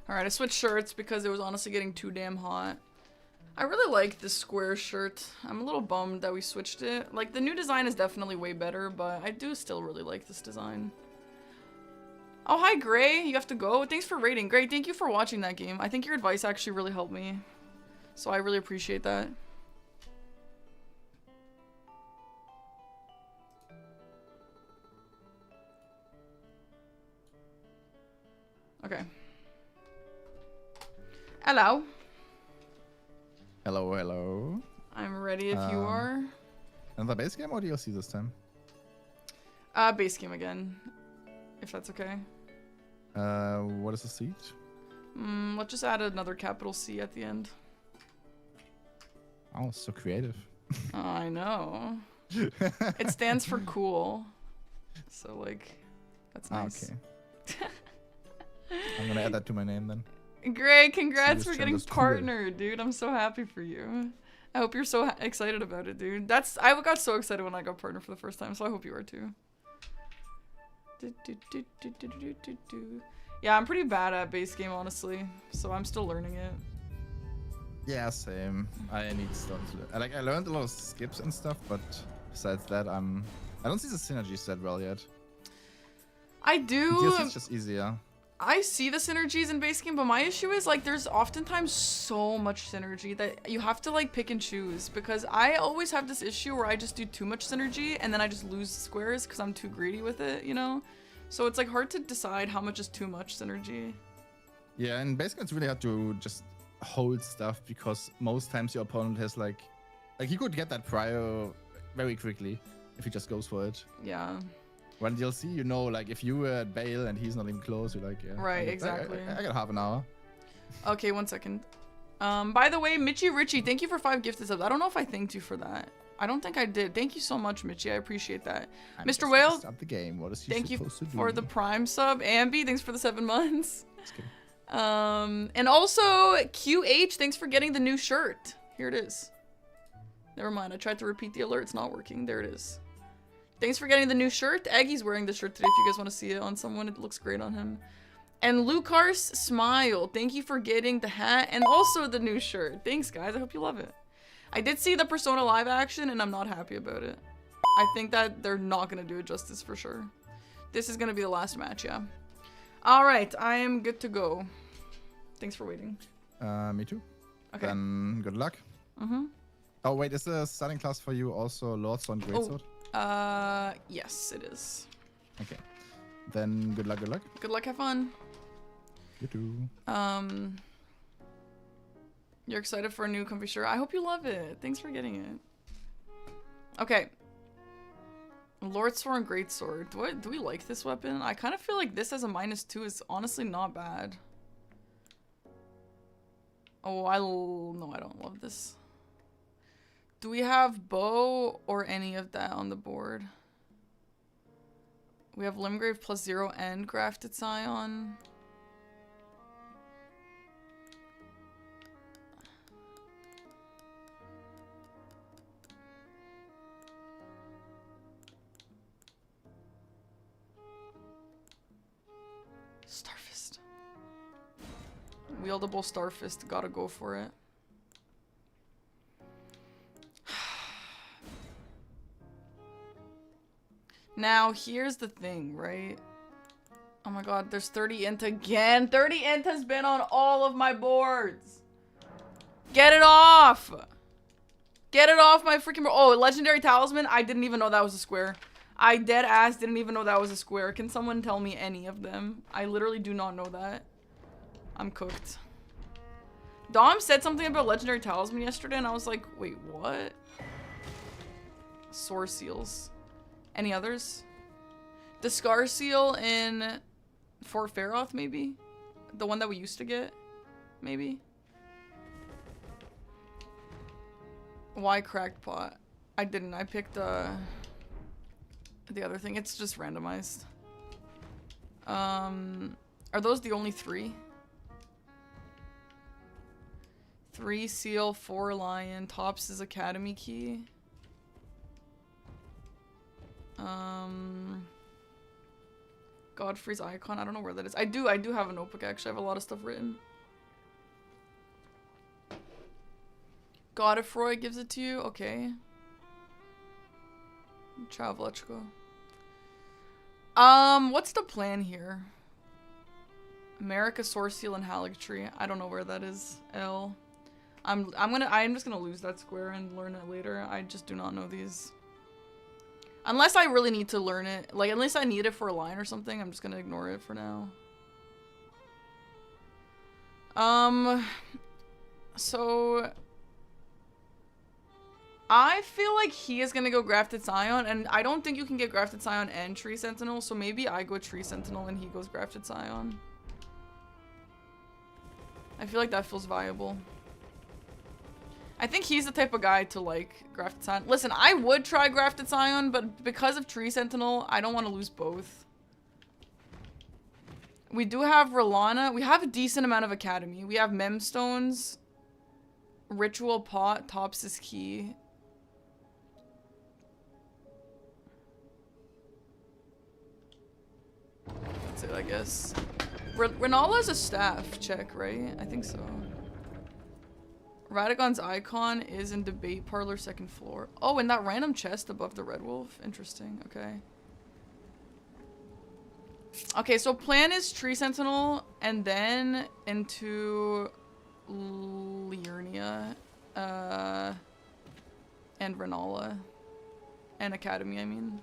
Alright, I switched shirts because it was honestly getting too damn hot. I really like this square shirt. I'm a little bummed that we switched it. Like, the new design is definitely way better, but I do still really like this design. Oh, hi, Gray. You have to go. Thanks for rating. Gray, thank you for watching that game. I think your advice actually really helped me. So I really appreciate that. Okay. Hello. Hello, hello. I'm ready if you are. Another base game or DLC this time? Base game again. If that's okay. What is the seed? Let's just add another capital C at the end. Oh, so creative. I know. It stands for cool. So, like, that's nice. Okay. I'm gonna add that to my name then. Great, congrats for getting partnered, dude. I'm so happy for you. I hope you're so excited about it, dude. I got so excited when I got partnered for the first time, so I hope you are too. Yeah, I'm pretty bad at base game, honestly, so I'm still learning it. Yeah, same. I need stuff to like. I learned a lot of skips and stuff, but besides that, I don't see the synergies that well yet. I do. DLC is just easier. I see the synergies in base game, but my issue is, like, there's oftentimes so much synergy that you have to, like, pick and choose, because I always have this issue where I just do too much synergy and then I just lose squares because I'm too greedy with it, you know? So it's, like, hard to decide how much is too much synergy. Yeah, and basically it's really hard to just hold stuff because most times your opponent has, like he could get that prior very quickly if he just goes for it. Yeah. When DLC, you know, like, if you were at Bale and he's not even close, you're like, yeah. Right, exactly. I got half an hour. Okay, 1 second. By the way, Mitchie Richie, thank you for 5 gifted subs. I don't know if I thanked you for that. I don't think I did. Thank you so much, Mitchie. I appreciate that. Mr. Whale, stop the game. What is thank you to for the Prime sub. Ambi, thanks for the 7 months. Just kidding. And also, QH, thanks for getting the new shirt. Here it is. Never mind, I tried to repeat the alert. It's not working. There it is. Thanks for getting the new shirt. Aggie's wearing the shirt today if you guys want to see it on someone. It looks great on him. And Lucars Smile, thank you for getting the hat and also the new shirt. Thanks, guys. I hope you love it. I did see the Persona live action, and I'm not happy about it. I think that they're not going to do it justice for sure. This is going to be the last match, yeah. All right, I am good to go. Thanks for waiting. Me too. Okay. Then good luck. Mm-hmm. Oh, wait, is the starting class for you also Lordsword and Greatsword? Yes, it is. Okay. Then good luck, good luck. Good luck, have fun. You too. You're excited for a new comfy shirt. I hope you love it. Thanks for getting it. Okay. Lord Sword and Great Sword. Do we like this weapon? I kind of feel like this as a -2 is honestly not bad. Oh, no, I don't love this. Do we have bow or any of that on the board? We have Limgrave +0 and Grafted Scion. Starfist. Wieldable Starfist, gotta go for it. Now, here's the thing, right? Oh my god, there's 30 int again. 30 int has been on all of my boards. Get it off! Get it off my freaking board. Oh, Legendary Talisman? I didn't even know that was a square. I dead ass didn't even know that was a square. Can someone tell me any of them? I literally do not know that. I'm cooked. Dom said something about Legendary Talisman yesterday and I was like, wait, what? Soar Seals. Any others? The Scar Seal in Fort Faroth, maybe? The one that we used to get? Maybe? Why Cracked Pot? I didn't. I picked the other thing. It's just randomized. Are those the only 3? 3 Seal, 4 Lion. Tops is Academy Key. Godfrey's Icon. I don't know where that is. I do have a notebook actually. I have a lot of stuff written. Godefroy gives it to you. Okay. Travel, let's go. What's the plan here? America, Source Seal, and Haligtree. I don't know where that is. L. I'm just gonna lose that square and learn it later. I just do not know these. Unless I really need to learn it. Like, unless I need it for a line or something, I'm just gonna ignore it for now. So... I feel like he is gonna go Grafted Scion, and I don't think you can get Grafted Scion and Tree Sentinel, so maybe I go Tree Sentinel and he goes Grafted Scion. I feel like that feels viable. I think he's the type of guy to like Grafted Scion. Listen, I would try Grafted Scion, but because of Tree Sentinel, I don't want to lose both. We do have Rolana. We have a decent amount of Academy. We have Memstones. Ritual Pot. Tops is Key. That's it, I guess. Renala's a staff check, right? I think so. Radagon's Icon is in Debate Parlor, 2nd floor. Oh, in that random chest above the Red Wolf. Interesting. Okay. Okay, so plan is Tree Sentinel and then into Liurnia and Renala and Academy, I mean.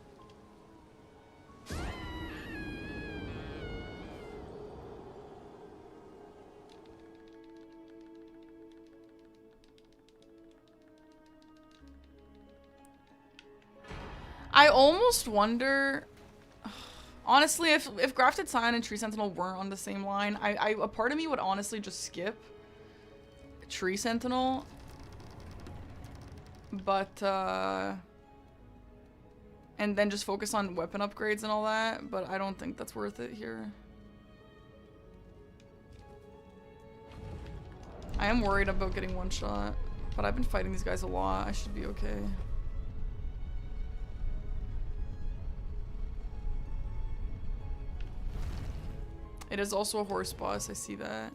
I almost wonder, honestly, if Grafted Scion and Tree Sentinel weren't on the same line, a part of me would honestly just skip Tree Sentinel, but, and then just focus on weapon upgrades and all that, but I don't think that's worth it here. I am worried about getting one shot, but I've been fighting these guys a lot. I should be okay. It is also a horse boss, I see that.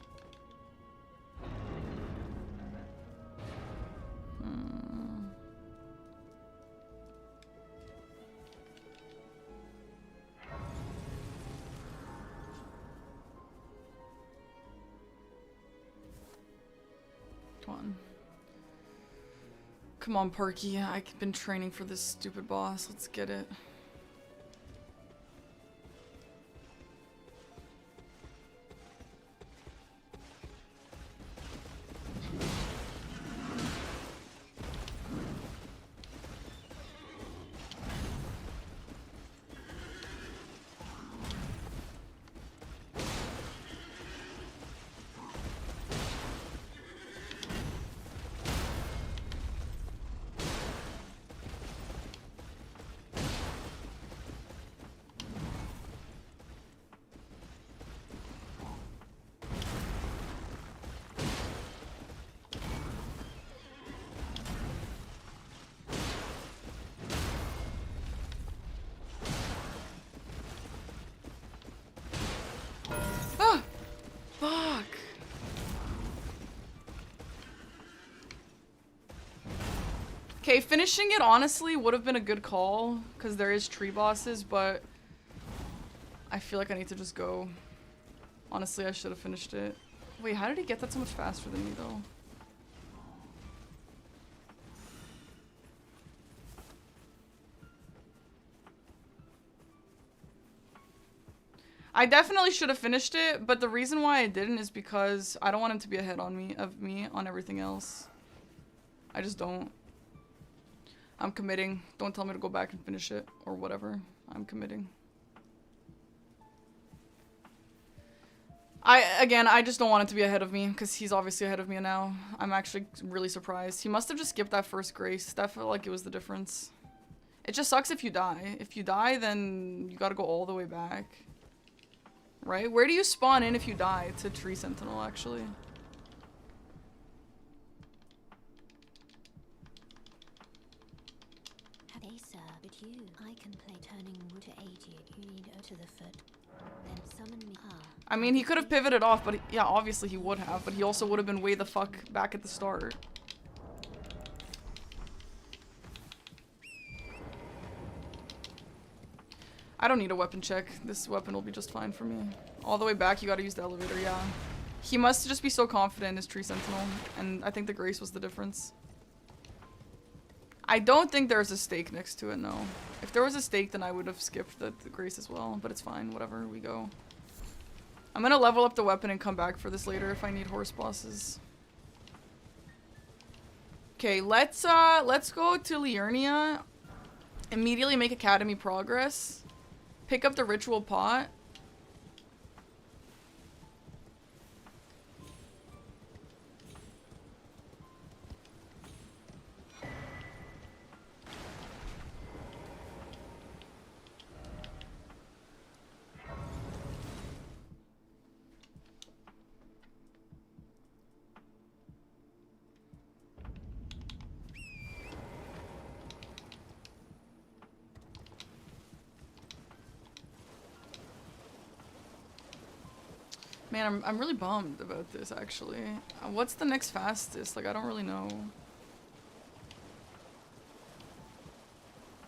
Come on. Come on, Parky. I've been training for this stupid boss. Let's get it. Fuck. Okay, finishing it honestly would have been a good call because there is tree bosses, but I feel like I need to just go. Honestly, I should have finished it. Wait, how did he get that so much faster than me though? I definitely should have finished it, but the reason why I didn't is because I don't want him to be ahead of me on everything else. I just don't. I'm committing. Don't tell me to go back and finish it or whatever. I'm committing. I just don't want it to be ahead of me because he's obviously ahead of me now. I'm actually really surprised. He must have just skipped that first grace. That felt like it was the difference. It just sucks if you die. If you die, then you gotta go all the way back. Right? Where do you spawn in if you die? To Tree Sentinel, actually. Hey sir, but I can play turning wood to 80. You need to the foot. Then summon me. I mean, he could have pivoted off, but yeah, obviously he would have, but he also would have been way the fuck back at the start. I don't need a weapon check. This weapon will be just fine for me. All the way back, you gotta use the elevator, yeah. He must just be so confident in his Tree Sentinel, and I think the Grace was the difference. I don't think there's a stake next to it, no. If there was a stake, then I would have skipped the Grace as well, but it's fine, whatever, we go. I'm gonna level up the weapon and come back for this later if I need horse bosses. Okay, let's go to Liurnia. Immediately make Academy progress. Pick up the ritual pot. Man, I'm really bummed about this, actually. What's the next fastest? Like, I don't really know.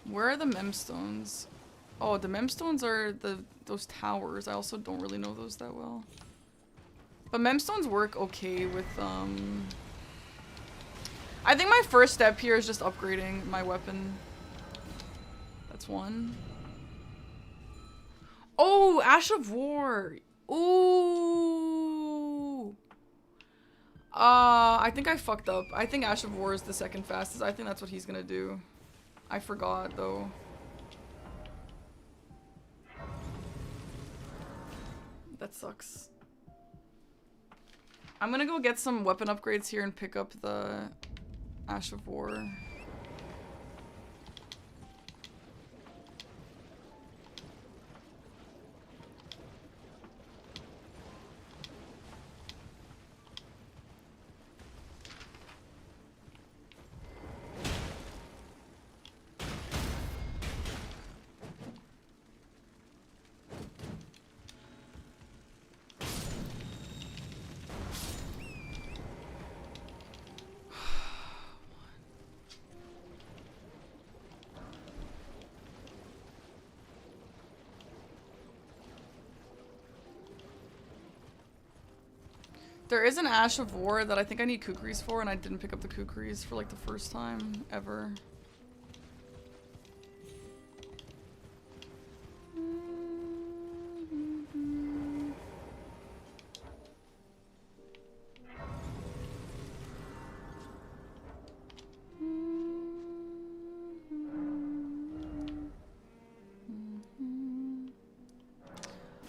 Where are the memstones? Oh, the memstones are those towers. I also don't really know those that well. But memstones work okay with, I think my first step here is just upgrading my weapon. That's one. Oh, Ash of War! Ooh. I think I fucked up. I think Ash of War is the second fastest. I think that's what he's gonna do. I forgot though. That sucks. I'm gonna go get some weapon upgrades here and pick up the Ash of War. There is an Ash of War that I think I need kukris for, and I didn't pick up the kukris for like the first time ever.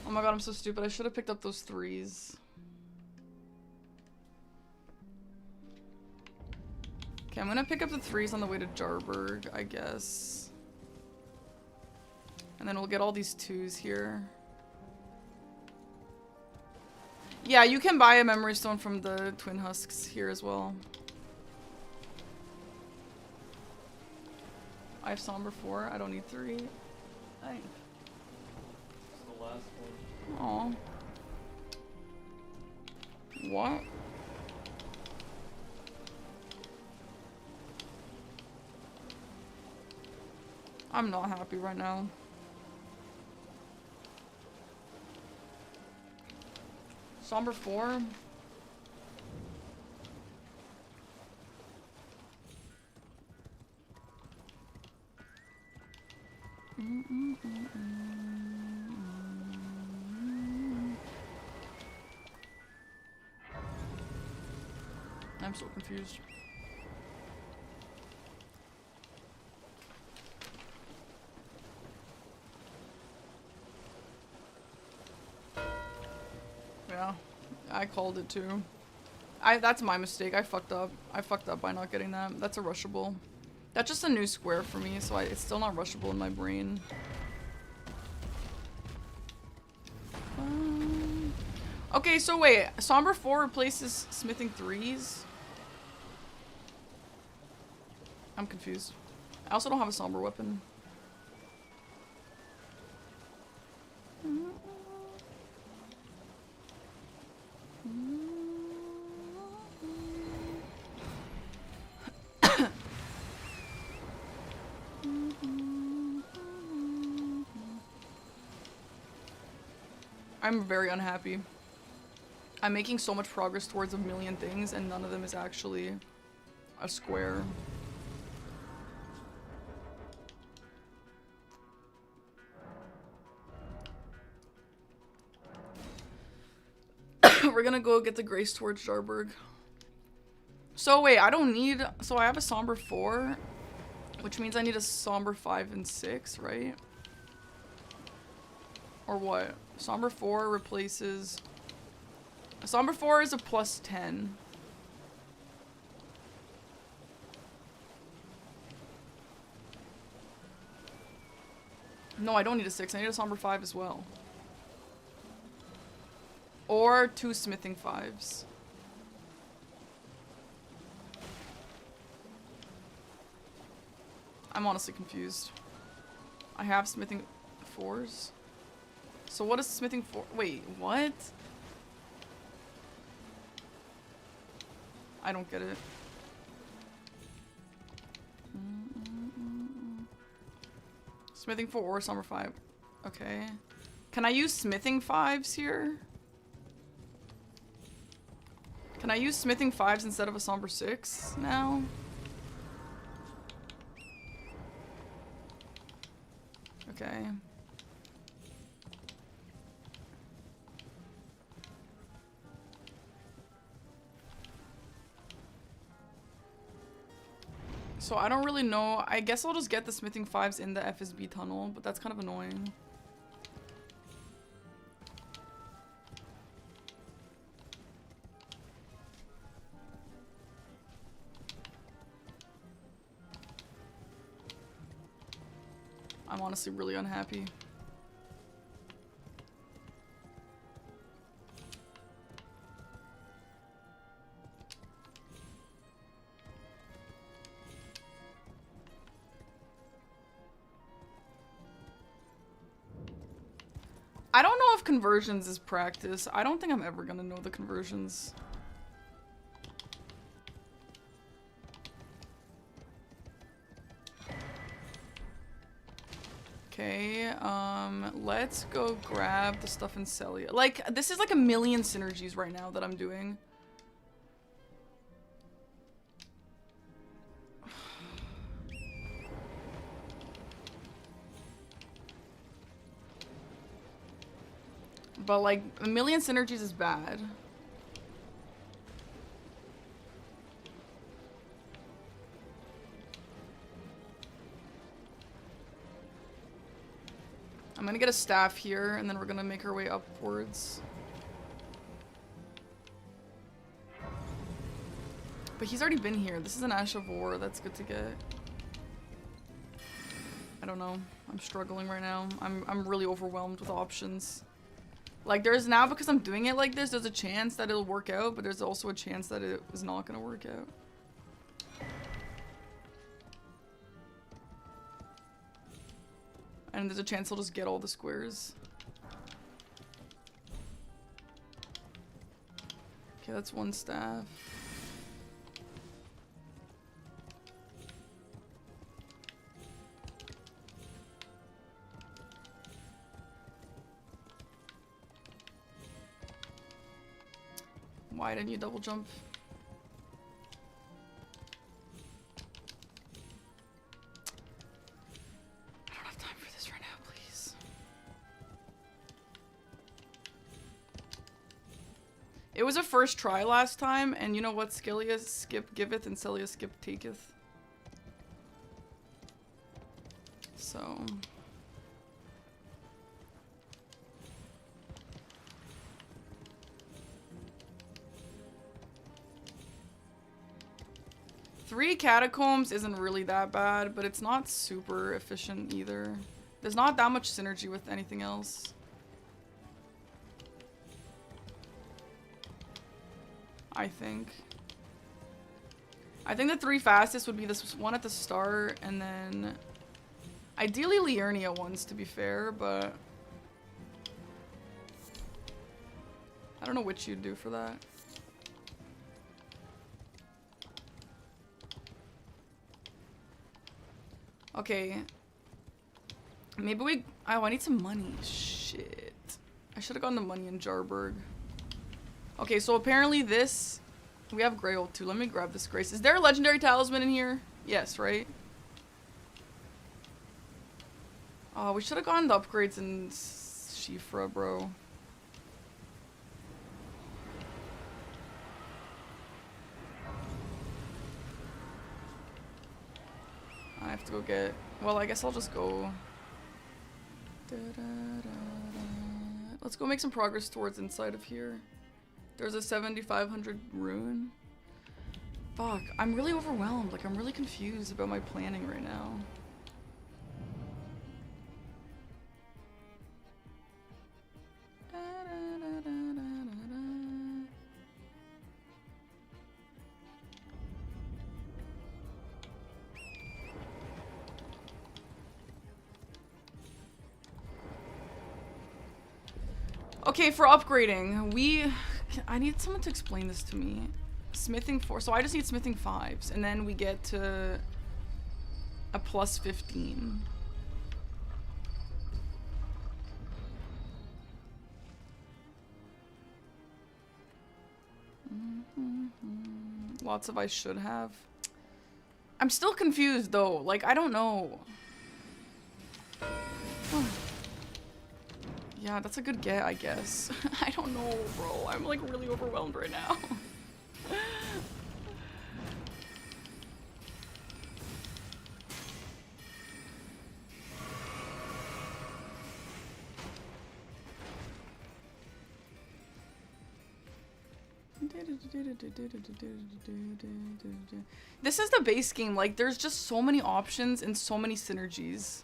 Oh my god, I'm so stupid. I should have picked up those 3s. Okay, I'm gonna pick up the 3s on the way to Jarburg, I guess. And then we'll get all these 2s here. Yeah, you can buy a memory stone from the Twin Husks here as well. I have Somber 4. I don't need 3. Thanks. It's the last one. Aw. What? I'm not happy right now. Somber 4. I'm so confused. Yeah, I called it too. That's my mistake. I fucked up. I fucked up by not getting that. That's a rushable. That's just a new square for me, so it's still not rushable in my brain. Okay, so wait. Somber 4 replaces smithing 3s? I'm confused. I also don't have a somber weapon. I'm very unhappy. I'm making so much progress towards a million things, and none of them is actually a square. We're gonna go get the Grace towards Jarburg. So wait, I don't need... So I have a Somber 4, which means I need a Somber 5 and 6, right? Or what? Somber 4 replaces... Somber 4 is a plus 10. No, I don't need a 6. I need a Somber 5 as well. Or 2 smithing 5s. I'm honestly confused. I have smithing 4s. So what is smithing 4? Wait, what? I don't get it. Smithing 4 or Somber 5. Okay. Can I use smithing 5s here? Can I use smithing 5s instead of a Somber 6 now? Okay. So I don't really know. I guess I'll just get the smithing 5s in the FSB tunnel, but that's kind of annoying. I'm honestly really unhappy. I don't know if conversions is practice. I don't think I'm ever gonna know the conversions. Okay, let's go grab the stuff in Celia. Like, this is like a million synergies right now that I'm doing. But like, a million synergies is bad. I'm gonna get a staff here, and then we're gonna make our way upwards. But he's already been here. This is an Ash of War. That's good to get. I don't know. I'm struggling right now. I'm really overwhelmed with options. Like, there's now, because I'm doing it like this, there's a chance that it'll work out, but there's also a chance that it is not gonna work out. And there's a chance I'll just get all the squares. Okay, that's one staff. Why didn't you double jump? I don't have time for this right now, please. It was a first try last time, and you know what? Scylla skip giveth and Celia skip taketh. So... Three catacombs isn't really that bad, but it's not super efficient either. There's not that much synergy with anything else. I think the three fastest would be this one at the start, and then ideally Liurnia ones, to be fair, but I don't know which you'd do for that. Okay. Maybe we... Oh, I need some money. Shit. I should have gotten the money in Jarburg. Okay, so apparently this... We have Grail too. Let me grab this Grace. Is there a legendary talisman in here? Yes, right? Oh, we should have gotten the upgrades in Shifra, bro. I have to go get... Well, I guess I'll just go... Let's go make some progress towards inside of here. There's a 7,500 rune. Fuck, I'm really overwhelmed. Like, I'm really confused about my planning right now. Okay, for upgrading, I need someone to explain this to me. Smithing 4, so I just need smithing 5s, and then we get to a plus 15. Lots of I should have. I'm still confused though, like I don't know. Yeah, that's a good get, I guess. I don't know, bro. I'm like really overwhelmed right now. This is the base game. Like, there's just so many options and so many synergies.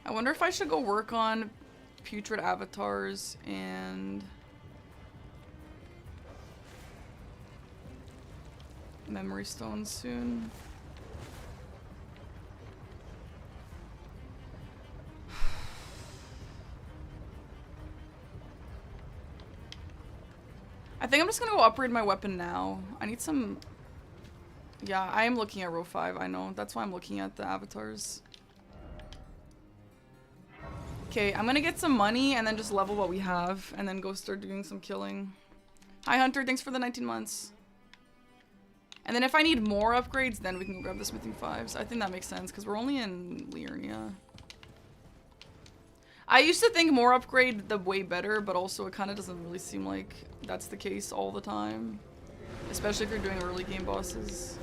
I wonder if I should go work on putrid avatars and memory stones soon. I think I'm just gonna go upgrade my weapon now. I need some... Yeah, I am looking at row 5, I know. That's why I'm looking at the avatars. Okay, I'm gonna get some money and then just level what we have and then go start doing some killing. Hi Hunter, thanks for the 19 months. And then if I need more upgrades, then we can go grab the smithing 5s. I think that makes sense because we're only in Liurnia. I used to think more upgrade the way better, but also it kind of doesn't really seem like that's the case all the time. Especially if you're doing early game bosses.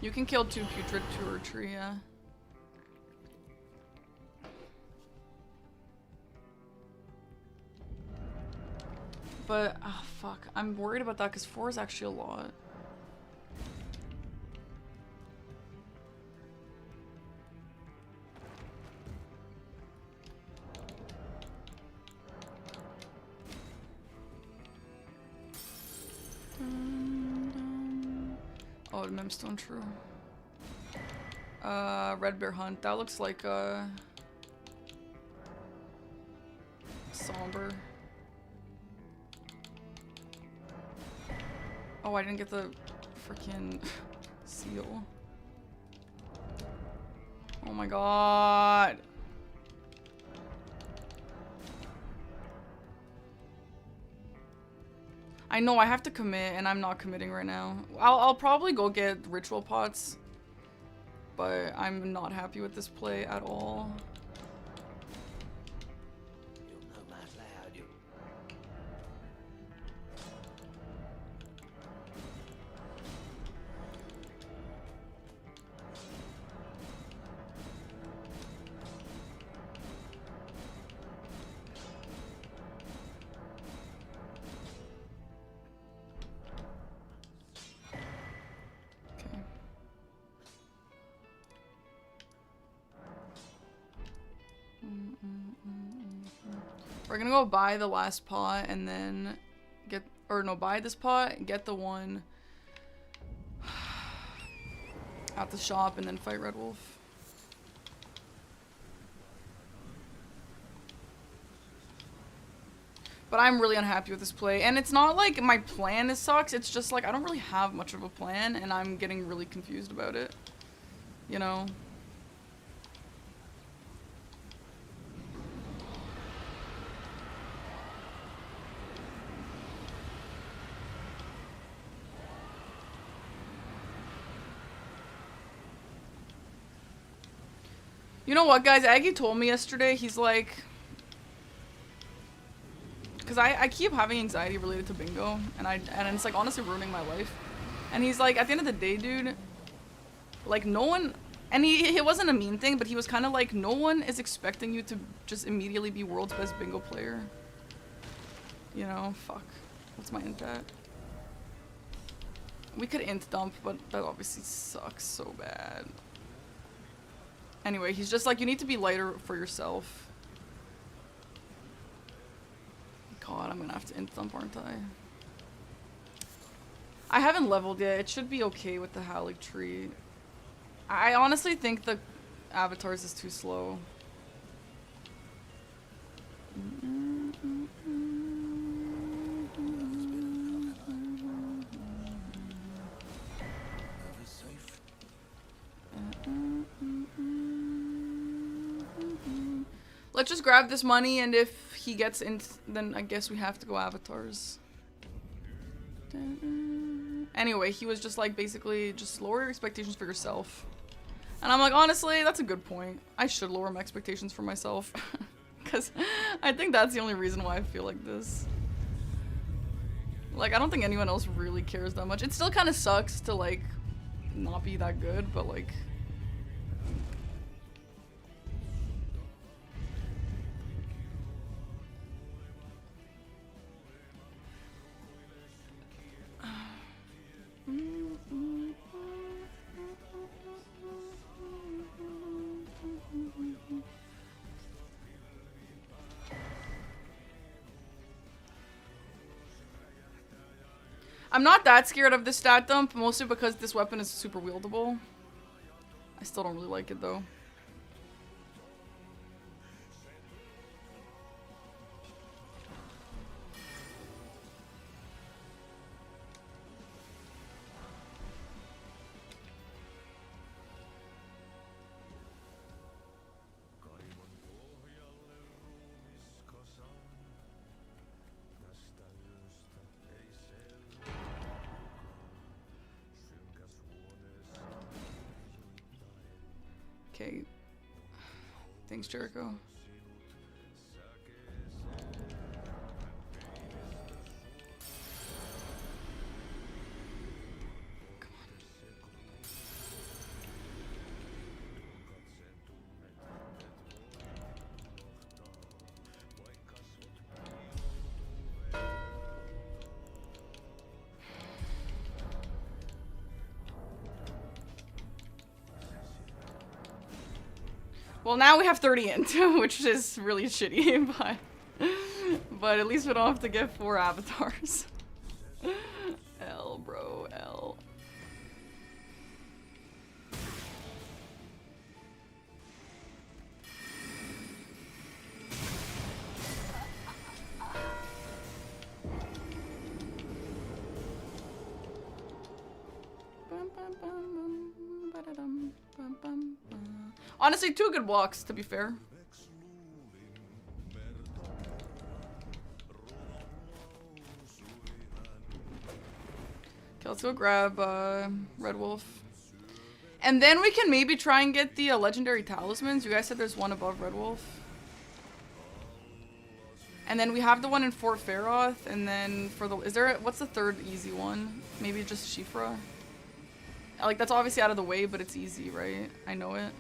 You can kill 2 putrid to a tree, yeah. But, oh fuck, I'm worried about that because 4 is actually a lot. Oh, Memstone, true. Red Bear Hunt. That looks like somber. Oh, I didn't get the freaking seal. Oh my god. I know I have to commit and I'm not committing right now. I'll probably go get ritual pots, but I'm not happy with this play at all. We're gonna go buy the last pot and then get, or no, buy this pot, get the one at the shop and then fight Red Wolf. But I'm really unhappy with this play, and it's not like my plan sucks, it's just like I don't really have much of a plan and I'm getting really confused about it, you know? You know what, guys? Aggie told me yesterday, he's like... Because I keep having anxiety related to bingo, and it's like honestly ruining my life. And he's like, at the end of the day, dude, like no one... And it wasn't a mean thing, but he was kind of like, no one is expecting you to just immediately be world's best bingo player. You know, fuck. What's my int at? We could int dump, but that obviously sucks so bad. Anyway, he's just like, you need to be lighter for yourself. God, I'm gonna have to int dump, aren't I? I haven't leveled yet. It should be okay with the Hallig tree. I honestly think the avatars is too slow. Let's just grab this money, and if he gets in, then I guess we have to go avatars. Anyway, he was just like, basically, just lower your expectations for yourself. And I'm like, honestly, that's a good point. I should lower my expectations for myself. Because I think that's the only reason why I feel like this. Like, I don't think anyone else really cares that much. It still kind of sucks to, like, not be that good, but, like... I'm not that scared of this stat dump, mostly because this weapon is super wieldable. I still don't really like it though. Okay. Thanks, Jericho. Well, now we have 30 int, which is really shitty, but at least we don't have to get 4 avatars. L, bro, L. Honestly, 2 good blocks, to be fair. Okay, let's go grab Red Wolf. And then we can maybe try and get the legendary talismans. You guys said there's one above Red Wolf. And then we have the one in Fort Feroth. And then for the... what's the third easy one? Maybe just Shifra? Like, that's obviously out of the way, but it's easy, right? I know it.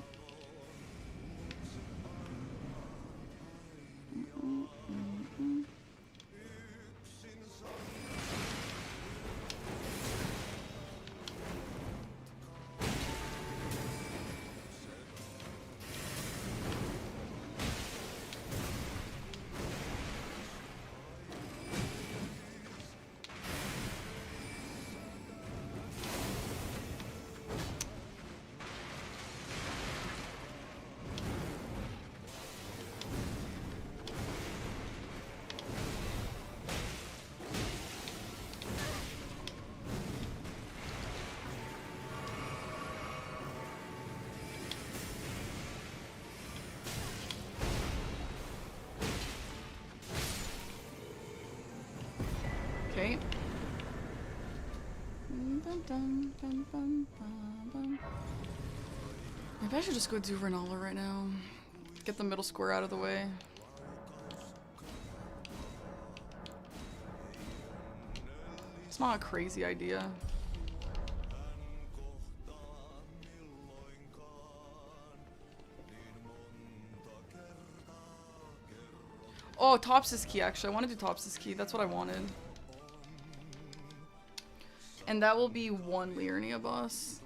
Okay. Maybe I should just go do Renala right now. Get the middle square out of the way. It's not a crazy idea. Oh, Tops' key, actually. I want to do Tops' key. That's what I wanted. And that will be 1 Liurnia boss.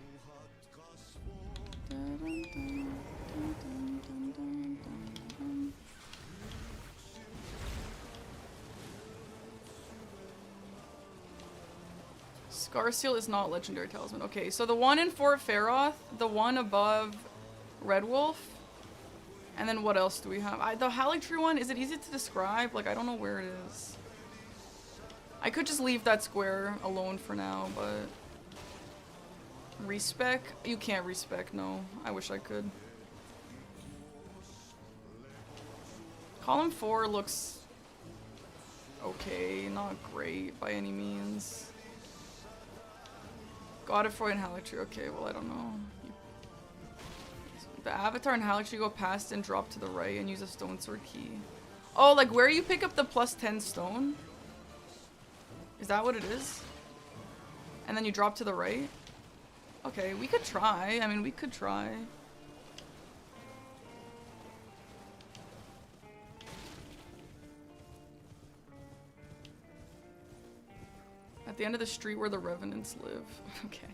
Scarseal is not legendary talisman. Okay, so the one in Fort Feroth, the one above Red Wolf, and then what else do we have? The Haligtree one, is it easy to describe? Like, I don't know where it is. I could just leave that square alone for now, but... Respec? You can't respec, no. I wish I could. Column 4 looks... okay, not great by any means. Godefroy and Haligtree, okay, well I don't know. The Avatar and Haligtree go past and drop to the right and use a Stone Sword key. Oh, like where you pick up the +10 stone? Is that what it is? And then you drop to the right? Okay, we could try. I mean, we could try. At the end of the street where the Revenants live. Okay.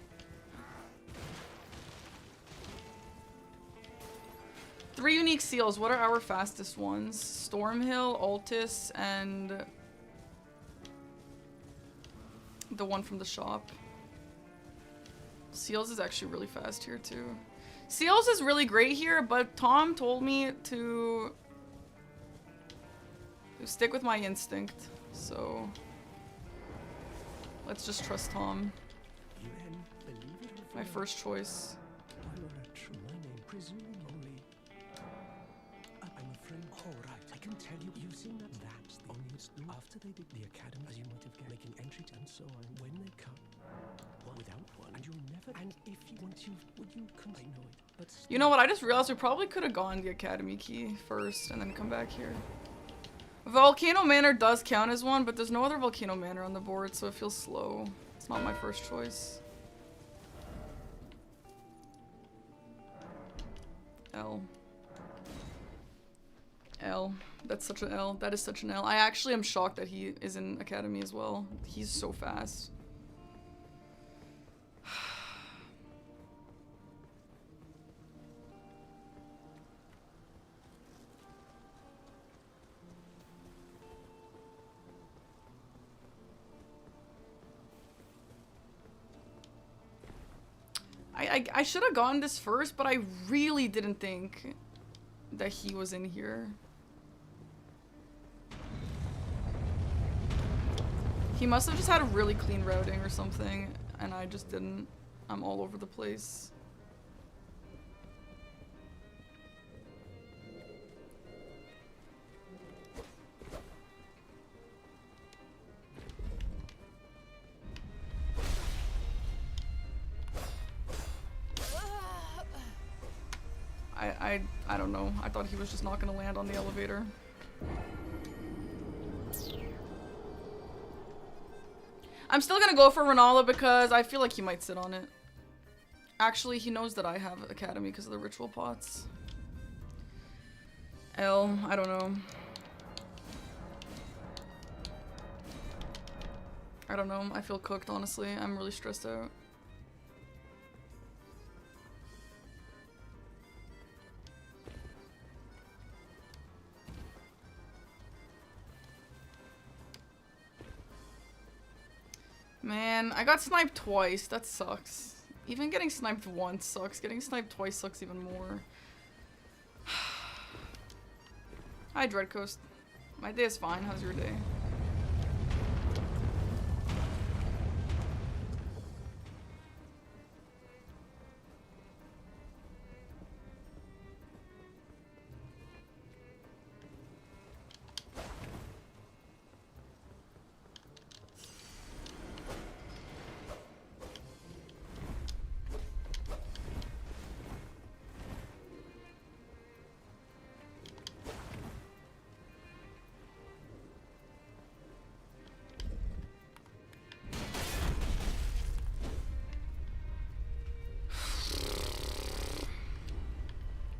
Three unique seals. What are our fastest ones? Stormhill, Altus, and... the one from the shop. Seals is actually really fast here too. Seals is really great here, but Tom told me to stick with my instinct. So let's just trust Tom. My first choice. Can tell you using that's the only after they did the academy, as you might have making entries and so on. When they come, without one, and you'll never. And if you want to, would you? I know it, but you know what? I just realized we probably could have gone the academy key first and then come back here. Volcano Manor does count as one, but there's no other Volcano Manor on the board, so it feels slow. It's not my first choice. L. L. That's such an L. That is such an L. I actually am shocked that he is in Academy as well. He's so fast. I should have gone this first, but I really didn't think that he was in here. He must have just had a really clean routing or something, and I just didn't. I'm all over the place. I don't know. I thought he was just not gonna land on the elevator. I'm still gonna go for Renala because I feel like he might sit on it. Actually, he knows that I have Academy because of the ritual pots. L, I don't know. I don't know. I feel cooked, honestly. I'm really stressed out. Man, I got sniped twice. That sucks. Even getting sniped once sucks. Getting sniped twice sucks even more. Hi, Dreadcoast. My day is fine. How's your day?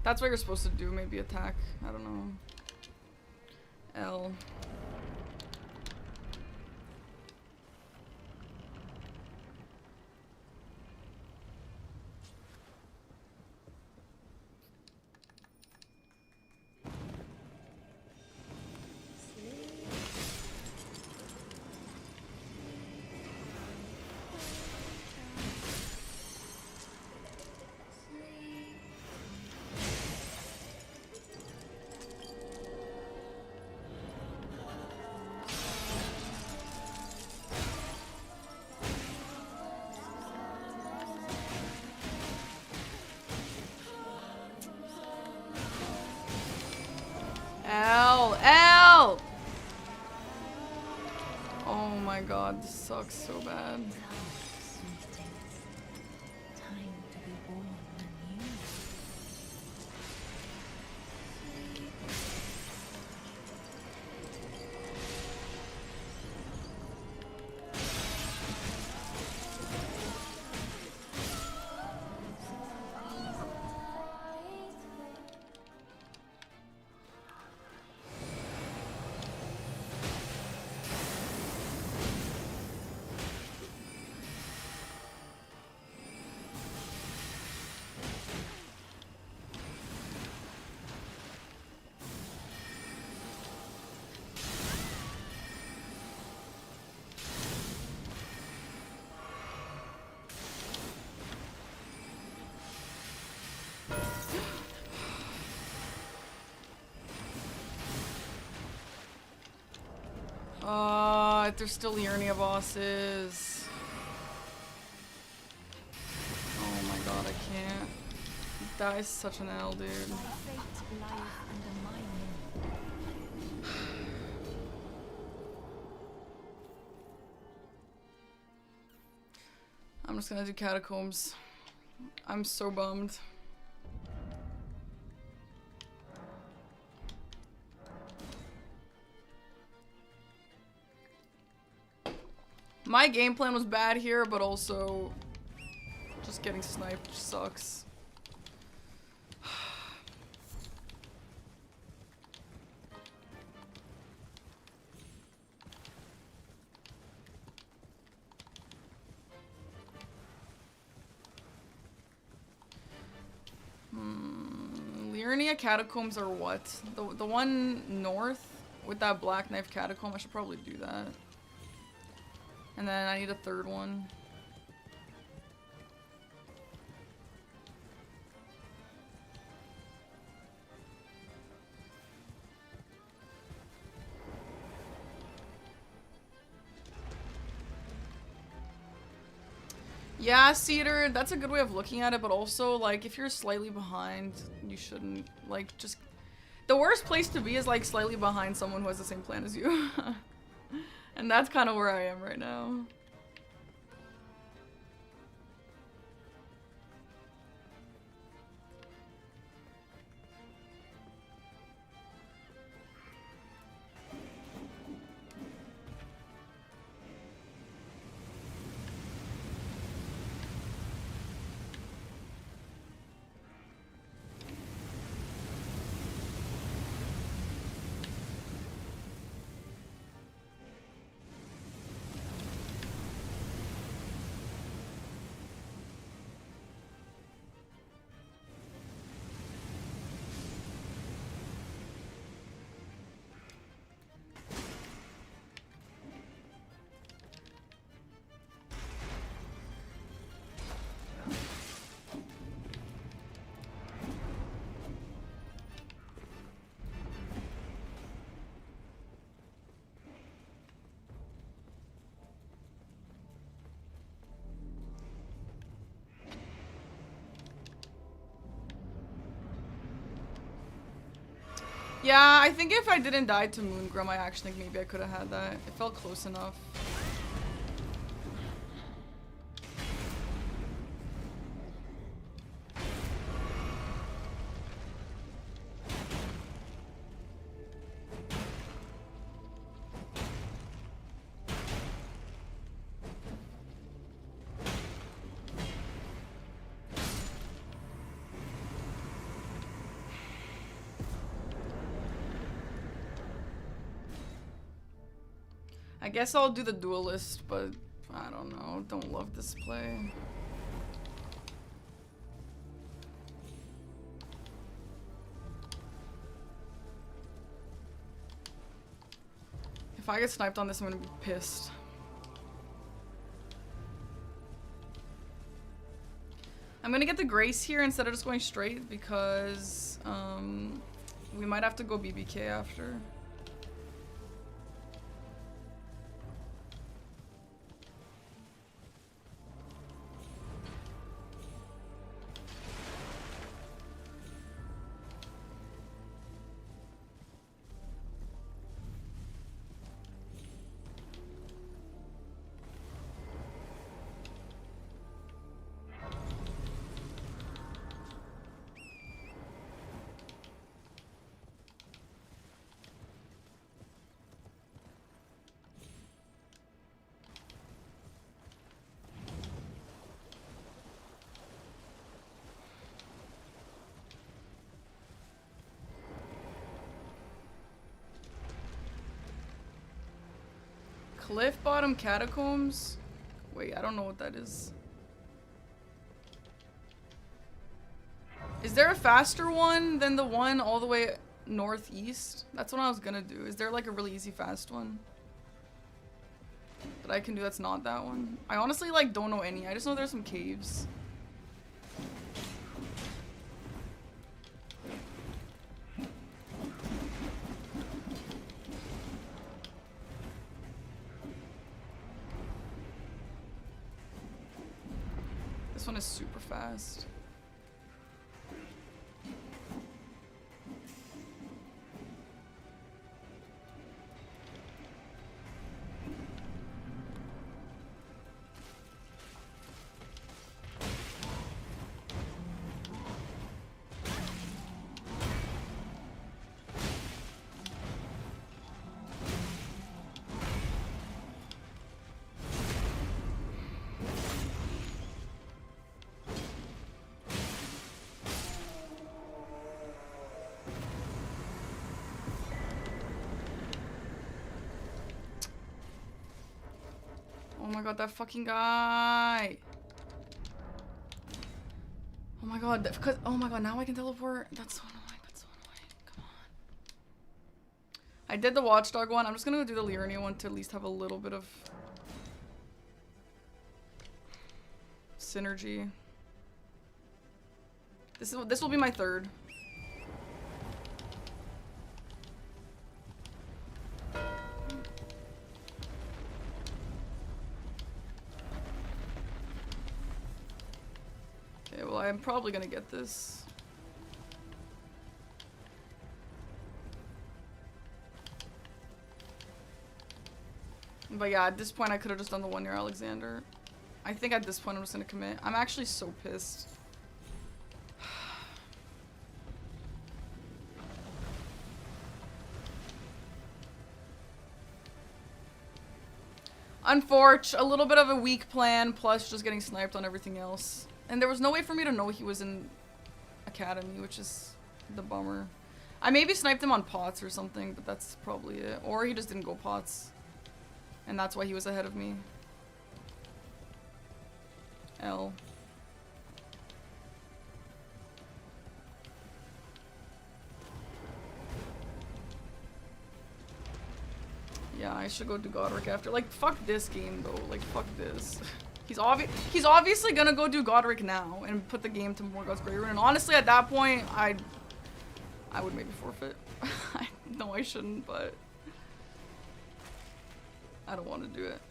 That's what you're supposed to do, maybe attack. I don't know. L. L! Oh my god, this sucks so bad. it, there's still Liurnia bosses. Oh my god, I can't. That is such an L, dude. I'm just gonna do catacombs. I'm so bummed. My game plan was bad here, but also just getting sniped sucks. Liurnia catacombs are what? The one north with that black knife catacomb, I should probably do that. And then I need a third one. Yeah, Cedar, that's a good way of looking at it, but also, like, if you're slightly behind, you shouldn't, like, just... The worst place to be is, like, slightly behind someone who has the same plan as you. And that's kind of where I am right now. Yeah, I think if I didn't die to Moongrum, I actually think maybe I could have had that. It felt close enough. I guess I'll do the duelist, but I don't know. Don't love this play. If I get sniped on this, I'm gonna be pissed. I'm gonna get the Grace here instead of just going straight because we might have to go BBK after. Cliff Bottom Catacombs? Wait, I don't know what that is. Is there a faster one than the one all the way northeast? That's what I was gonna do. Is there like a really easy fast one that I can do that's not that one? I honestly like don't know any. I just know there's some caves. This one is super fast. Oh my god, that fucking guy. Oh my god, because oh my god, now I can teleport. That's so annoying. That's so annoying. Come on. I did the Watchdog one. I'm just gonna go do the Liurnia one to at least have a little bit of synergy. This will be my third. Well, I'm probably gonna get this. But yeah, at this point I could have just done the 1 year Alexander. I think at this point I'm just gonna commit. I'm actually so pissed. Unfortunate, a little bit of a weak plan, plus just getting sniped on everything else. And there was no way for me to know he was in Academy, which is the bummer. I maybe sniped him on pots or something, but that's probably it. Or he just didn't go pots. And that's why he was ahead of me. L. Yeah, I should go do Godric after. Like, fuck this game, though. Like, fuck this. He's obviously gonna go do Godric now and put the game to Morgoth's Grey Rune. And honestly, at that point, I would maybe forfeit. I know I shouldn't, but I don't want to do it.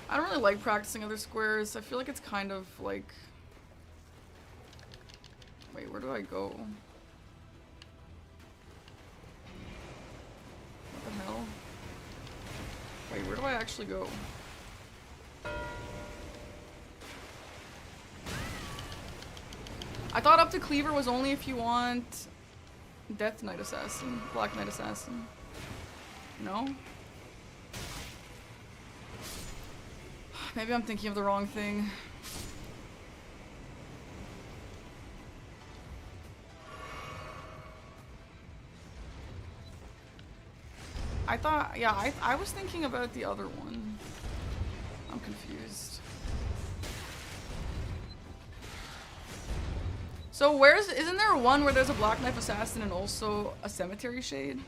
I don't really like practicing other squares. I feel like it's kind of like... Wait, where do I go? What the hell? Wait, where do I actually go? I thought up to Cleaver was only if you want Death Knight Assassin, Black Knight Assassin. No? Maybe I'm thinking of the wrong thing. I thought, yeah, I was thinking about the other one. I'm confused. So isn't there one where there's a Black Knife Assassin and also a Cemetery Shade?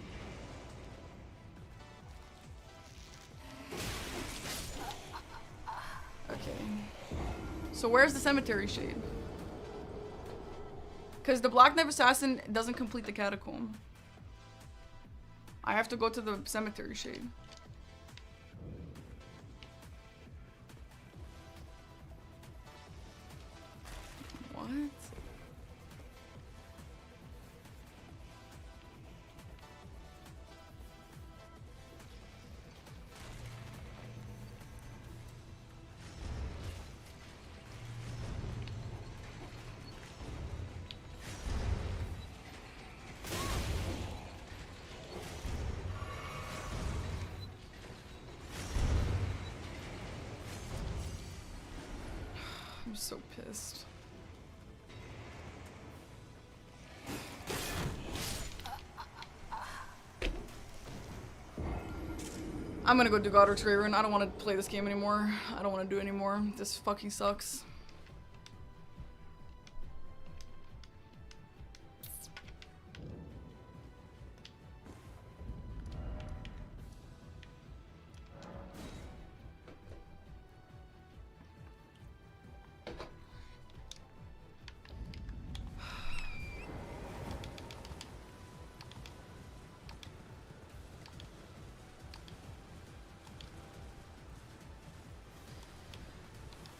So where's the Cemetery Shade? Because the Black Knife Assassin doesn't complete the Catacomb. I have to go to the Cemetery Shade. What? I'm so pissed. I'm gonna go do Godric's Grey Rune. I don't want to play this game anymore. I don't want to do it anymore. This fucking sucks.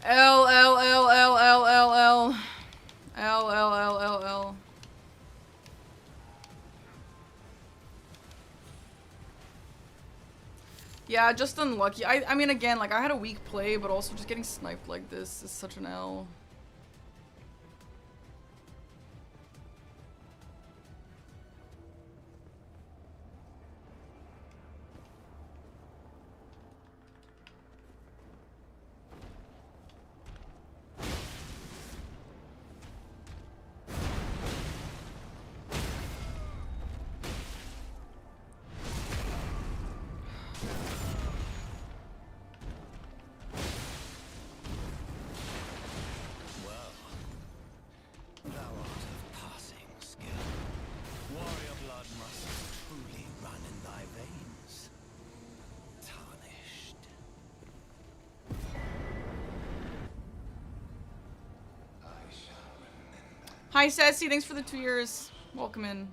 L L L L L L L L L L L L. Yeah, just unlucky. I mean, again, like, I had a weak play, but also just getting sniped like this is such an L. Hi, Sassy. Thanks for the 2 years. Welcome in.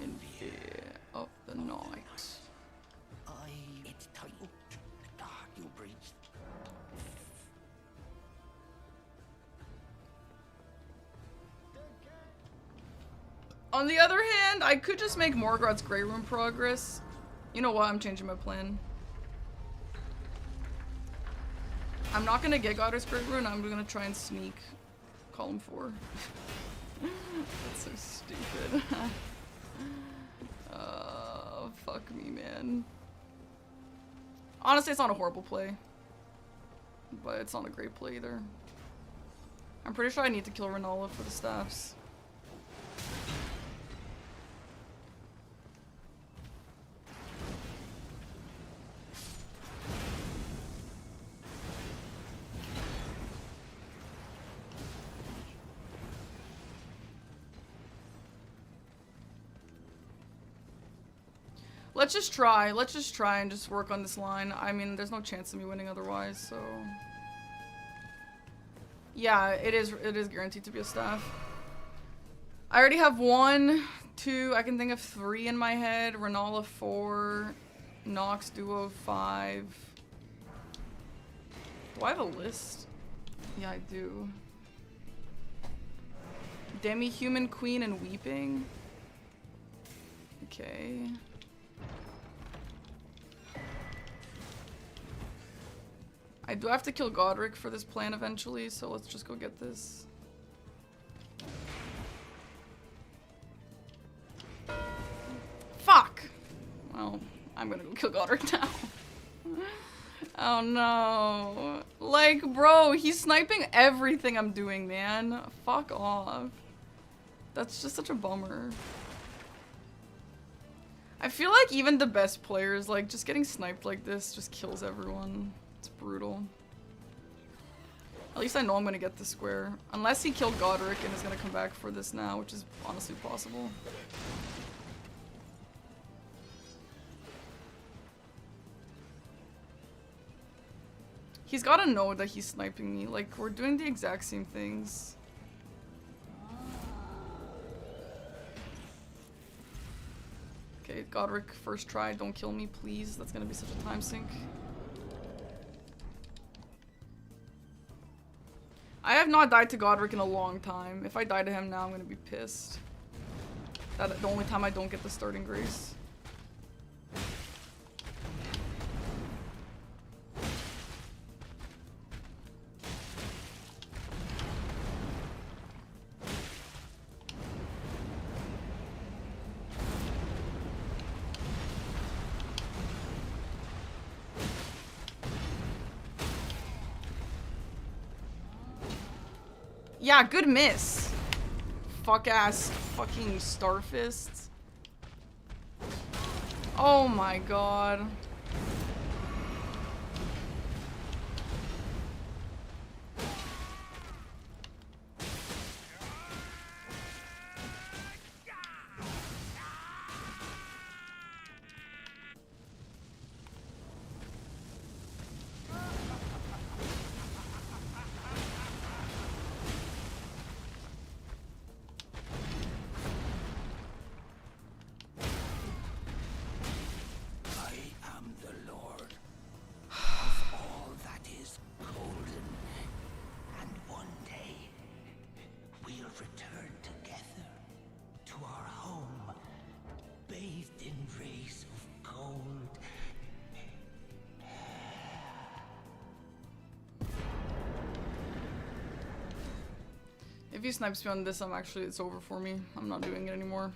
In fear of the night. It's tight. You breathe. On the other hand, I could just make Morgoth's Grey Room progress. You know what? I'm changing my plan. I'm not gonna get Goddard's Great Rune, I'm gonna try and sneak column 4. That's so stupid. Fuck me, man. Honestly, it's not a horrible play. But it's not a great play either. I'm pretty sure I need to kill Rennala for the staffs. Let's just try and just work on this line. I mean, there's no chance of me winning otherwise, so... Yeah, it is guaranteed to be a staff. I already have 1, 2, I can think of 3 in my head. Rennala 4, Nox Duo 5. Do I have a list? Yeah, I do. Demi-Human Queen and Weeping. Okay. I do have to kill Godric for this plan eventually, so let's just go get this. Fuck! Well, I'm gonna go kill Godric now. Oh no. Like, bro, he's sniping everything I'm doing, man. Fuck off. That's just such a bummer. I feel like even the best players, like, just getting sniped like this just kills everyone. It's brutal. At least I know I'm gonna get this square. Unless he killed Godric and is gonna come back for this now, which is honestly possible. He's gotta know that he's sniping me. Like, we're doing the exact same things. Okay, Godric, first try. Don't kill me, please. That's gonna be such a time sink. I have not died to Godric in a long time. If I die to him now, I'm gonna be pissed. That's the only time I don't get the starting grace. Yeah, good miss. Fuck ass fucking Starfists. Oh my god. If he snipes me on this, it's over for me. I'm not doing it anymore.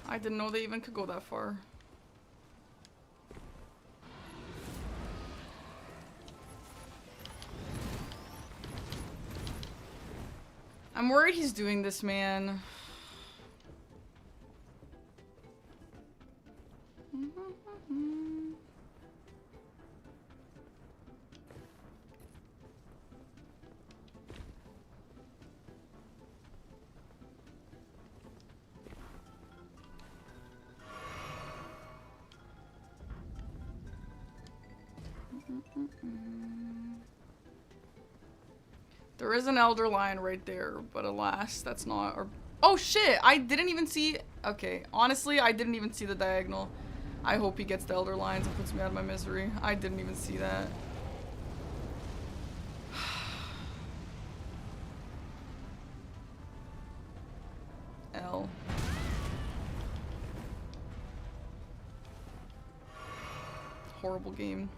I didn't know they even could go that far. I'm worried he's doing this, man. There is an elder lion right there, but alas, that's not our... Oh shit! I didn't even see... Okay, honestly, I didn't even see the diagonal. I hope he gets the elder lions and puts me out of my misery. I didn't even see that. L. Horrible game.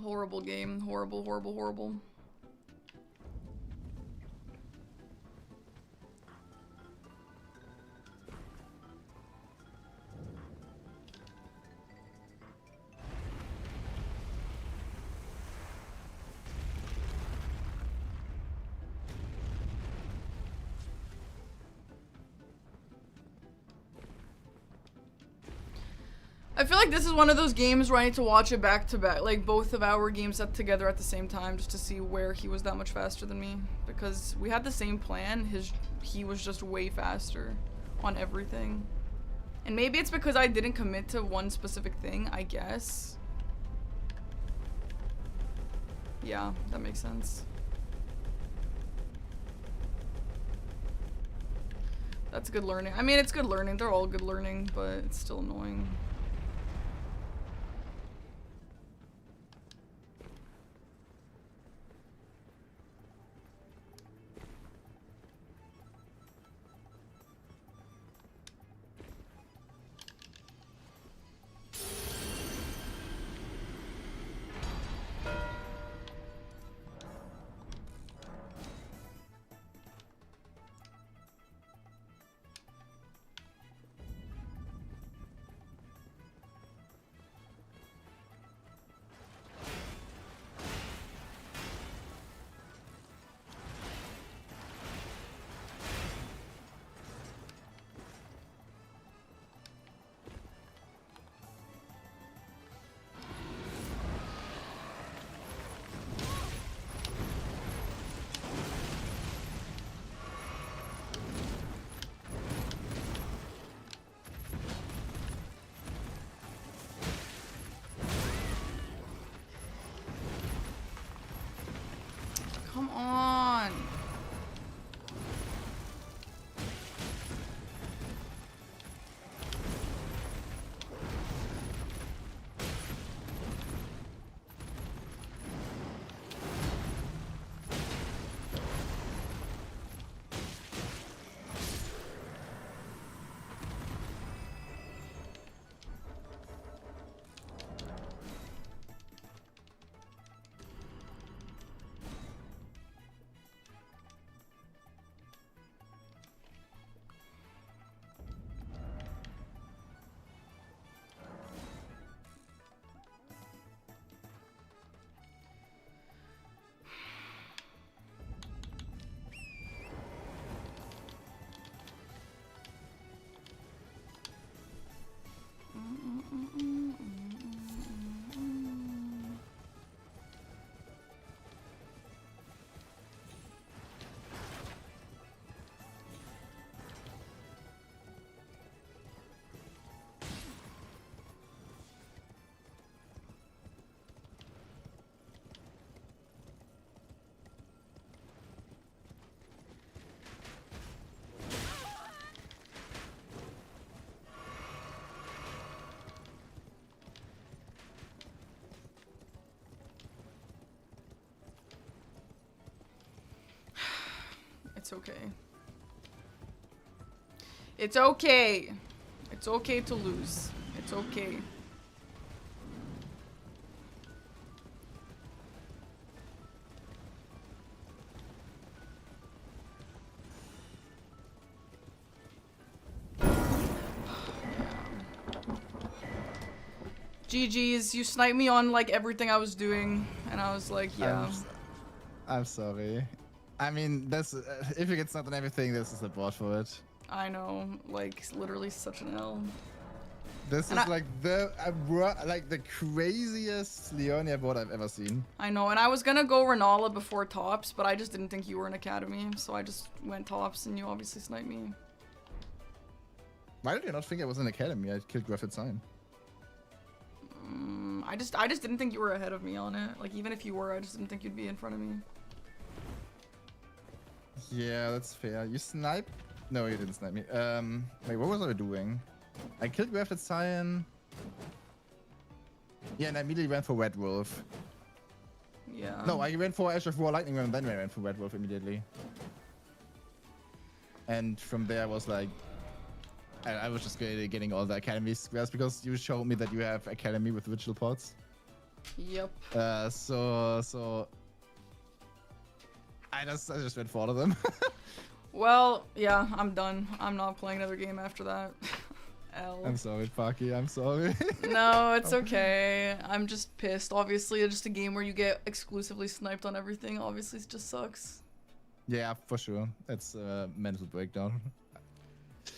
Horrible game. Horrible, horrible, horrible. I feel like this is one of those games where I need to watch it back to back, like both of our games set together at the same time, just to see where he was that much faster than me. Because we had the same plan, he was just way faster on everything. And maybe it's because I didn't commit to one specific thing, I guess. Yeah, that makes sense. That's good learning. I mean, it's good learning. They're all good learning, but it's still annoying. It's okay. It's okay. It's okay to lose. It's okay. GG's, you sniped me on like everything I was doing, and I was like, yeah. I'm sorry. I mean, this if you get sniped on everything, this is the board for it. I know, like literally such an L. This is like the craziest Leonia board I've ever seen. I know, and I was gonna go Renala before tops, but I just didn't think you were in academy, so I just went tops, and you obviously sniped me. Why did you not think I was in academy? I killed Griffith Sign. I just didn't think you were ahead of me on it. Like even if you were, I just didn't think you'd be in front of me. Yeah, that's fair. You sniped? No, you didn't snipe me. Wait, what was I doing? I killed Griffith Cyan. Yeah, and I immediately went for Red Wolf. Yeah. No, I went for Ash of War Lightning and then I went for Red Wolf immediately. And from there I was like, I was just getting all the academy squares because you showed me that you have academy with virtual pods. Yep. So I just went for all of them. Well, yeah, I'm done. I'm not playing another game after that. L. I'm sorry, Paki. I'm sorry. No, it's okay. I'm just pissed. Obviously, it's just a game where you get exclusively sniped on everything. Obviously, it just sucks. Yeah, for sure. That's a mental breakdown.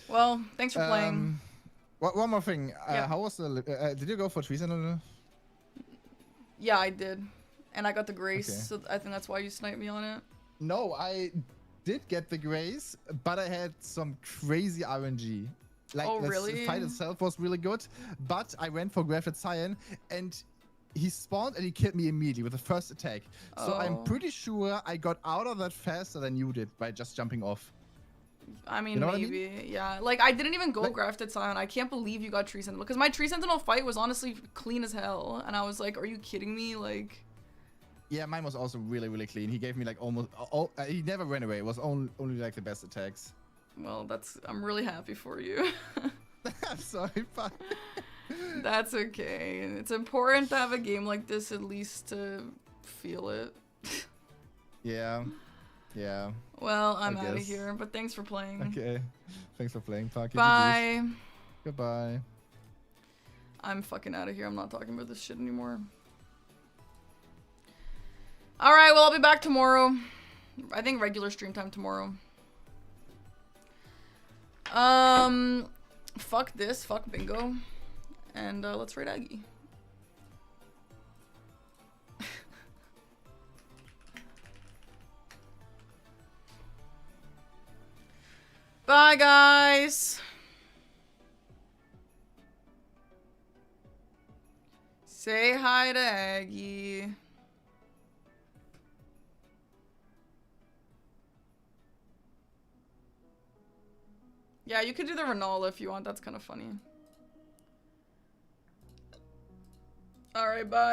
Well, thanks for playing. One more thing. Yeah. How was the? Did you go for Tree Sentinel? Yeah, I did, and I got the grace. Okay. So I think that's why you sniped me on it. No, I did get the grace, but I had some crazy RNG. Like, oh, the really? fight itself was really good, but I went for Graphite Cyan, and he spawned and he killed me immediately with the first attack. So I'm pretty sure I got out of that faster than you did by just jumping off. I mean, you know maybe, what I mean? yeah. Like, I didn't even go Grafted Scion. I can't believe you got Tree Sentinel. Because my Tree Sentinel fight was honestly clean as hell. And I was like, are you kidding me? Like... Yeah, mine was also really, really clean. He gave me like almost... he never ran away. It was only like the best attacks. Well, I'm really happy for you. I'm sorry, but... That's okay. It's important to have a game like this at least to feel it. Yeah. Yeah. Well, I'm out of here, but thanks for playing. Okay. Thanks for playing, Parky. Bye. Goodbye. I'm fucking out of here. I'm not talking about this shit anymore. Alright, well, I'll be back tomorrow. I think regular stream time tomorrow. Fuck this. Fuck bingo. And, let's raid Aggie. Bye, guys. Say hi to Aggie. Yeah, you could do the Renala if you want. That's kind of funny. Alright, bye.